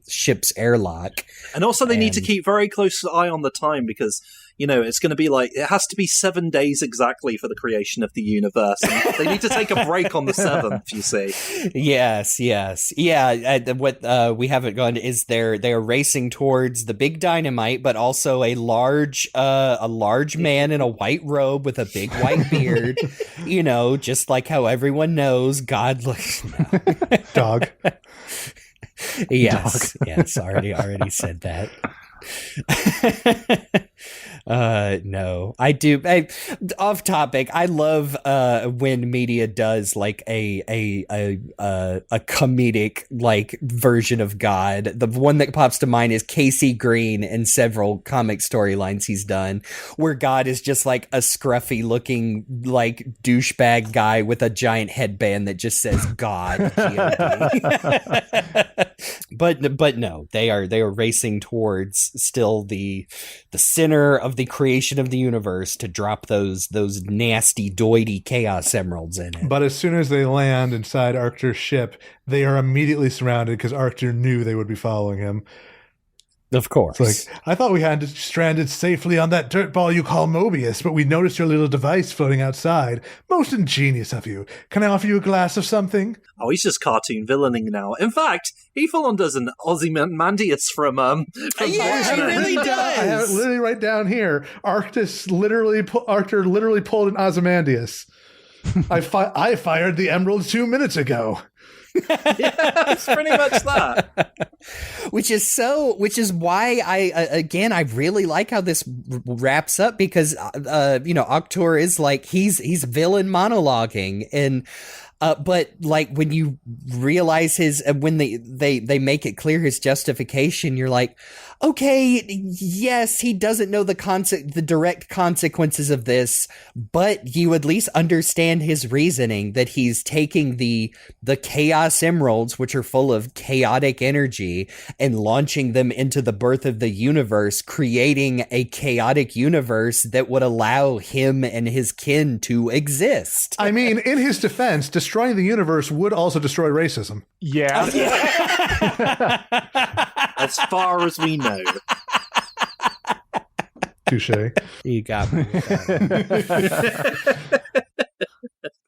ship's airlock. And also they need to And- keep very close eye on the time because, it's going to be like, it has to be 7 days exactly for the creation of the universe. And they need to take a break on the 7th, you see. Yes. Yeah. What we haven't gone is they're racing towards the big dynamite, but also a large man in a white robe with a big white beard. Just like how everyone knows God looks. No. Dog. Yes. Already said that. No, I do. Off topic. I love when media does like a comedic like version of God. The one that pops to mind is Casey Green in several comic storylines he's done, where God is just like a scruffy looking like douchebag guy with a giant headband that just says God. G-O-D. But no, they are racing towards still the center of the creation of the universe to drop those nasty doity chaos emeralds in it. But as soon as they land inside Arctur's ship, they are immediately surrounded because Arctur knew they would be following him. Of course. It's like, I thought we had stranded safely on that dirt ball you call Mobius, but we noticed your little device floating outside. Most ingenious of you. Can I offer you a glass of something? Oh, he's just cartoon villaining now. In fact, he full on does an Ozymandias from Yeah, he Watchmen. really does. I have it literally right down here. Arctur literally pulled an Ozymandias. I fired the emerald 2 minutes ago. Yeah, it's pretty much that. Which is why I really like how this wraps up because Octor is like he's villain monologuing and but like when you realize when they make it clear his justification, you're like, okay, yes, he doesn't know the direct consequences of this, but you at least understand his reasoning that he's taking the chaos emeralds, which are full of chaotic energy, and launching them into the birth of the universe, creating a chaotic universe that would allow him and his kin to exist. I mean, in his defense, destroying the universe would also destroy racism. Yeah. As far as we know. Touche. You got me.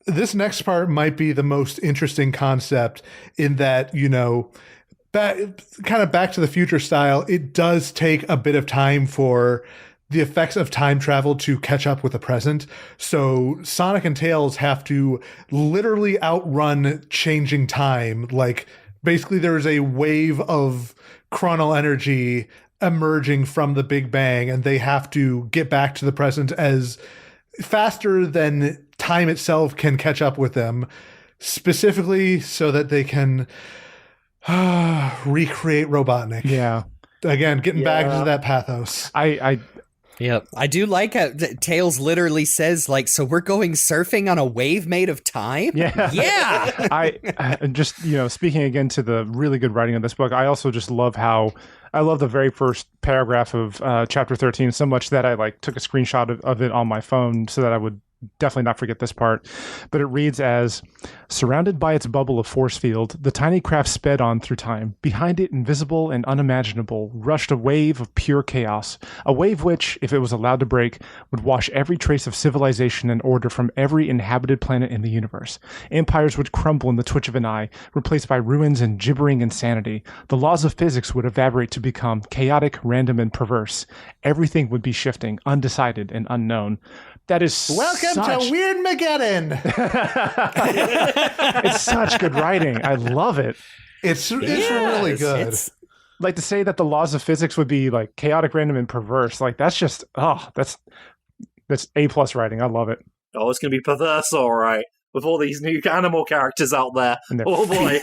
This next part might be the most interesting concept in that, kind of Back to the Future style, it does take a bit of time for the effects of time travel to catch up with the present. So Sonic and Tails have to literally outrun changing time. Like, basically there's a wave of chronal energy emerging from the Big Bang, and they have to get back to the present as faster than time itself can catch up with them, specifically so that they can Recreate Robotnik. Yeah. Again, getting back Yeah. into that pathos. Yep. I do like how Tails literally says, like, so we're going surfing on a wave made of time? Yeah. Yeah. I just, speaking again to the really good writing of this book, I also just love how I love the very first paragraph of chapter 13 so much that I like took a screenshot of it on my phone so that I would definitely not forget this part. But it reads as, surrounded by its bubble of force field, the tiny craft sped on through time. Behind it, invisible and unimaginable, rushed a wave of pure chaos. A wave which, if it was allowed to break, would wash every trace of civilization and order from every inhabited planet in the universe. Empires would crumble in the twitch of an eye, replaced by ruins and gibbering insanity. The laws of physics would evaporate to become chaotic, random, and perverse. Everything would be shifting, undecided, and unknown. That is Welcome to Weird Mageddon. It's such good writing. I love it. It's really good. It's, Like to say that the laws of physics would be like chaotic, random, and perverse. Like that's just that's A+ writing. I love it. Oh, it's going to be perverse, all right, with all these new animal characters out there. And they're Oh boy.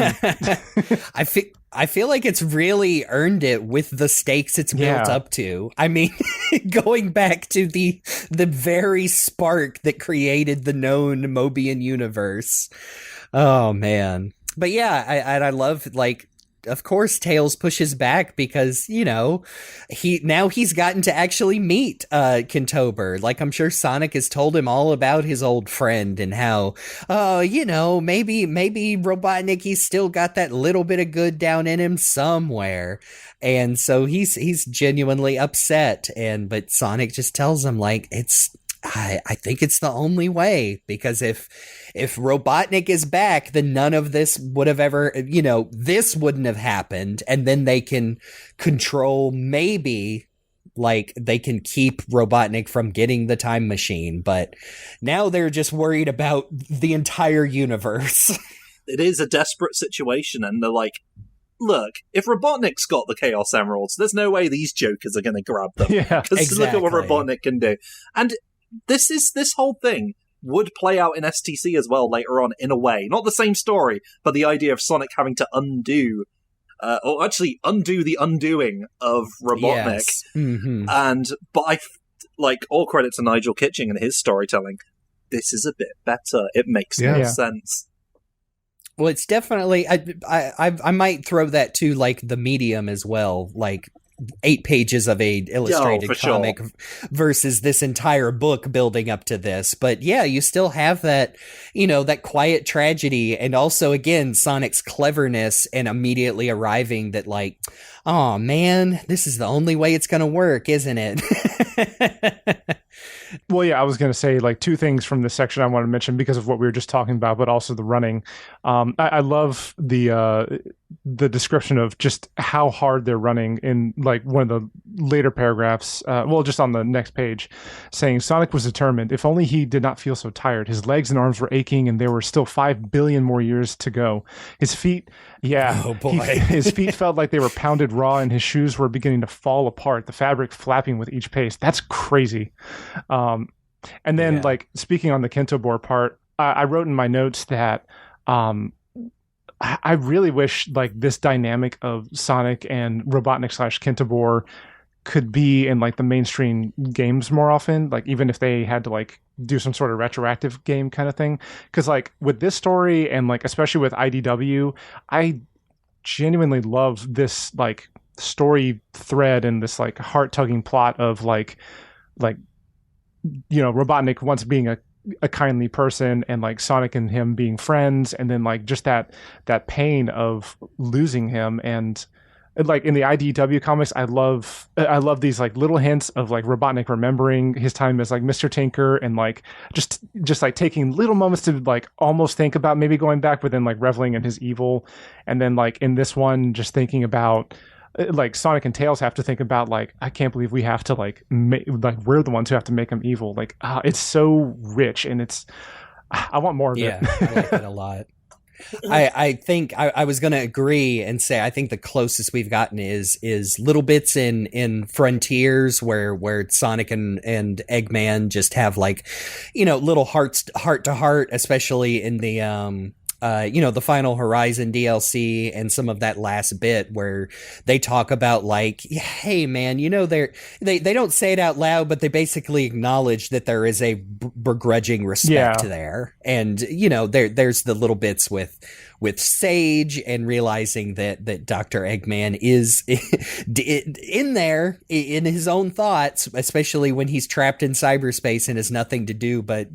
I feel like it's really earned it with the stakes it's built Yeah. up to. I mean, going back to the very spark that created the known Mobian universe. Oh man. But yeah, I love, like, of course Tails pushes back because, he's gotten to actually meet Kintober. Like, I'm sure Sonic has told him all about his old friend and how, maybe Robotnik, he's still got that little bit of good down in him somewhere. And so he's genuinely upset. But Sonic just tells him, like, I think it's the only way, because if Robotnik is back, then none of this would have ever, this wouldn't have happened. And then they can control, maybe, like, they can keep Robotnik from getting the time machine. But now they're just worried about the entire universe. It is a desperate situation, and they're like, look, if Robotnik's got the Chaos Emeralds, there's no way these jokers are going to grab them. Yeah. Because look at what Exactly. Robotnik can do. And this Mm-hmm. whole thing would play out in STC as well later on, in a way. Not the same story, but the idea of Sonic having to undo the undoing of Robotnik. Yes. Mhm. But all credit to Nigel Kitching and his storytelling. This is a bit better. It makes Yeah. more Yeah. sense. Well, it's definitely, I might throw that to, like, the medium as well, like 8 pages of a illustrated for sure. comic versus this entire book building up to this. But yeah, you still have that, that quiet tragedy, and also, again, Sonic's cleverness and immediately arriving that, like, oh man, this is the only way it's gonna work, isn't it? Well, yeah, I was going to say like 2 things from this section I want to mention because of what we were just talking about, but also the running. I love the description of just how hard they're running in like one of the later paragraphs. Just on the next page, saying Sonic was determined. If only he did not feel so tired. His legs and arms were aching, and there were still 5 billion more years to go. His feet, Oh, boy. his feet felt like they were pounded raw, and his shoes were beginning to fall apart. The fabric flapping with each pace. That's crazy. And then, Yeah. like, speaking on the Kintobor part, I wrote in my notes that I really wish, like, this dynamic of Sonic and Robotnik / Kintobor could be in, like, the mainstream games more often, like, even if they had to, like, do some sort of retroactive game kind of thing. Because, like, with this story and, like, especially with IDW, I genuinely love this, like, story thread and this, like, heart-tugging plot of, like Robotnik once being a kindly person, and like Sonic and him being friends, and then like just that pain of losing him. And like in the IDW comics, I love these like little hints of like Robotnik remembering his time as like Mr. Tinker, and like just like taking little moments to like almost think about maybe going back, but then like reveling in his evil. And then like in this one, just thinking about like Sonic and Tails have to think about like, I can't believe we have to like we're the ones who have to make him evil. Like it's so rich, and I want more of Yeah, it. I like it a lot. I think I was going to agree and say I think the closest we've gotten is little bits in Frontiers where Sonic and Eggman just have like, little heart to heart, especially in the the Final Horizon DLC and some of that last bit where they talk about like, hey man, they don't say it out loud, but they basically acknowledge that there is a begrudging respect there. And, there's the little bits with Sage and realizing that Dr. Eggman is in there in his own thoughts, especially when he's trapped in cyberspace and has nothing to do but,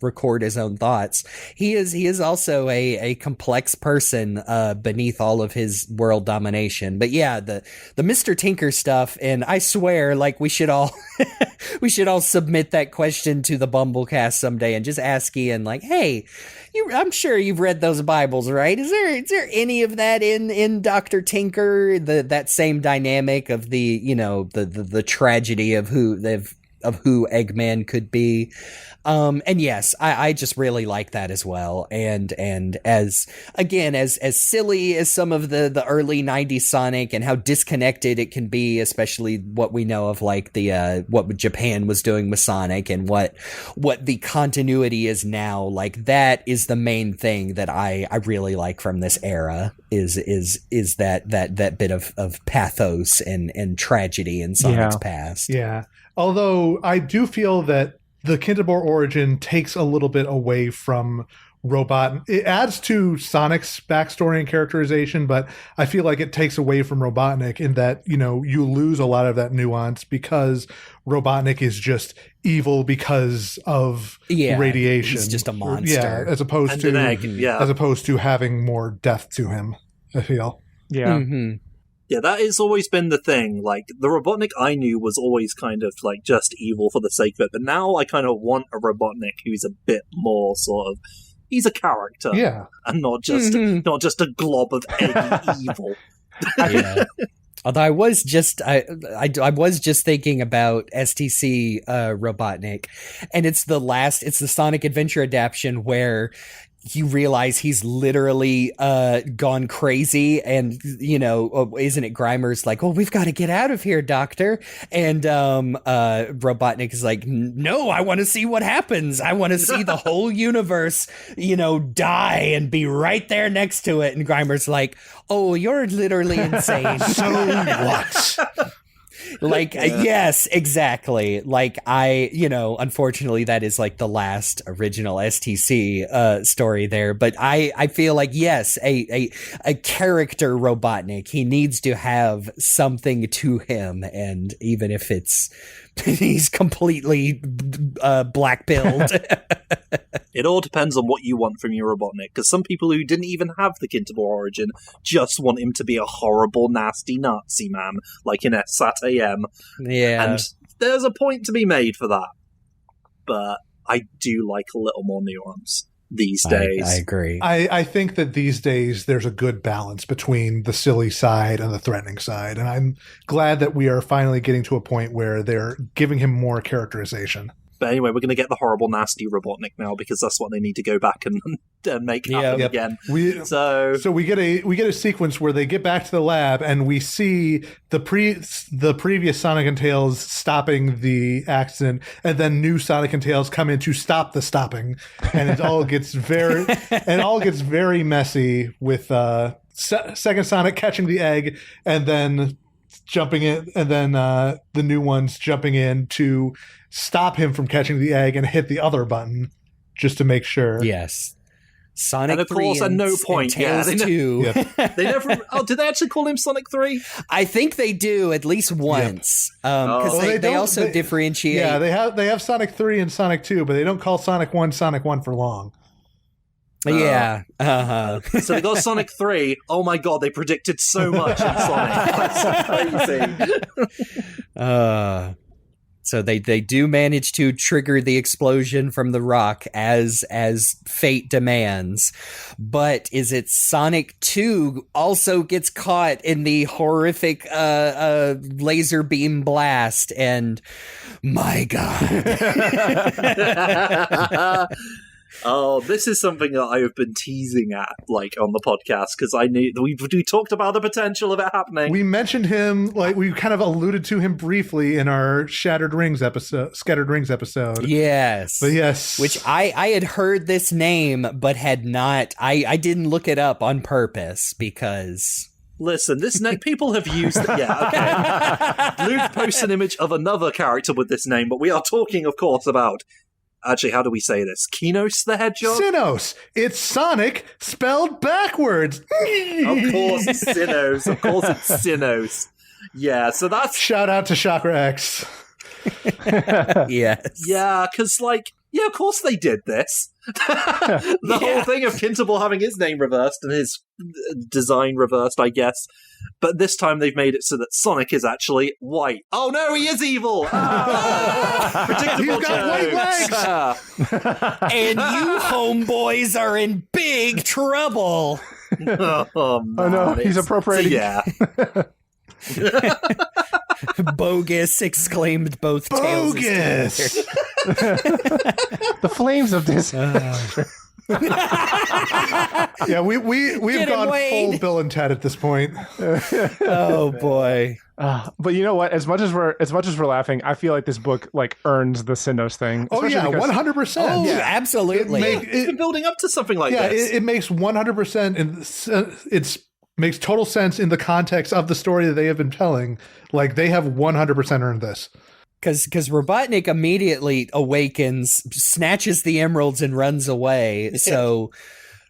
record his own thoughts. He is also a complex person beneath all of his world domination. But yeah, the Mr. Tinker stuff, and I swear, like, we should all submit that question to the Bumblecast someday and just ask Ian, like, hey, I'm sure you've read those Bibles, right? Is there any of that in Dr. Tinker? That same dynamic of the tragedy of who Eggman could be. And yes, I just really like that as well. And as silly as some of the early 90s Sonic and how disconnected it can be, especially what we know of like what Japan was doing with Sonic and what the continuity is now, like that is the main thing that I really like from this era is that bit of pathos and tragedy in Sonic's past. Yeah. Although I do feel that the Kinterbor origin takes a little bit away from Robotnik. It adds to Sonic's backstory and characterization, but I feel like it takes away from Robotnik in that, you lose a lot of that nuance because Robotnik is just evil because of radiation. He's just a monster. Yeah, as opposed to having more depth to him, I feel. Yeah. Mm-hmm. Yeah, that has always been the thing. Like, the Robotnik I knew was always kind of, like, just evil for the sake of it. But now I kind of want a Robotnik who's a bit more sort of... He's a character. Yeah. And not just a glob of eggy evil. Yeah. Although I was just thinking about STC Robotnik, and it's the Sonic Adventure adaptation where you realize he's literally gone crazy, and isn't it Grimer's like, well, we've got to get out of here, Doctor, and Robotnik is like, no, I want to see what happens. I want to see the whole universe die and be right there next to it. And Grimer's like, oh, you're literally insane. So what? Like, yes, exactly. Like, unfortunately, that is like the last original STC story there. But I feel like, yes, a character Robotnik, he needs to have something to him. And even if he's completely black-pilled. It all depends on what you want from your Robotnik, because some people who didn't even have the Kinterbor origin just want him to be a horrible, nasty Nazi man, like in SAT AM. Yeah. And there's a point to be made for that. But I do like a little more nuance these days. I agree. I think that these days there's a good balance between the silly side and the threatening side, and I'm glad that we are finally getting to a point where they're giving him more characterization. But anyway, we're going to get the horrible, nasty Robotnik now because that's what they need to go back and make happen again. So we get a sequence where they get back to the lab and we see the previous Sonic and Tails stopping the accident, and then new Sonic and Tails come in to stop the stopping, and it all gets very messy with second Sonic catching the egg and then jumping in, and then the new ones jumping in to stop him from catching the egg and hit the other button just to make sure. Yes. Sonic and of 3 course, at no point, Tails 2. They never. Oh, did they actually call him Sonic 3? I think they do at least once, because they also differentiate. Yeah, they have Sonic 3 and Sonic 2, but they don't call Sonic 1 for long. Yeah. So they got Sonic 3. Oh my god, they predicted so much in Sonic. That's crazy. So they do manage to trigger the explosion from the rock as fate demands. But is it Sonic 2 also gets caught in the horrific laser beam blast, and my god. Oh, this is something that I have been teasing at, like, on the podcast, because I knew we talked about the potential of it happening. We mentioned him, like, we kind of alluded to him briefly in our Scattered Rings episode. Yes. But yes. Which I had heard this name, but had not, I didn't look it up on purpose, because... Listen, this name, people have used it. Yeah, okay. Luke posts an image of another character with this name, but we are talking, of course, about... Actually, how do we say this? Kinos the Hedgehog? Sinos! It's Sonic spelled backwards! Of course, Sinos. Of course, it's Sinos. Yeah, so that's... Shout out to Chakra X. Yes. Yeah, because, like, yeah, of course they did this. The whole thing of Kintable having his name reversed and his design reversed, I guess. But this time they've made it so that Sonic is actually white. Oh no, he is evil! Predictable He's got white jokes. And you homeboys are in big trouble. Oh, man, Oh no, he's appropriating. Yeah. Bogus, exclaimed both Bogus! tails. The flames of this. Yeah, we've Get him, gone Wade. full Bill and Ted at this point. Oh boy. But you know what? As much as we're laughing, I feel like this book like earns the Sinos thing. Oh yeah, especially because- 100%. Oh, yeah. absolutely. It's been building up to something like Yeah, this. it makes 100%, and it makes total sense in the context of the story that they have been telling. Like, they have 100% earned this. Because Robotnik immediately awakens, snatches the emeralds, and runs away. So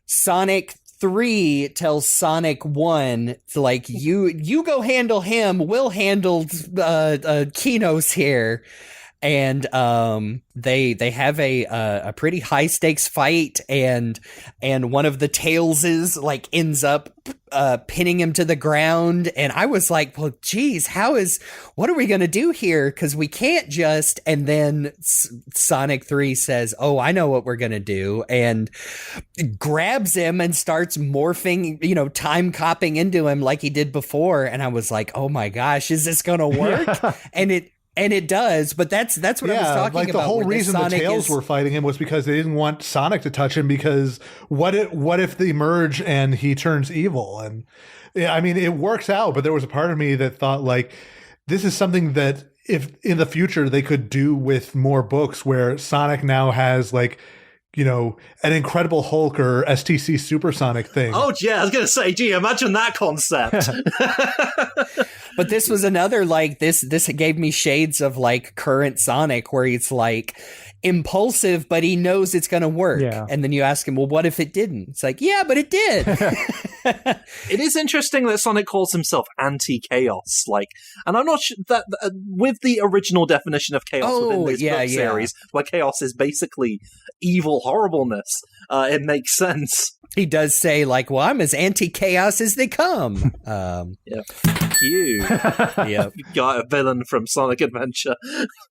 Sonic 3 tells Sonic 1, like, you go handle him, we'll handle Kinos here. And they have a pretty high stakes fight, and one of the Tailses like ends up pinning him to the ground, and I was like, well, geez, what are we gonna do here? Because we can't just. And then Sonic 3 says, oh, I know what we're gonna do, and grabs him and starts morphing, time copping into him like he did before. And I was like, oh my gosh, is this gonna work? And it does, but that's what I was talking like about. the whole where reason the Sonic Tails were fighting him was because they didn't want Sonic to touch him, because what if they merge and he turns evil? And yeah, I mean, it works out, but there was a part of me that thought, like, this is something that if in the future they could do with more books, where Sonic now has, like, an Incredible Hulk or STC Supersonic thing. Oh, yeah, I was going to say, gee, imagine that concept. But this was another, like, this gave me shades of, like, current Sonic, where he's, like, impulsive, but he knows it's going to work. Yeah. And then you ask him, well, what if it didn't? It's like, yeah, but it did. It is interesting that Sonic calls himself anti-chaos, like, and I'm not sure that with the original definition of chaos within this book series, where chaos is basically evil horribleness, it makes sense. He does say, like, well, I'm as anti-chaos as they come. Yeah, you. Yeah, You got a villain from Sonic Adventure.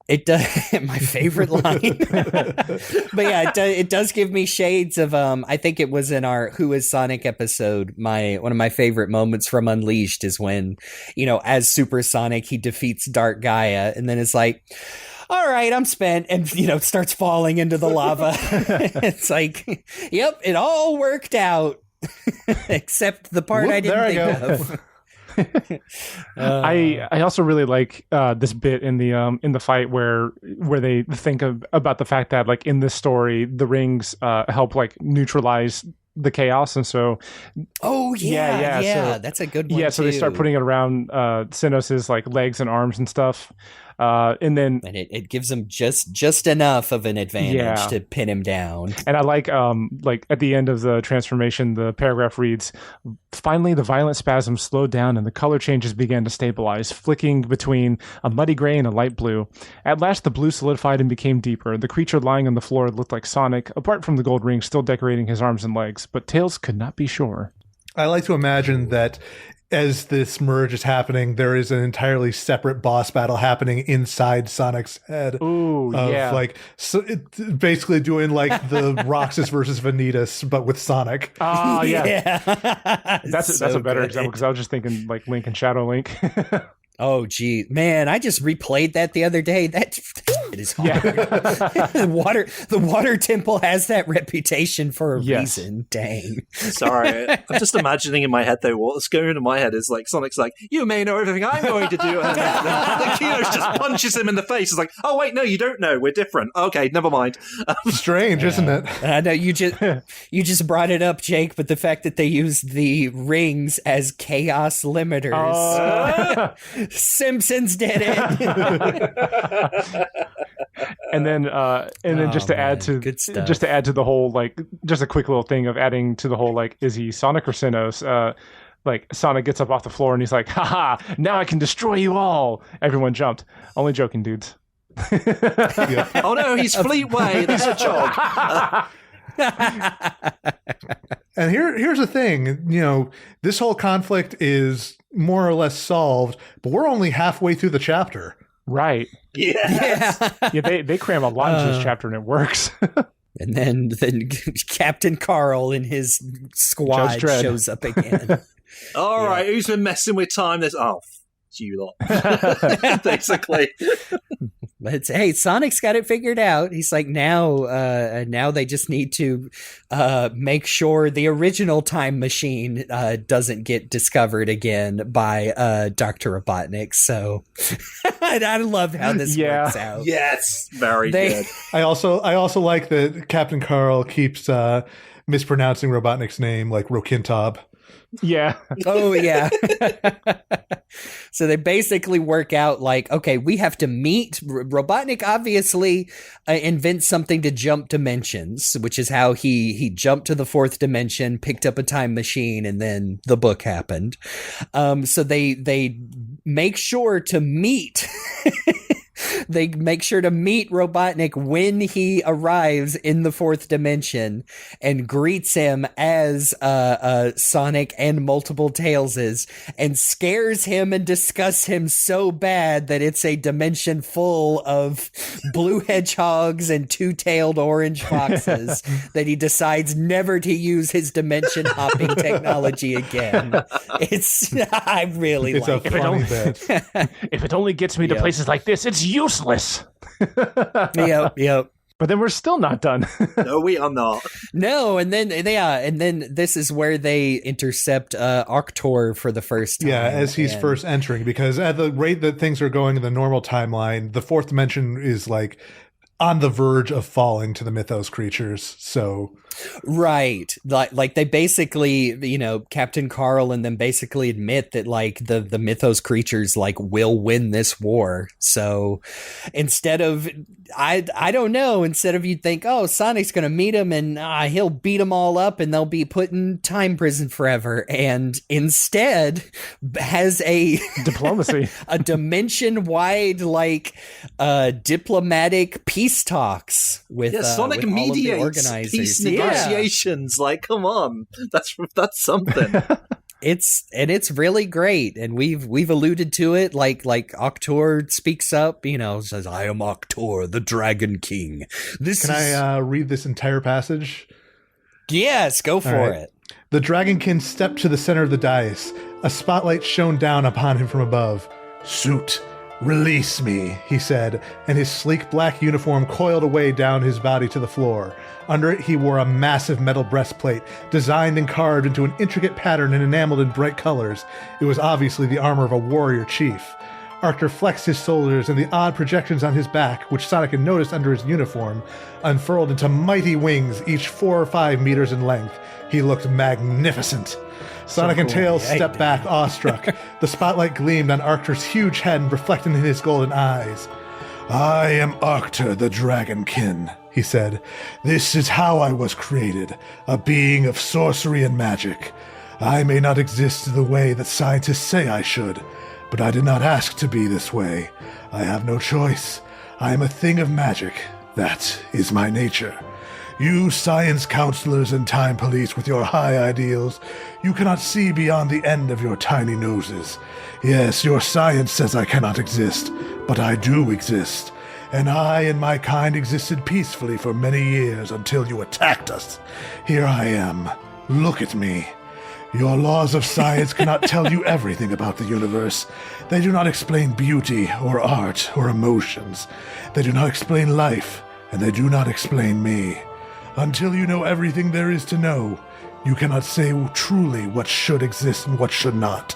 it does. My favorite line. But yeah, it does give me shades of. I think it was in our Who Is Sonic episode. One of my favorite moments from Unleashed is when, as Super Sonic, he defeats Dark Gaia, and then it's like, all right, I'm spent, and starts falling into the lava. It's like, yep, it all worked out, except the part I didn't think of. I also really like this bit in the fight where they think about the fact that, like, in this story the rings help, like, neutralize the chaos, and so so that's a good one. Yeah, so they start putting it around Sinos's, like, legs and arms and stuff. And it gives him just enough of an advantage to pin him down. And I like at the end of the transformation, the paragraph reads, "Finally, the violent spasms slowed down and the color changes began to stabilize, flicking between a muddy gray and a light blue. At last, the blue solidified and became deeper. The creature lying on the floor looked like Sonic, apart from the gold ring still decorating his arms and legs, but Tails could not be sure." I like to imagine that as this merge is happening, there is an entirely separate boss battle happening inside Sonic's head. Ooh, yeah. Like, so basically doing, like, the Roxas versus Vanitas, but with Sonic. Ah, yeah. Yeah. That's a better example, because I was just thinking, like, Link and Shadow Link. Oh, gee, man! I just replayed that the other day. That it is hard. The water temple has that reputation for a reason. Dang. Sorry, I'm just imagining in my head though. What's going on in my head is like Sonic's like, "You may know everything I'm going to do," and then Keynote just punches him in the face. It's like, "Oh wait, no, you don't know. We're different. Okay, never mind." Strange, isn't it? I know you just brought it up, Jake, but the fact that they used the rings as chaos limiters. Simpsons did it. And then just to add to the whole, like, just a quick little thing of adding to the whole, like, is he Sonic or Sinnoh? Like, Sonic gets up off the floor and he's like, haha, now I can destroy you all. Everyone jumped. Only joking, dudes. Yeah. Oh no, he's Fleetway, the Hedgehog. And here's the thing, this whole conflict is more or less solved, but we're only halfway through the chapter. Right. Yes. Yeah, they cram a lot into this chapter and it works. And then Captain Carl and his squad shows up again. All right, who's been messing with time? It's you lot. Basically. But hey, Sonic's got it figured out. He's like, now they just need to make sure the original time machine doesn't get discovered again by Dr. Robotnik. So I love how this works out. Yes, very good. I also like that Captain Carl keeps mispronouncing Robotnik's name, like Rokintab. Yeah. Oh, yeah. So they basically work out like, okay, we have to meet. Robotnik obviously invents something to jump dimensions, which is how he jumped to the fourth dimension, picked up a time machine, and then the book happened. So they make sure to meet. They make sure to meet Robotnik when he arrives in the fourth dimension and greets him as Sonic and multiple Tailses and scares him and disgusts him so bad that it's a dimension full of blue hedgehogs and two-tailed orange foxes that he decides never to use his dimension hopping technology again. I really like it. It's a funny bit. If it only gets me to places like this, it's useless. Yep. But then we're still not done. No, we are not. No, and then this is where they intercept Octor for the first time. Yeah, as he's first entering, because at the rate that things are going in the normal timeline, the fourth dimension is like on the verge of falling to the Mythos creatures. So right, like they basically, Captain Carl and them basically admit that like the Mythos creatures like will win this war. So instead of I don't know, instead of you'd think, oh, Sonic's gonna meet him and he'll beat them all up and they'll be put in time prison forever, and instead has a diplomacy, a dimension wide like diplomatic peace talks with Sonic with mediates all of the organizers. peace negotiations. Like, come on, that's something. It's really great, and we've alluded to it. Like Octor speaks up, says, "I am Octor, the Dragon King." Can I read this entire passage? Yes, go for it. The Dragonkin stepped to the center of the dais. A spotlight shone down upon him from above. "Suit, release me," he said, and his sleek black uniform coiled away down his body to the floor. Under it, he wore a massive metal breastplate, designed and carved into an intricate pattern and enameled in bright colors. It was obviously the armor of a warrior chief. Arctor flexed his shoulders, and the odd projections on his back, which Sonic had noticed under his uniform, unfurled into mighty wings, each 4 or 5 meters in length. He looked magnificent. Sonic and Tails stepped back, awestruck. The spotlight gleamed on Arctur's huge head and reflected in his golden eyes. "I am Arctur the Dragonkin," he said. "This is how I was created, a being of sorcery and magic. I may not exist the way that scientists say I should, but I did not ask to be this way. I have no choice. I am a thing of magic. That is my nature. You science counselors and time police with your high ideals, you cannot see beyond the end of your tiny noses. Yes, your science says I cannot exist, but I do exist. And I and my kind existed peacefully for many years until you attacked us. Here I am. Look at me. Your laws of science cannot tell you everything about the universe. They do not explain beauty or art or emotions. They do not explain life, and they do not explain me. Until you know everything there is to know, you cannot say truly what should exist and what should not.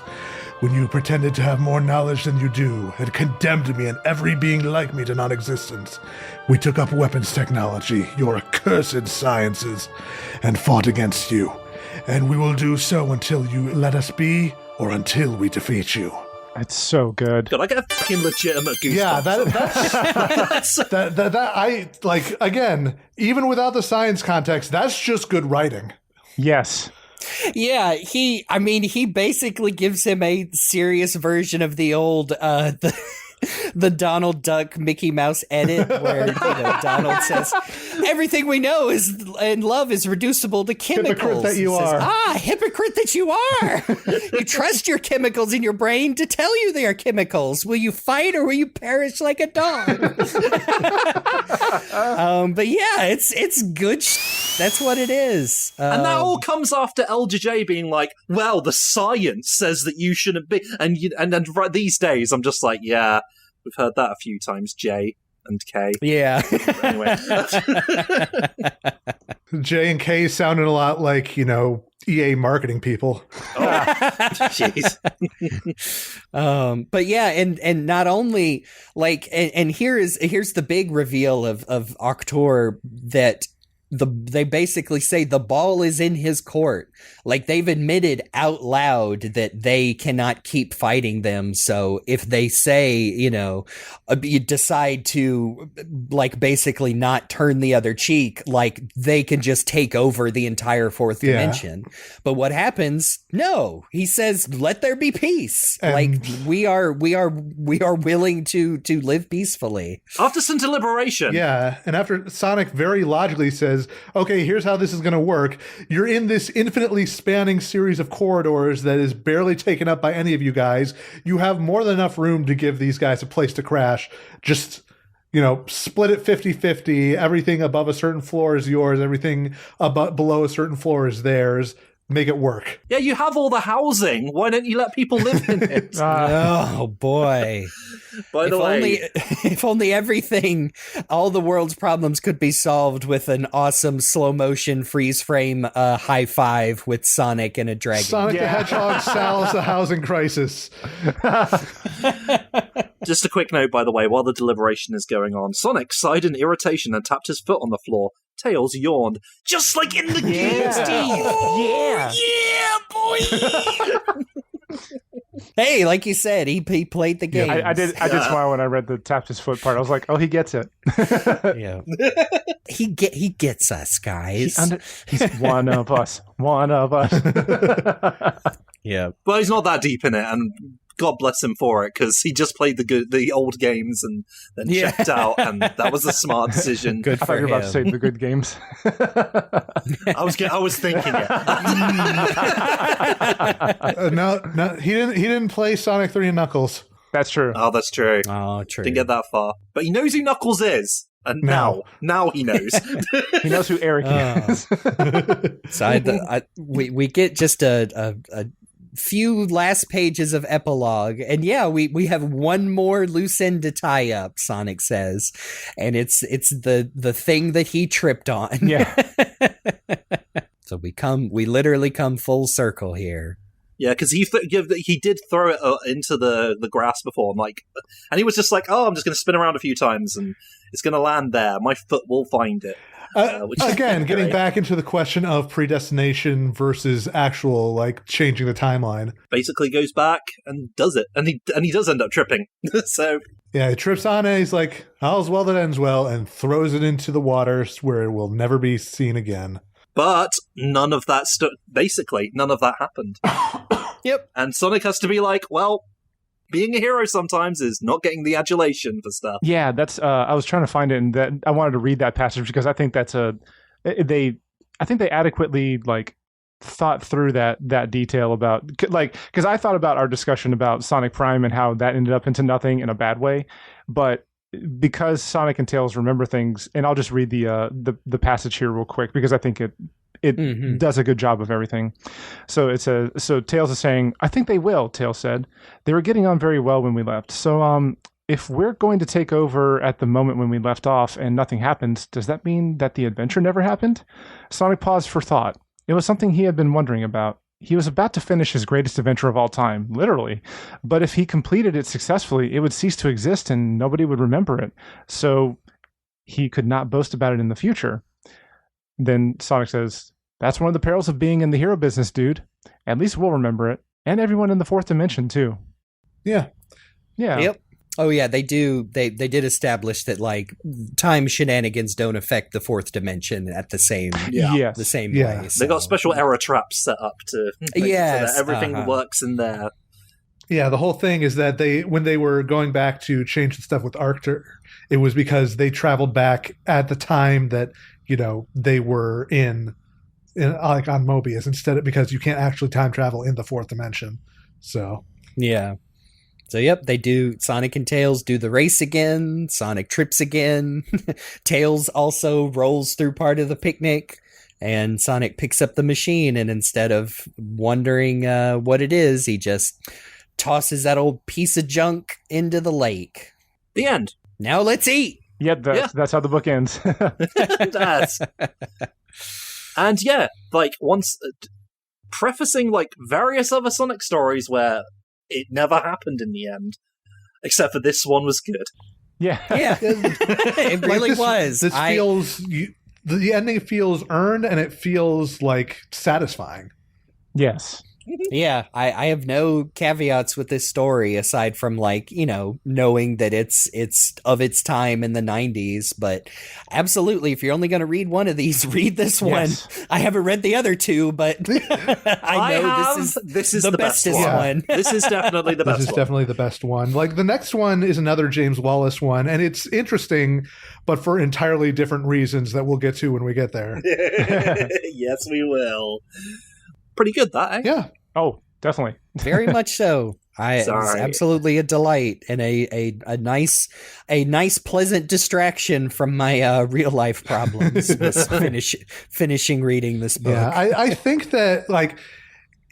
When you pretended to have more knowledge than you do, and condemned me and every being like me to non-existence, we took up weapons technology, your accursed sciences, and fought against you. And we will do so until you let us be, or until we defeat you. It's so good. God, I get a fucking legitimate goosebumps. Yeah, that I like. Again, even without the science context, that's just good writing. Yes. Yeah, he basically gives him a serious version of the old the Donald Duck Mickey Mouse edit where Donald says everything we know is and love is reducible to chemicals. Hypocrite that you are. Hypocrite that you are. You trust your chemicals in your brain to tell you they are chemicals. Will you fight or will you perish like a dog? But yeah, it's good. That's what it is. And that all comes after LJJ being like, well, the science says that you shouldn't be. And right these days, I'm just like, yeah, we've heard that a few times, J and K. Yeah. Anyway. J and K sounded a lot like, EA marketing people. Oh, jeez. But yeah, and not only like, and here's the big reveal of Octor that they basically say the ball is in his court. Like they've admitted out loud that they cannot keep fighting them. So if they say, you decide to like basically not turn the other cheek, like they can just take over the entire fourth dimension. But what happens? No, he says, let there be peace. And like we are willing to live peacefully. After some deliberation. Yeah, and after Sonic very logically says, okay, here's how this is going to work. You're in this infinitely spanning series of corridors that is barely taken up by any of you guys. You have more than enough room to give these guys a place to crash. Just, split it 50-50. Everything above a certain floor is yours. Everything below a certain floor is theirs. Make it work. Yeah, you have all the housing. Why don't you let people live in it? Oh, boy. By the way, if only everything, all the world's problems could be solved with an awesome slow motion freeze frame high five with Sonic and a dragon. Sonic the Hedgehog solves the housing crisis. Just a quick note, by the way, while the deliberation is going on, Sonic sighed in irritation and tapped his foot on the floor. Tails yawned, just like in the game, Steve. Yeah, boy. Hey, like you said, he played the game. I did smile when I read the tapped his foot part. I was like, oh, he gets it. Yeah, he gets us, guys. He's one of us. One of us. Yeah. Well, he's not that deep in it, and God bless him for it, because he just played the old games and then checked out, and that was a smart decision. Good I thought for you were about him. to say the good games. I was thinking it. No, he didn't play Sonic 3 and Knuckles. That's true. Oh, that's true. Oh, true. Didn't get that far, but he knows who Knuckles is, and now he knows. He knows who Eric is. So we get just a few last pages of epilogue, and we have one more loose end to tie up, Sonic says, and it's the thing that he tripped on. Yeah. So we literally come full circle here. Yeah, because he did throw it into the grass before, and he was just like, "Oh, I'm just going to spin around a few times, and it's going to land there. My foot will find it." Again, getting back into the question of predestination versus actual changing the timeline. Basically, goes back and does it, and he does end up tripping. So yeah, he trips on it. He's like, "All's well that ends well," and throws it into the waters where it will never be seen again. But none of that basically, none of that happened. Yep. And Sonic has to be like, well, being a hero sometimes is not getting the adulation for stuff. Yeah, that's. I was trying to find it, and that I wanted to read that passage because I think that's I think they adequately thought through that detail about because I thought about our discussion about Sonic Prime and how that ended up into nothing in a bad way, but because Sonic and Tails remember things, and I'll just read the passage here real quick because I think it does a good job of everything. So so Tails is saying, I think they will, Tails said. They were getting on very well when we left. So if we're going to take over at the moment when we left off and nothing happened, does that mean that the adventure never happened? Sonic paused for thought. It was something he had been wondering about. He was about to finish his greatest adventure of all time, literally. But if he completed it successfully, it would cease to exist and nobody would remember it. So he could not boast about it in the future. Then Sonic says, that's one of the perils of being in the hero business, dude. At least we'll remember it. And everyone in the fourth dimension, too. Yeah. Yeah. Yep. Oh yeah, they do. They did establish that like time shenanigans don't affect the fourth dimension at the same Yes. the same Yeah. way. They got special error traps set up to make it so Yes, that everything works in there. Yeah, the whole thing is that when they were going back to change the stuff with Arctur, it was because they traveled back at the time that, they were in like on Mobius because you can't actually time travel in the fourth dimension. So Yeah. So yep, they do. Sonic and Tails do the race again. Sonic trips again. Tails also rolls through part of the picnic, and Sonic picks up the machine. And instead of wondering what it is, he just tosses that old piece of junk into the lake. The end. Now let's eat. Yeah, that's how the book ends. That's... And yeah, like once prefacing like various other Sonic stories where it never happened in the end, except for this one was good. Yeah. Yeah, it really was. This feels the ending feels earned, and it feels like satisfying. Yes. Yeah, I have no caveats with this story aside from like, knowing that it's of its time in the 90s, but absolutely, if you're only going to read one of these, read this one. Yes. I haven't read the other two, but I know this is the bestest one. This is definitely the best one. This is definitely the best one. Like the next one is another James Wallace one, and it's interesting, but for entirely different reasons that we'll get to when we get there. Yes, we will. Pretty good, that, eh? Yeah. Oh, definitely. Very much so. It was absolutely a delight and a nice pleasant distraction from my real life problems. This finishing reading this book. Yeah, I think that like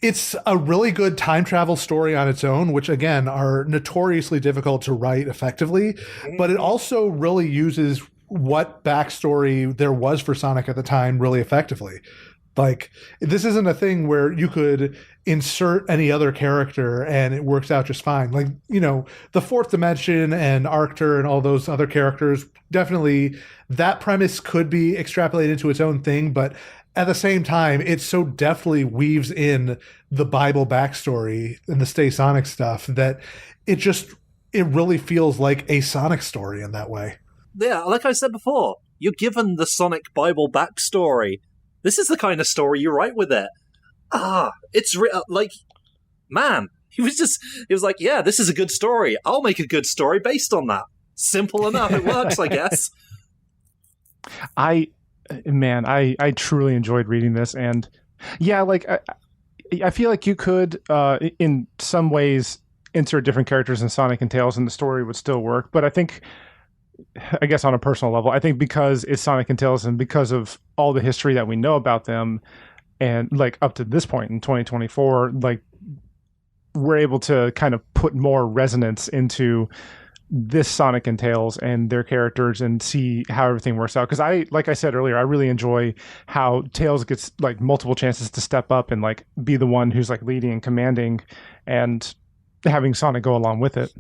it's a really good time travel story on its own, which again are notoriously difficult to write effectively, but it also really uses what backstory there was for Sonic at the time really effectively. Like, this isn't a thing where you could insert any other character and it works out just fine. Like, the fourth dimension and Arctur and all those other characters, definitely that premise could be extrapolated into its own thing. But at the same time, it so deftly weaves in the Bible backstory and the Stay Sonic stuff that it really feels like a Sonic story in that way. Yeah, like I said before, you're given the Sonic Bible backstory. This is the kind of story you write with it. It's like, man, he was like, yeah, this is a good story. I'll make a good story based on that. Simple enough. It works, I guess. I truly enjoyed reading this. And yeah, like, I feel like you could, in some ways, insert different characters in Sonic and Tails and the story would still work. But I guess on a personal level, I think because it's Sonic and Tails and because of all the history that we know about them and like up to this point in 2024, like we're able to kind of put more resonance into this Sonic and Tails and their characters and see how everything works out. Because like I said earlier, I really enjoy how Tails gets like multiple chances to step up and like be the one who's like leading and commanding and having Sonic go along with it.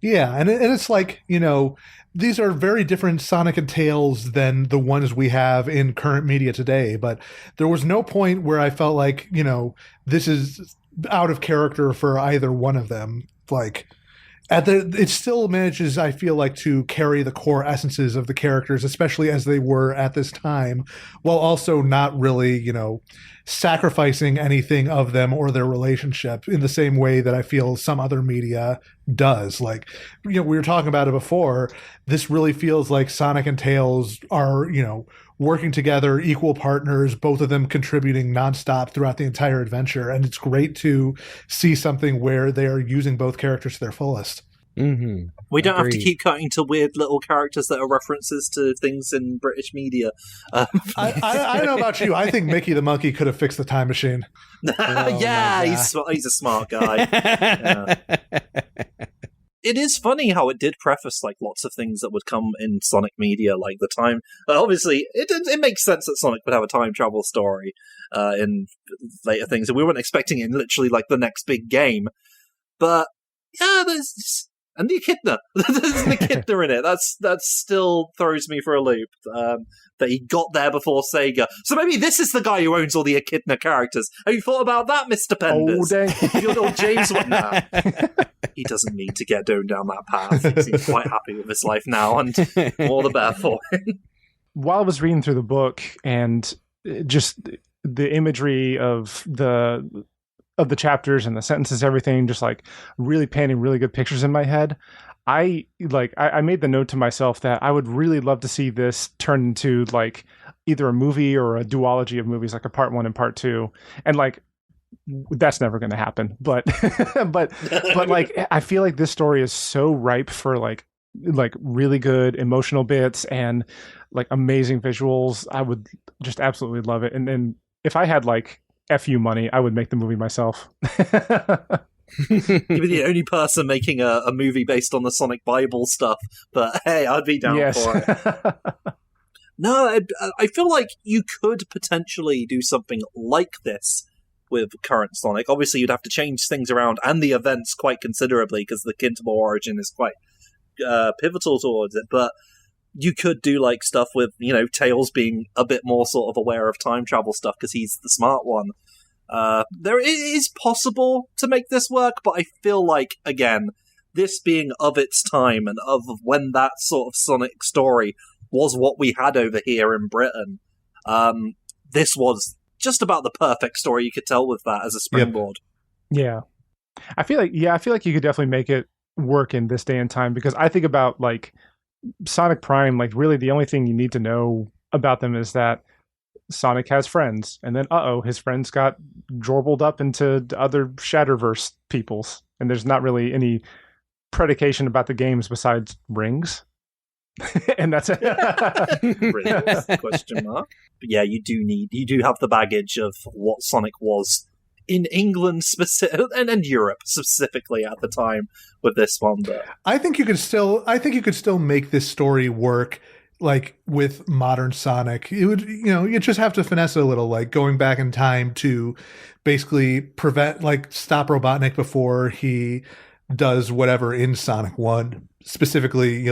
Yeah, and it's like, these are very different Sonic and Tails than the ones we have in current media today, but there was no point where I felt like, this is out of character for either one of them. Like, it still manages, I feel like, to carry the core essences of the characters, especially as they were at this time, while also not really, sacrificing anything of them or their relationship in the same way that I feel some other media does. Like, we were talking about it before. This really feels like Sonic and Tails are, working together, equal partners, both of them contributing nonstop throughout the entire adventure. And it's great to see something where they are using both characters to their fullest. Mm-hmm. We don't have to Agreed. keep cutting to weird little characters that are references to things in British media. I don't know about you. I think Mickey the Monkey could have fixed the time machine. Yeah, he's a smart guy. Yeah. It is funny how it did preface like lots of things that would come in Sonic media, like the time. Obviously, it makes sense that Sonic would have a time travel story in later things, and we weren't expecting it in literally like the next big game. But yeah, and the Echidna. There's an Echidna in it. That still throws me for a loop. That he got there before Sega. So maybe this is the guy who owns all the Echidna characters. Have you thought about that, Mr. Penders? Oh, dang. Your little James went now. He doesn't need to get down that path. He seems quite happy with his life now, and all the better for him. While I was reading through the book and just the imagery of the chapters and the sentences, everything, just like really painting really good pictures in my head. I made the note to myself that I would really love to see this turn into like either a movie or a duology of movies, like a part 1 and part 2. And like, that's never going to happen. But, but like, I feel like this story is so ripe for like really good emotional bits and like amazing visuals. I would just absolutely love it. And then if I had like FU money, I would make the movie myself. You'd be the only person making a movie based on the Sonic Bible stuff, but hey, I'd be down for it. No, I feel like you could potentially do something like this with current Sonic. Obviously, you'd have to change things around and the events quite considerably because the Kintable origin is quite pivotal towards it, but you could do like stuff with, Tails being a bit more sort of aware of time travel stuff because he's the smart one. It is possible to make this work, but I feel like, again, this being of its time and of when that sort of Sonic story was what we had over here in Britain, this was just about the perfect story you could tell with that as a springboard. Yeah. I feel like you could definitely make it work in this day and time, because I think about like Sonic Prime, like really the only thing you need to know about them is that Sonic has friends, and then his friends got jorbled up into other Shatterverse peoples, and there's not really any predication about the games besides rings. And that's it. Really? Question mark. But yeah, you do have the baggage of what Sonic was in England and Europe specifically at the time with this one. But I think you could still make this story work. Like with modern Sonic, it would, you just have to finesse it a little, like going back in time to basically stop Robotnik before he does whatever in Sonic 1. Specifically,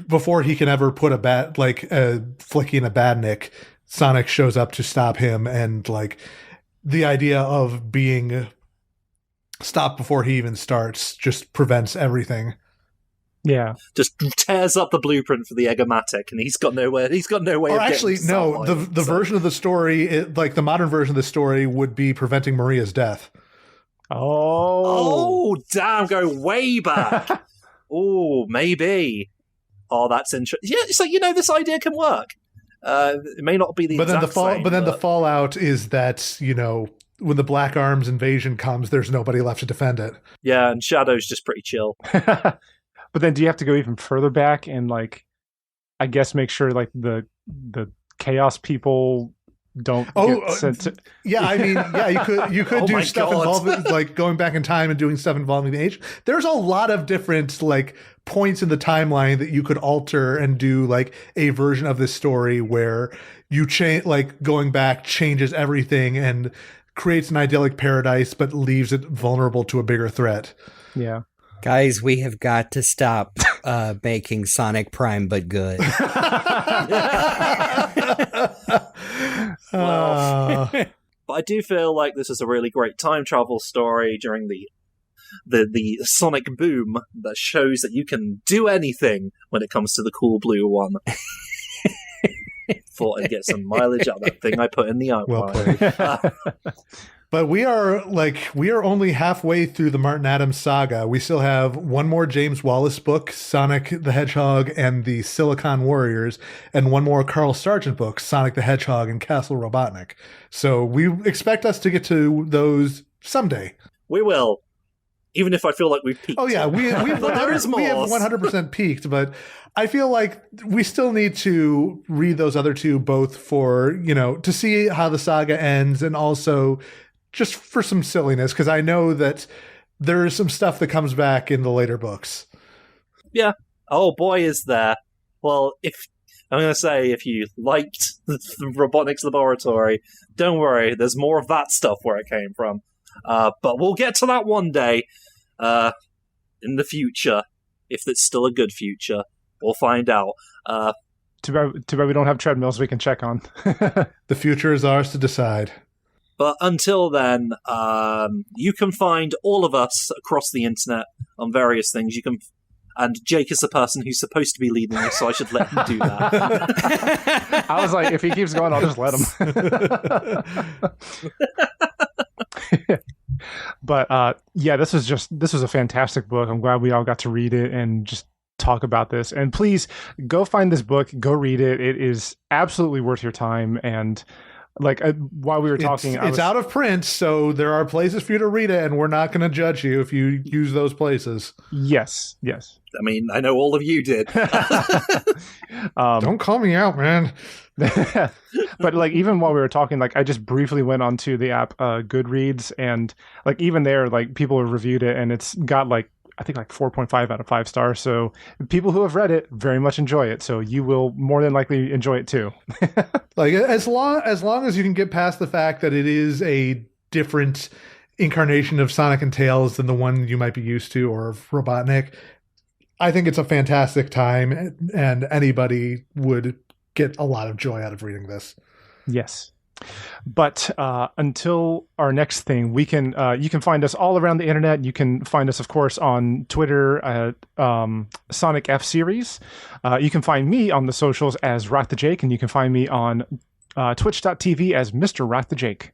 before he can ever put Flicky in a badnik, Sonic shows up to stop him, and like the idea of being stopped before he even starts just prevents everything. Yeah, just tears up the blueprint for the Eggomatic, and he's got no way. Or actually, no. The version of the story, the modern version of the story, would be preventing Maria's death. Oh, damn! Go way back. Oh, maybe. Oh, that's interesting. Yeah, so this idea can work. It may not be the exact same. But then the fallout is that when the Black Arms invasion comes, there's nobody left to defend it. Yeah, and Shadow's just pretty chill. But then do you have to go even further back and like, I guess make sure like the Chaos people don't get sent to... Yeah, I mean, yeah, you could do stuff involving like going back in time and doing stuff involving the age. There's a lot of different like points in the timeline that you could alter and do like a version of this story where you change, like going back changes everything and creates an idyllic paradise but leaves it vulnerable to a bigger threat. Yeah. Guys, we have got to stop making Sonic Prime but good. But I do feel like this is a really great time travel story during the Sonic boom that shows that you can do anything when it comes to the cool blue one. Thought I'd get some mileage out of that thing I put in the outline. Well But we are only halfway through the Martin Adams saga. We still have one more James Wallace book, Sonic the Hedgehog and the Silicon Warriors, and one more Carl Sargent book, Sonic the Hedgehog and Castle Robotnik. So we expect us to get to those someday. We will. Even if I feel like we've peaked. Oh yeah, we have 100% peaked, but I feel like we still need to read those other two both for, to see how the saga ends and also just for some silliness, because I know that there is some stuff that comes back in the later books. Yeah. Oh boy, is there. Well, I'm going to say, if you liked the Robotnik's Laboratory, don't worry, there's more of that stuff where it came from. But we'll get to that one day in the future, if it's still a good future. We'll find out. Too bad we don't have treadmills we can check on. The future is ours to decide. But until then, you can find all of us across the internet on various things. And Jake is the person who's supposed to be leading this, so I should let him do that. I was like, if he keeps going, I'll just let him. But yeah, this was a fantastic book. I'm glad we all got to read it and just talk about this. And please go find this book, go read it. It is absolutely worth your time. And while we were talking, it's out of print, so there are places for you to read it, and we're not going to judge you if you use those places. Yes. I mean, I know all of you did. Don't call me out, man. But even while we were talking, I just briefly went onto the app Goodreads, and even there, people have reviewed it, and it's got I think 4.5 out of 5 stars. So people who have read it very much enjoy it. So you will more than likely enjoy it too. As long as you can get past the fact that it is a different incarnation of Sonic and Tails than the one you might be used to, or of Robotnik, I think it's a fantastic time, and anybody would get a lot of joy out of reading this. Yes. But until our next thing, you can find us all around the internet. You can find us, of course, on Twitter at Sonic F Series. You can find me on the socials as Rock the Jake, and you can find me on twitch.tv as Mr. Rock the Jake.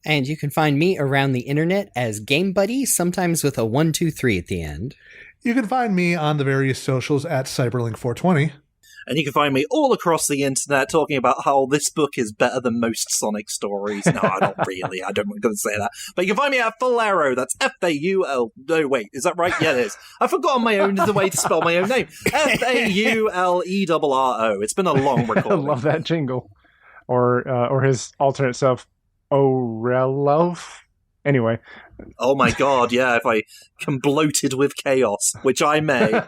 And you can find me around the internet as Game Buddy, sometimes with a 123 at the end. You can find me on the various socials at Cyberlink420. And you can find me all across the internet talking about how this book is better than most Sonic stories. No, not really. I'm not going to say that. But you can find me at Falero. That's F-A-U-L... No, wait. Is that right? Yeah, it is. I've forgotten the way to spell my own name. F-A-U-L-E-R-R-O. It's been a long recording. I love that jingle. Or his alternate self, Orelov. Anyway. Oh my god, yeah, if I can bloated with chaos, which I may...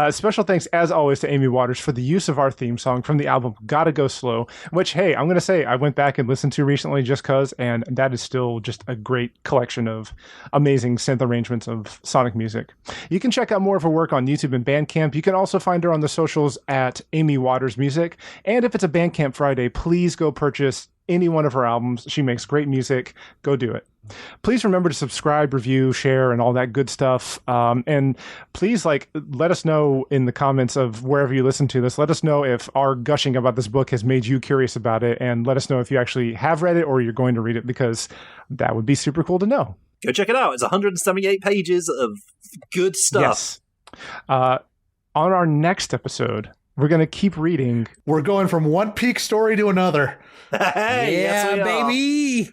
Special thanks, as always, to Amy Waters for the use of our theme song from the album Gotta Go Slow, which, hey, I'm going to say I went back and listened to recently just because, and that is still just a great collection of amazing synth arrangements of Sonic music. You can check out more of her work on YouTube and Bandcamp. You can also find her on the socials at Amy Waters Music. And if it's a Bandcamp Friday, please go purchase any one of her albums. She makes great music. Go do it. Please remember to subscribe, review, share, and all that good stuff. And please, let us know in the comments of wherever you listen to this. Let us know if our gushing about this book has made you curious about it, and let us know if you actually have read it or you're going to read it, because that would be super cool to know. Go check it out. It's 178 pages of good stuff. Yes. On our next episode, we're going to keep reading. We're going from one peak story to another. Hey, yeah, yes, baby.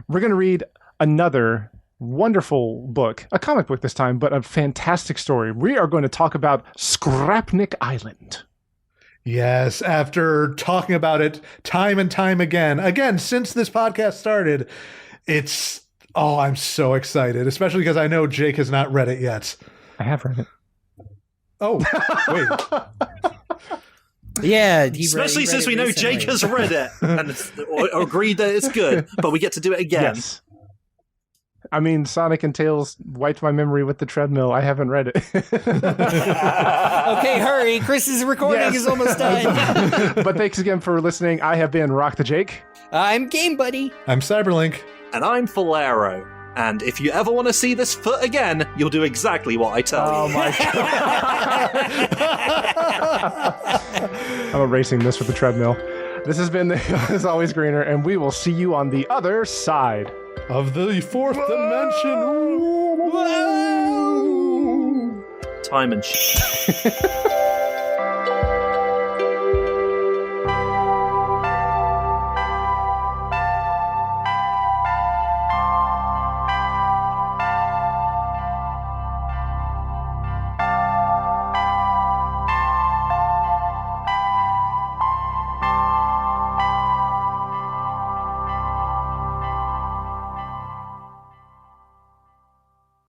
We're going to read another wonderful book, a comic book this time, but a fantastic story. We are going to talk about Scrapnik Island. Yes, after talking about it time and time again, since this podcast started, I'm so excited, especially because I know Jake has not read it yet. I have read it. Oh, wait. Yeah, especially since we know Jake has read it and agreed that it's good, but we get to do it again. Yes. I mean, Sonic and Tails wiped my memory with the treadmill. I haven't read it. Okay, hurry. Chris's recording is almost done. But thanks again for listening. I have been Rock the Jake. I'm Game Buddy. I'm Cyberlink. And I'm Falero. And if you ever want to see this foot again, you'll do exactly what I tell you. Oh my god. I'm erasing this with the treadmill. This has been As Always Greener, and we will see you on the other side of the fourth dimension. Time and shit.